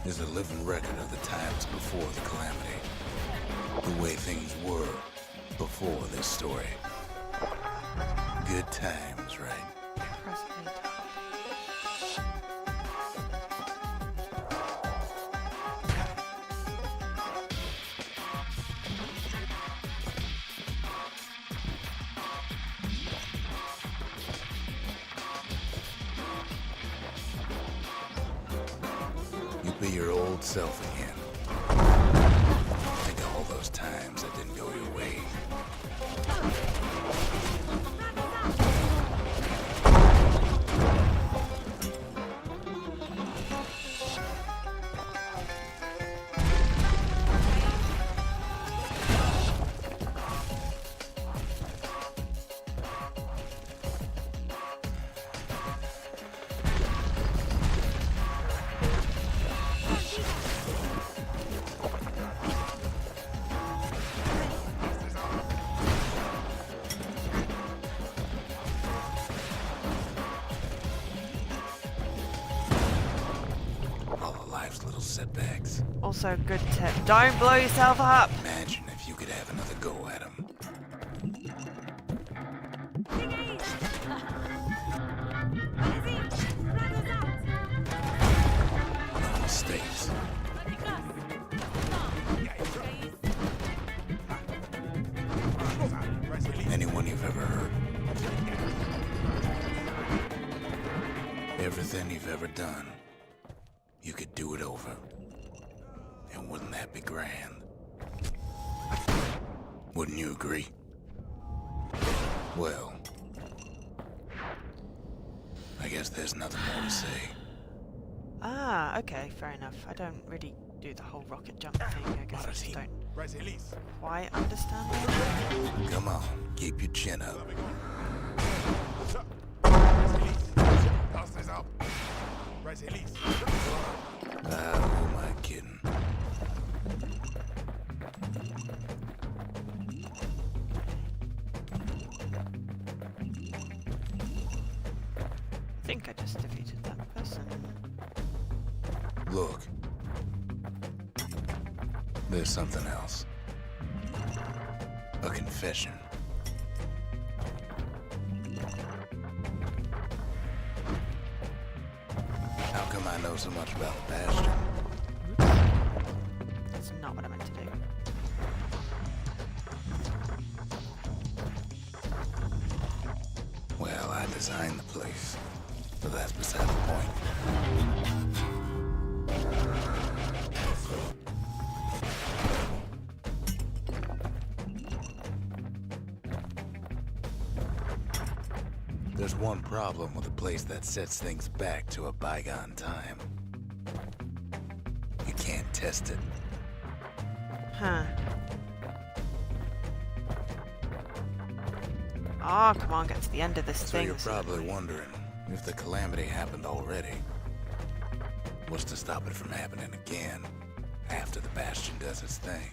is a living record of the times before the calamity. The way things were before this story. Good times, right? You be your old self again. Think of all those times that didn't go your way. Little setbacks. Also, good tip. Don't blow yourself up. Imagine if you could have another go at him. No mistakes. Anyone you've ever hurt. Everything you've ever done. You could do it over. And wouldn't that be grand? Wouldn't you agree? Well, I guess there's nothing more to say. Ah, okay, fair enough. I don't really do the whole rocket jump thing. I guess I just don't quite understand it. Come on, keep your chin up. Who am I kidding? I think I just defeated that person. Look. There's something else. A confession. I know so much about Bastion. That's not what I meant to do. Well, I designed the place, but that's beside the point. There's one problem with a place that sets things back to a bygone time. You can't test it. Huh. Oh, come on, get to the end of this So thing. you're This is probably annoying. wondering if the calamity happened already. What's to stop it from happening again after the Bastion does its thing?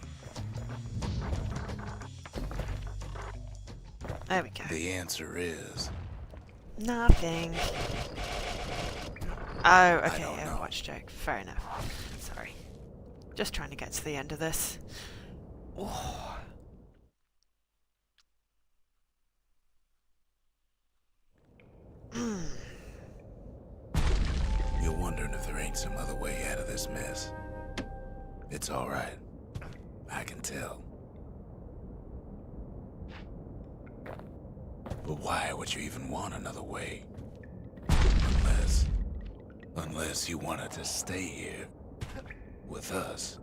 There we go. The answer is... Nothing. Oh, okay, don't know. Overwatch joke. Fair enough. Sorry. Just trying to get to the end of this. Oh. You're wondering if there ain't some other way out of this mess. It's alright. I can tell. But why would you even want another way? Unless you wanted to stay here with us.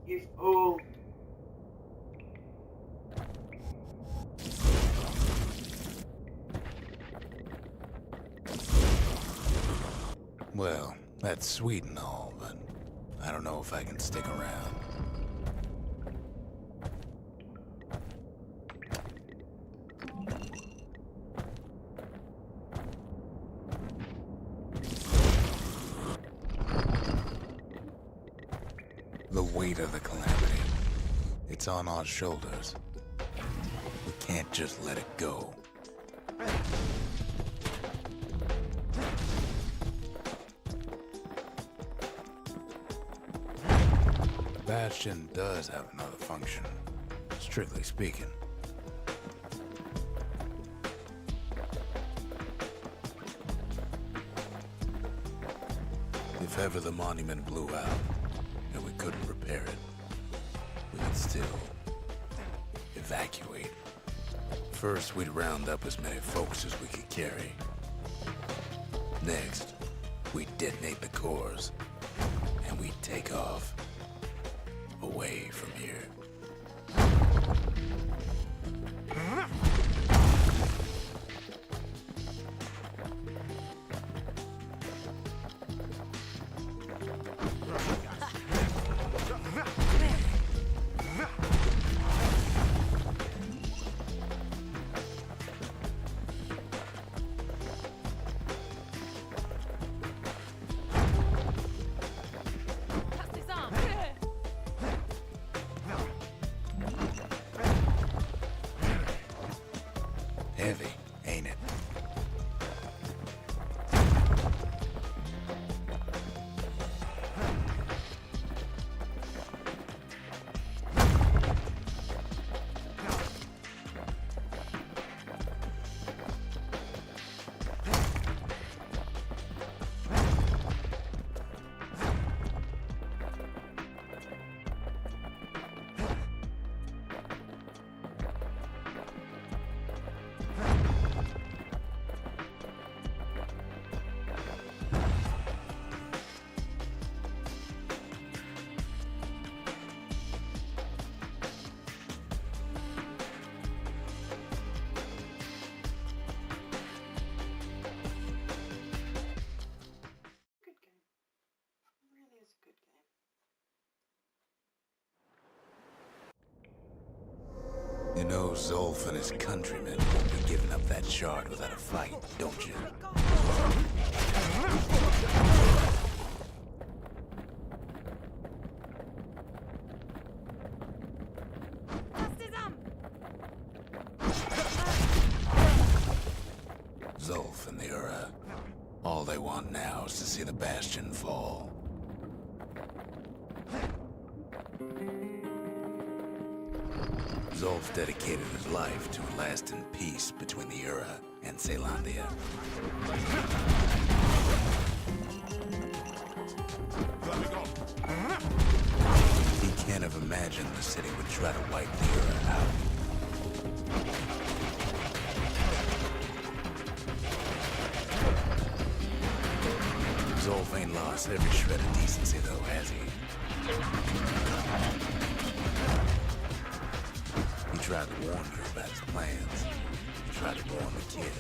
You fool. Well, that's sweet and all, but I don't know if I can stick around. The weight of the calamity. It's on our shoulders. We can't just let it go. Bastion does have another function, strictly speaking. If ever the monument blew out, and we couldn't repair it, we could still evacuate. First, we'd round up as many folks as we could carry. Next, we'd detonate the cores, and we'd take off away from here. Heavy, ain't it? Good game. Really is a good game. You know Zolf and his countrymen won't be giving up that shard without a fight, don't you? Zolf and the Ura. All they want now is to see the Bastion fall. Zolf dedicated his life to a lasting peace between the Ura and Caelondia. He can't have imagined the city would try to wipe the Ura out. Zolf ain't lost every shred of decency though, has he? He tried to warn you about his plans. He tried to warn the kid.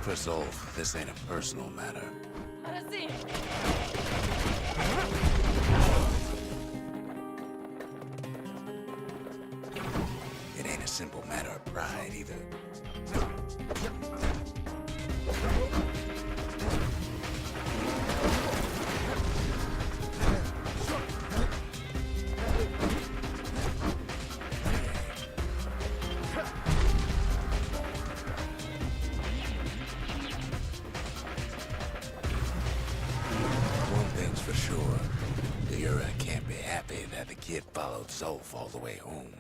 For Zolf, this ain't a personal matter. It ain't a simple matter of pride either. For sure, the Ura can't be happy that the kid followed Zolf all the way home.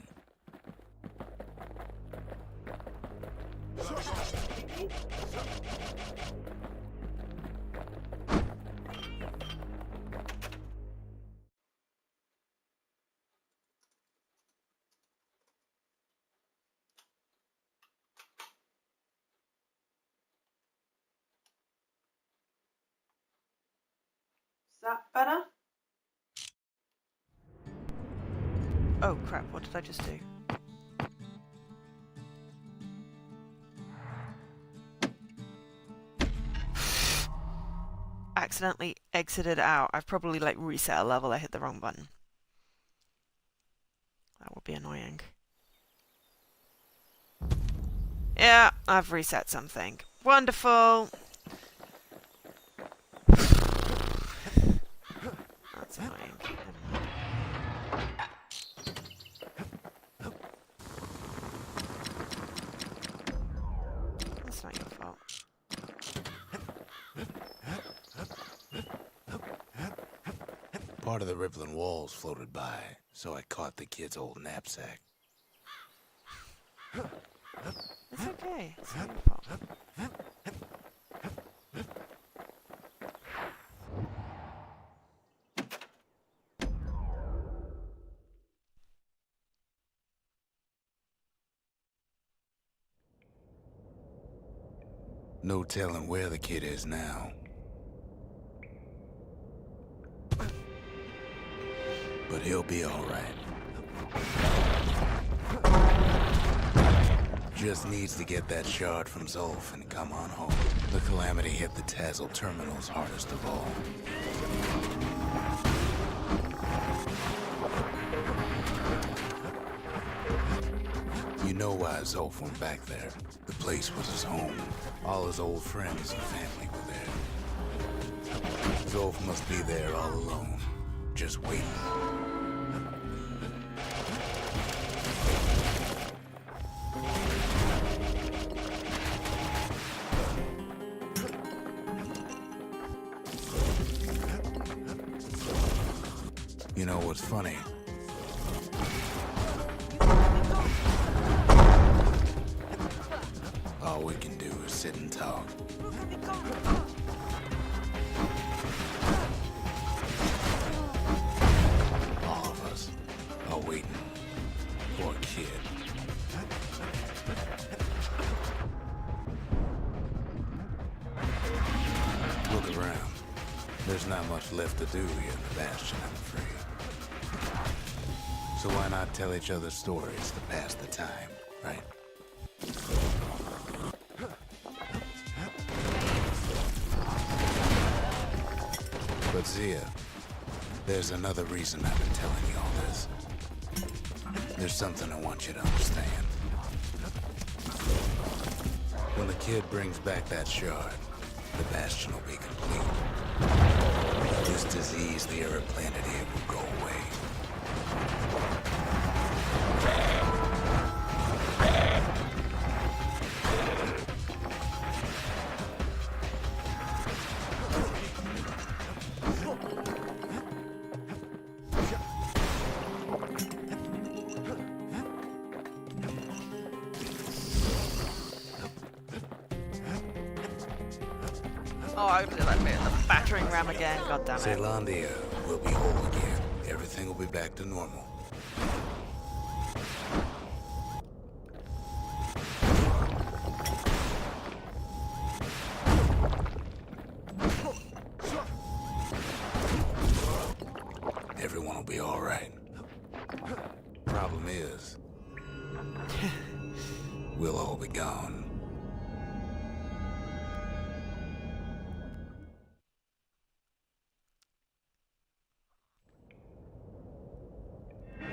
Is that better? Oh crap, what did I just do? Accidentally exited out. I've probably like reset a level, I hit the wrong button. That would be annoying. Yeah, I've reset something. Wonderful! That's annoying. That's not your fault. Part of the rippling walls floated by, so I caught the kid's old knapsack. It's okay. It's not your fault. No telling where the kid is now. But he'll be all right. Just needs to get that shard from Zolf and come on home. The calamity hit the Tassel terminals hardest of all. You know why Zolf went back there. The place was his home. All his old friends and family were there. Zolf must be there all alone, just waiting. You know what's funny? All we can do is sit and talk. All of us are waiting for a kid. Look around. There's not much left to do here in the Bastion, I'm afraid. So why not tell each other stories to pass the time, right? But Zia, there's another reason I've been telling you all this. There's something I want you to understand. When the kid brings back that shard, the Bastion will be complete. This disease the Arab planet here will go away. Oh, I gotta do that bit. The battering ram again. God damn it. Zealandia will be whole again. Everything will be back to normal. Everyone will be all right. Problem is, we'll all be gone.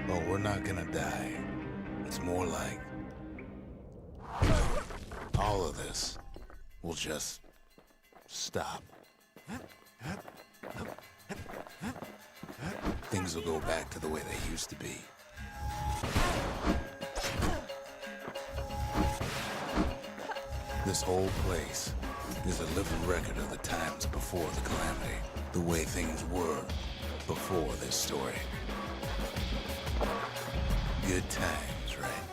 Oh, we're not gonna die. It's more like all of this will just stop. Things will go back to the way they used to be. This whole place is a living record of the times before the calamity, the way things were before this story. Good times, right?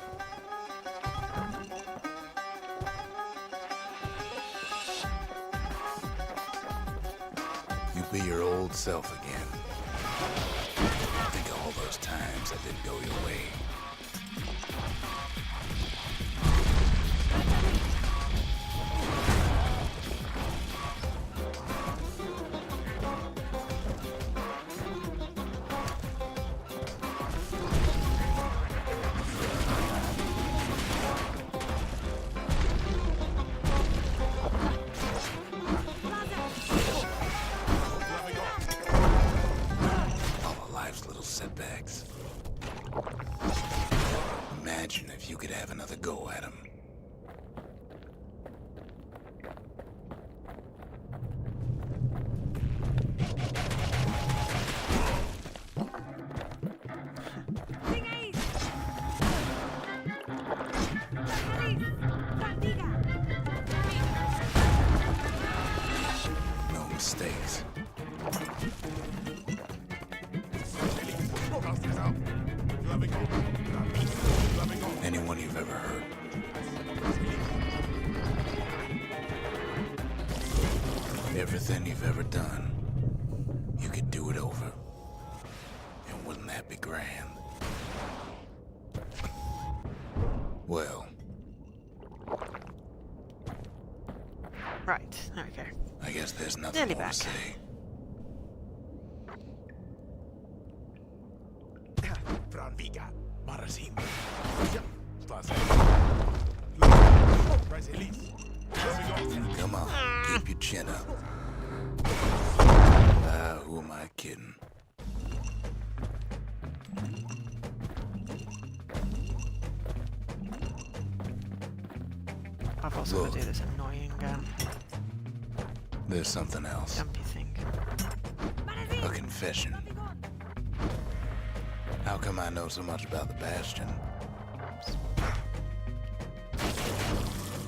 You be your old self again. Think of all those times that didn't go your way. Setbacks. Imagine if you could have another go at him. No mistakes. Anyone you've ever heard. Everything you've ever done, you could do it over. And wouldn't that be grand? Well. Right, okay. I guess there's nothing Nearly more back. to say. Come on, keep your chin up. Who am I kidding? I've also got to do this annoying There's something else. jumpy thing. A confession. How come I know so much about the Bastion?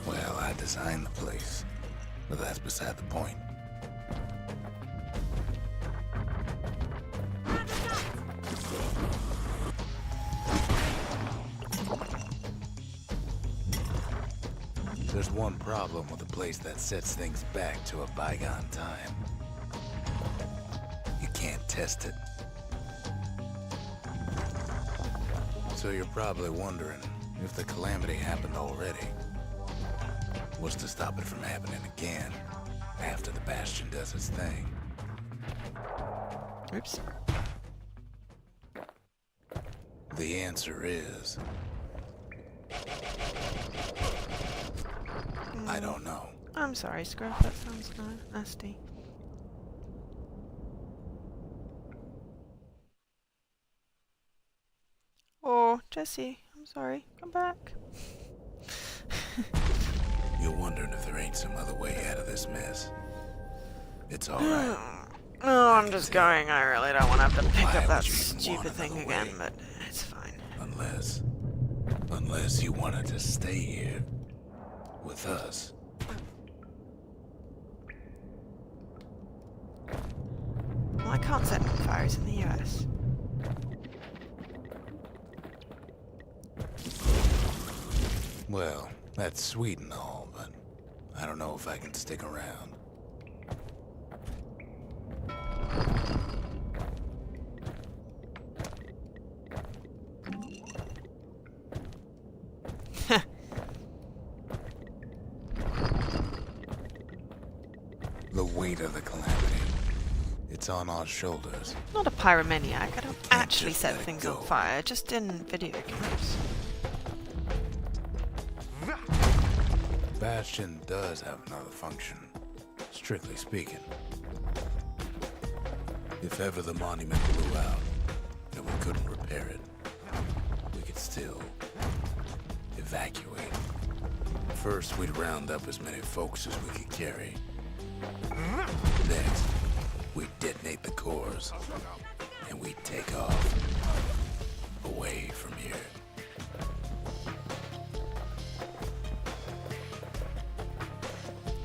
Well, I designed the place, but that's beside the point. There's one problem with a place that sets things back to a bygone time. You can't test it. So you're probably wondering if the calamity happened already. What's to stop it from happening again after the Bastion does its thing? Oops. The answer is... I don't know. I'm sorry, Scruff, that sounds nasty. Jesse, I'm sorry. Come back. You're wondering if there ain't some other way out of this mess. It's alright. Oh, I'm just going. I really don't want to have to pick Why up that would you even stupid want thing another again, way? but it's fine. Unless you wanted to stay here with us. Well, I can't set fires in the US. Well, that's sweet and all, but I don't know if I can stick around. The weight of the calamity. It's on our shoulders. Not a pyromaniac. I don't actually just set let it things go. on fire, just in video games. Bastion does have another function, strictly speaking. If ever the monument blew out and we couldn't repair it, we could still evacuate. First, we'd round up as many folks as we could carry. Next, we'd detonate the cores, and we'd take off away from here.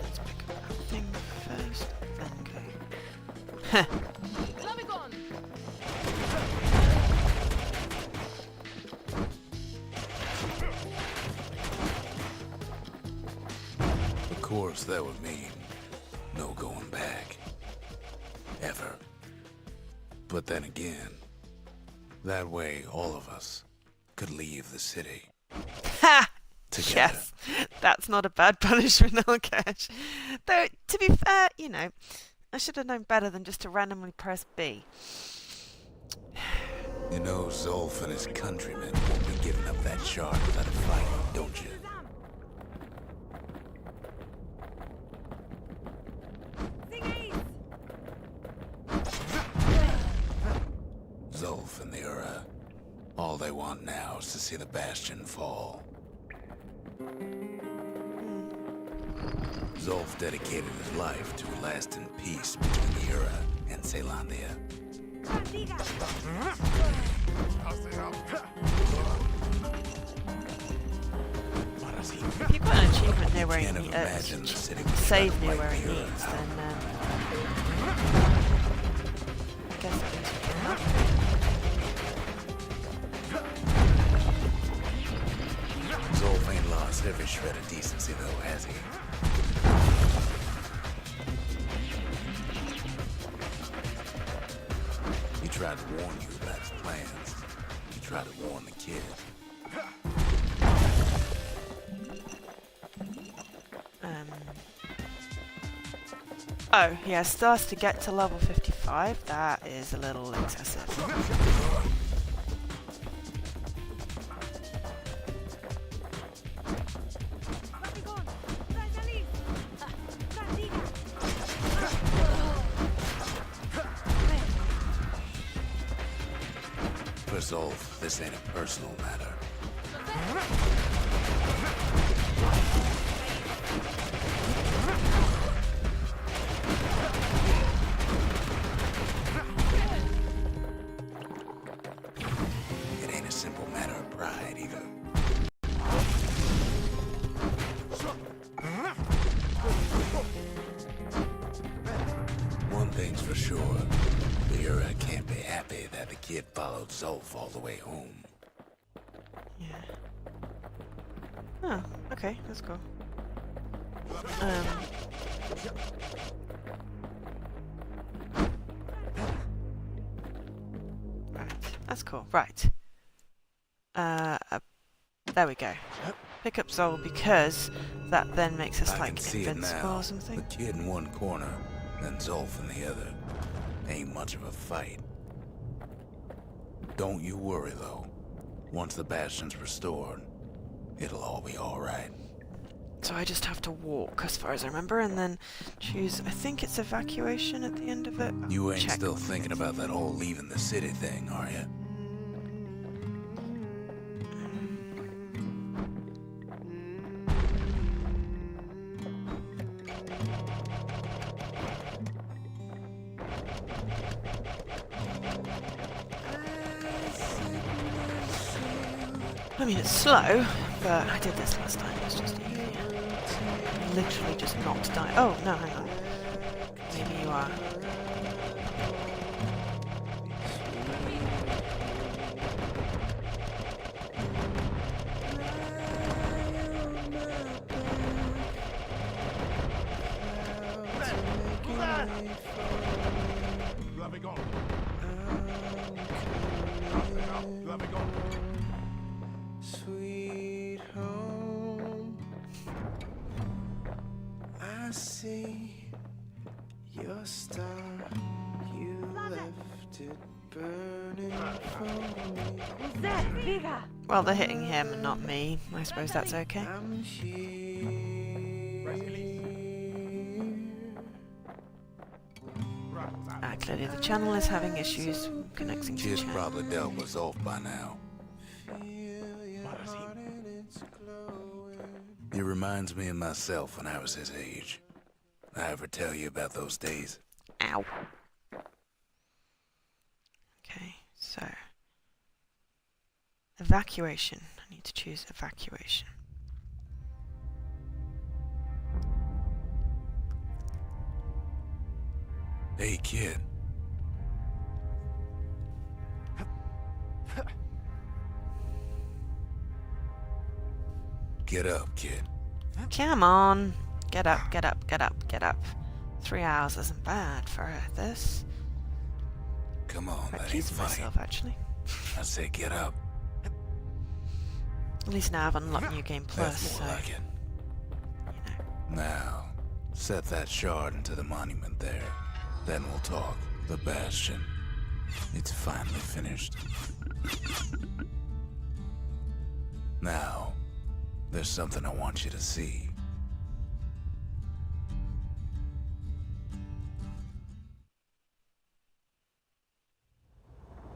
Let's pick up that thing first, then go. Heh. Of course, that would mean no going back. Ever. But then again, that way all of us could leave the city. Ha! Together. Yes, that's not a bad punishment, Alkesh. Though, to be fair, you know, I should have known better than just to randomly press B. You know Zolf and his countrymen won't be giving up that shard without a fight, don't you? Zolf and the Ura, all they want now is to see the Bastion fall. Zolf dedicated his life to a lasting peace between the Ura and Caelondia. If you've got an achievement near where Can't you have need, imagined the city would save try to near wipe where the it Ura needs, out. then I guess it means we can. Zolf ain't lost every shred of decency though, has he? He tried to warn you about his plans. He tried to warn the kid. Oh, yeah, stars to get to level 55. That is a little excessive. For Zolf, this ain't a personal matter. It ain't a simple matter of pride either. One thing's for sure, the Ura can't be happy that the kid followed Zolf all the way home. Yeah. Oh, okay, that's cool. Right, that's cool. Right. There we go. Pick up Zol because that then makes us I like can see it invincible now. or something. The kid in one corner, then Zolf in the other. Ain't much of a fight. Don't you worry though. Once the Bastion's restored, it'll all be alright. So I just have to walk, as far as I remember, and then choose. I think it's evacuation at the end of it. You ain't Check. still thinking about that whole leaving the city thing, are you? I mean, it's slow, but I did this last time. It's just easier. Literally just not die. Oh, no, hang on. Maybe you are. Sweet home, I see your star. You left it burning for me. Well, they're hitting him and not me. I suppose that's okay. I'm here. Clearly the channel is having issues connecting to Kid's chat. probably dealt with off by now. He reminds me of myself when I was his age. I ever tell you about those days? Ow. Okay, so... evacuation. I need to choose evacuation. Hey, kid. Get up, kid. Come on! Get up, get up, get up, get up. 3 hours isn't bad for this. Come on, I'm that ain't pleased with funny. myself, actually. I say get up. At least now I've unlocked New Game Plus, That's so... more like it. you know. Now, set that shard into the monument there. Then we'll talk. The Bastion. It's finally finished. Now, there's something I want you to see.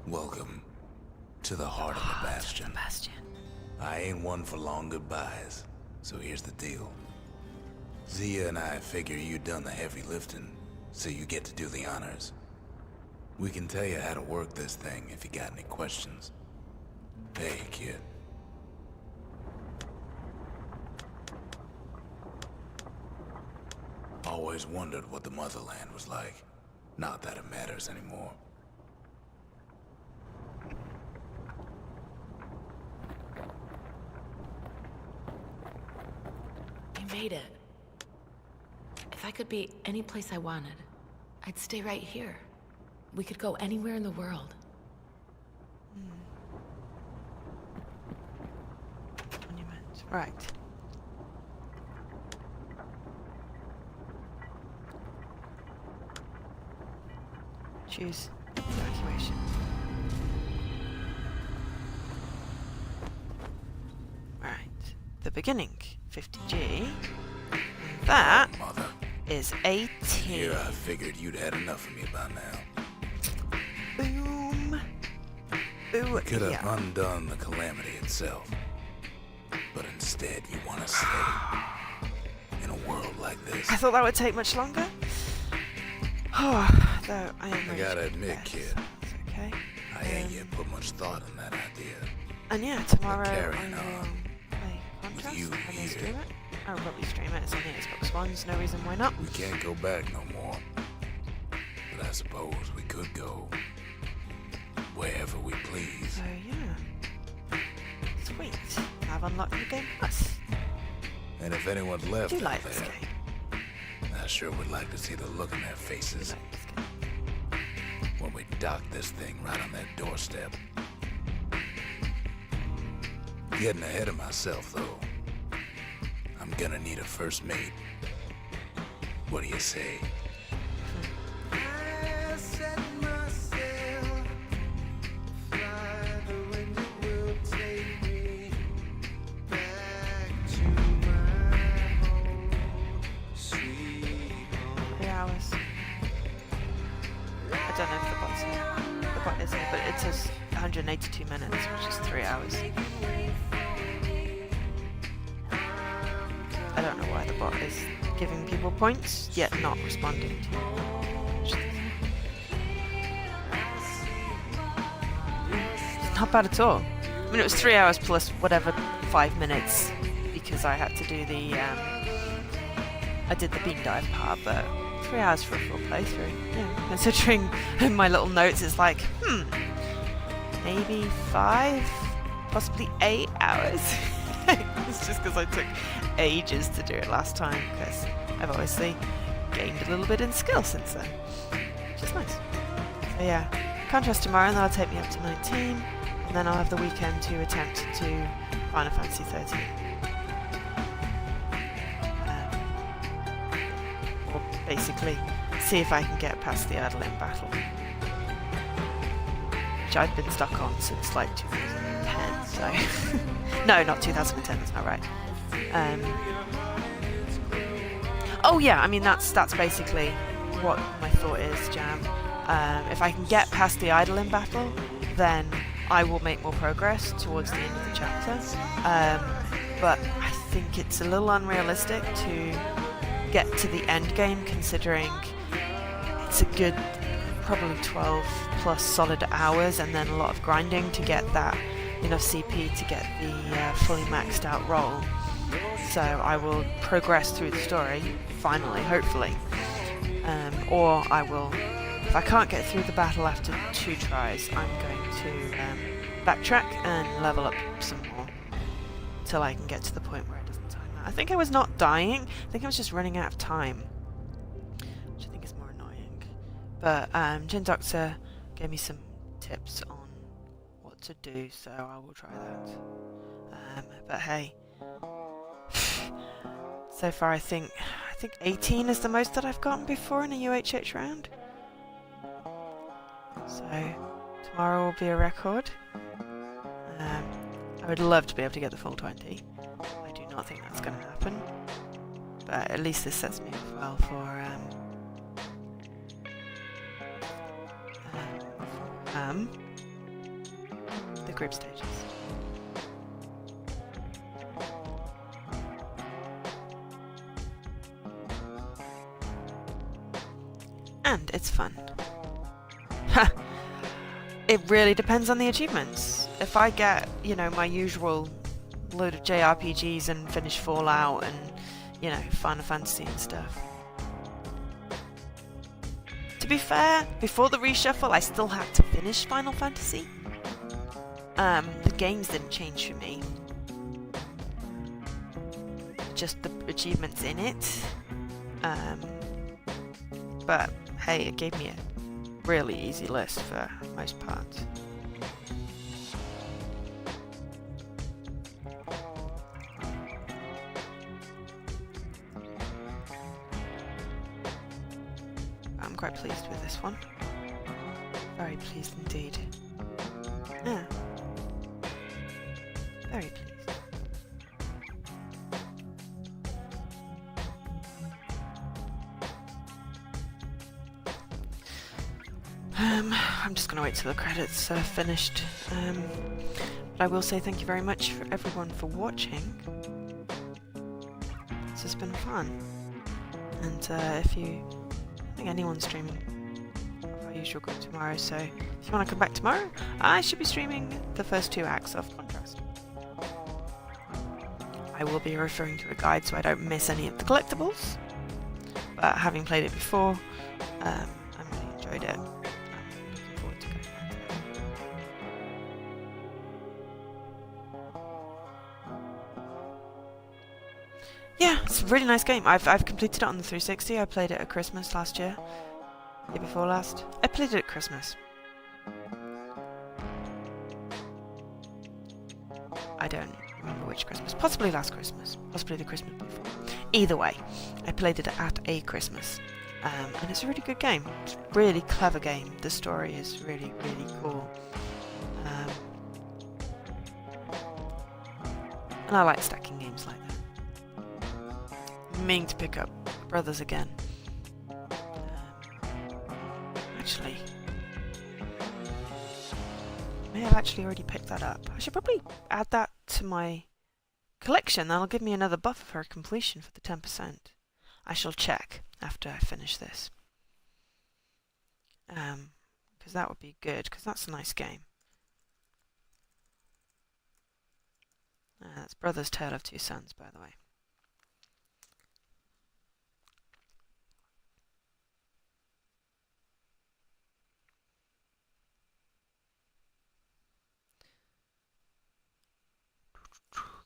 Welcome to the heart of the Bastion. Bastion. I ain't one for long goodbyes, so here's the deal. Zia and I figure you done the heavy lifting, so you get to do the honors. We can tell you how to work this thing if you got any questions. Hey, kid. Always wondered what the motherland was like. Not that it matters anymore. We made it. If I could be any place I wanted, I'd stay right here. We could go anywhere in the world. Monument. Right. Choose evacuation. Right. The beginning. 50G. And that Mother. is 18. Here I figured you'd had enough of me by now. Boom. Boo. Could have Yeah. undone the calamity itself. But instead you want to stay. In a world like this. I thought that would take much longer. Oh, though I am. I gotta admit, kid. It's okay. I ain't yet put much thought in that idea. And yeah, tomorrow I carrying will on play Contrast. you I may here. stream it. I'll probably stream it. It's on the Xbox One. There's no reason why not. We can't go back no more. But I suppose we could go wherever we please. So yeah. Sweet. I've unlocked New Game Plus. And if anyone's left I do out like this there, game. I sure would like to see the look in their I do faces like this game. when we dock this thing right on their doorstep. Getting ahead of myself, though. I'm gonna need a first mate. What do you say? I set myself fly the wind it will take me back to my home, sweet home. 3 hours. I don't know if the bot's here. The bot is here, but it says 182 minutes, which is 3 hours. I don't know why the bot is giving people points, yet not responding to them. not bad at all. I mean, it was 3 hours plus whatever 5 minutes because I had to do the I did the beam dive part, but 3 hours for a full playthrough. Yeah, considering in my little notes it's like, maybe 5, possibly 8 hours. It's just because I took ages to do it last time, because I've obviously gained a little bit in skill since then, which is nice. So yeah, contrast tomorrow, and that'll take me up to 19, and then I'll have the weekend to attempt to do Final Fantasy 13. Or basically see if I can get past the Adeline battle, which I've been stuck on since like 2010, so... No, not 2010, that's not right. Oh yeah, I mean that's basically what my thought is, Jam. If I can get past the Eidolon battle, then I will make more progress towards the end of the chapter. But I think it's a little unrealistic to get to the end game, considering it's a good probably 12 plus solid hours, and then a lot of grinding to get that enough CP to get the fully maxed out roll. So I will progress through the story, finally, hopefully. Or I will, if I can't get through the battle after 2 tries, I'm going to backtrack and level up some more till I can get to the point where it doesn't time out. I think I was not dying, I think I was just running out of time, which I think is more annoying. But Jin Doctor gave me some tips on what to do, so I will try that. But hey, so far I think 18 is the most that I've gotten before in a UHH round. So tomorrow will be a record. I would love to be able to get the full 20. I do not think that's going to happen, but at least this sets me up well for the group stages. And it's fun. Ha! It really depends on the achievements. If I get, you know, my usual load of JRPGs and finish Fallout and, you know, Final Fantasy and stuff. To be fair, before the reshuffle I still had to finish Final Fantasy. The games didn't change for me. Just the achievements in it. But hey, it gave me a really easy list for most parts. I'm quite pleased with this one. Very pleased indeed. Yeah. Very pleased. I'm just going to wait till the credits are finished. But I will say thank you very much for everyone for watching. This has been fun. And if you... I think anyone's streaming our usual group tomorrow, so if you want to come back tomorrow, I should be streaming the first 2 acts of Contrast. I will be referring to a guide so I don't miss any of the collectibles. But having played it before, I really enjoyed it. Yeah, it's a really nice game. I've completed it on the 360. I played it at Christmas last year. Year before last. I played it at Christmas. I don't remember which Christmas. Possibly last Christmas. Possibly the Christmas before. Either way, I played it at a Christmas. And it's a really good game. It's a really clever game. The story is really, really cool. And I like stacking games like that. Meaning to pick up Brothers again. Actually, may have actually already picked that up. I should probably add that to my collection. That'll give me another buffer for completion for the 10%. I shall check after I finish this. Because that would be good, because that's a nice game. That's Brother's Tale of Two Sons, by the way.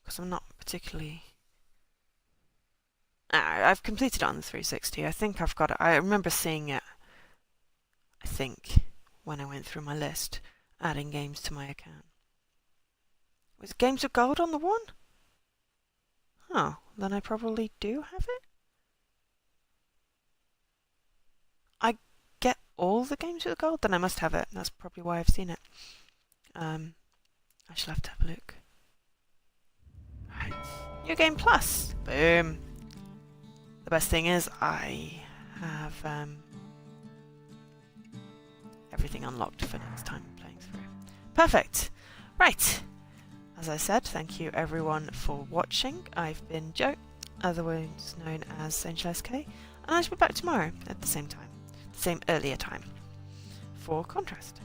Because I'm not particularly... I've completed it on the 360. I think I've got it. I remember seeing it, I think, when I went through my list, adding games to my account. Was Games of Gold on the one? Oh, then I probably do have it? I get all the Games of Gold? Then I must have it. That's probably why I've seen it. I shall have to have a look. Right. New Game Plus! Boom! The best thing is I have everything unlocked for next time playing through. Perfect! Right! As I said, thank you everyone for watching. I've been Joe, otherwise known as Angel SK, and I shall be back tomorrow at the same time, the same earlier time, for Contrast.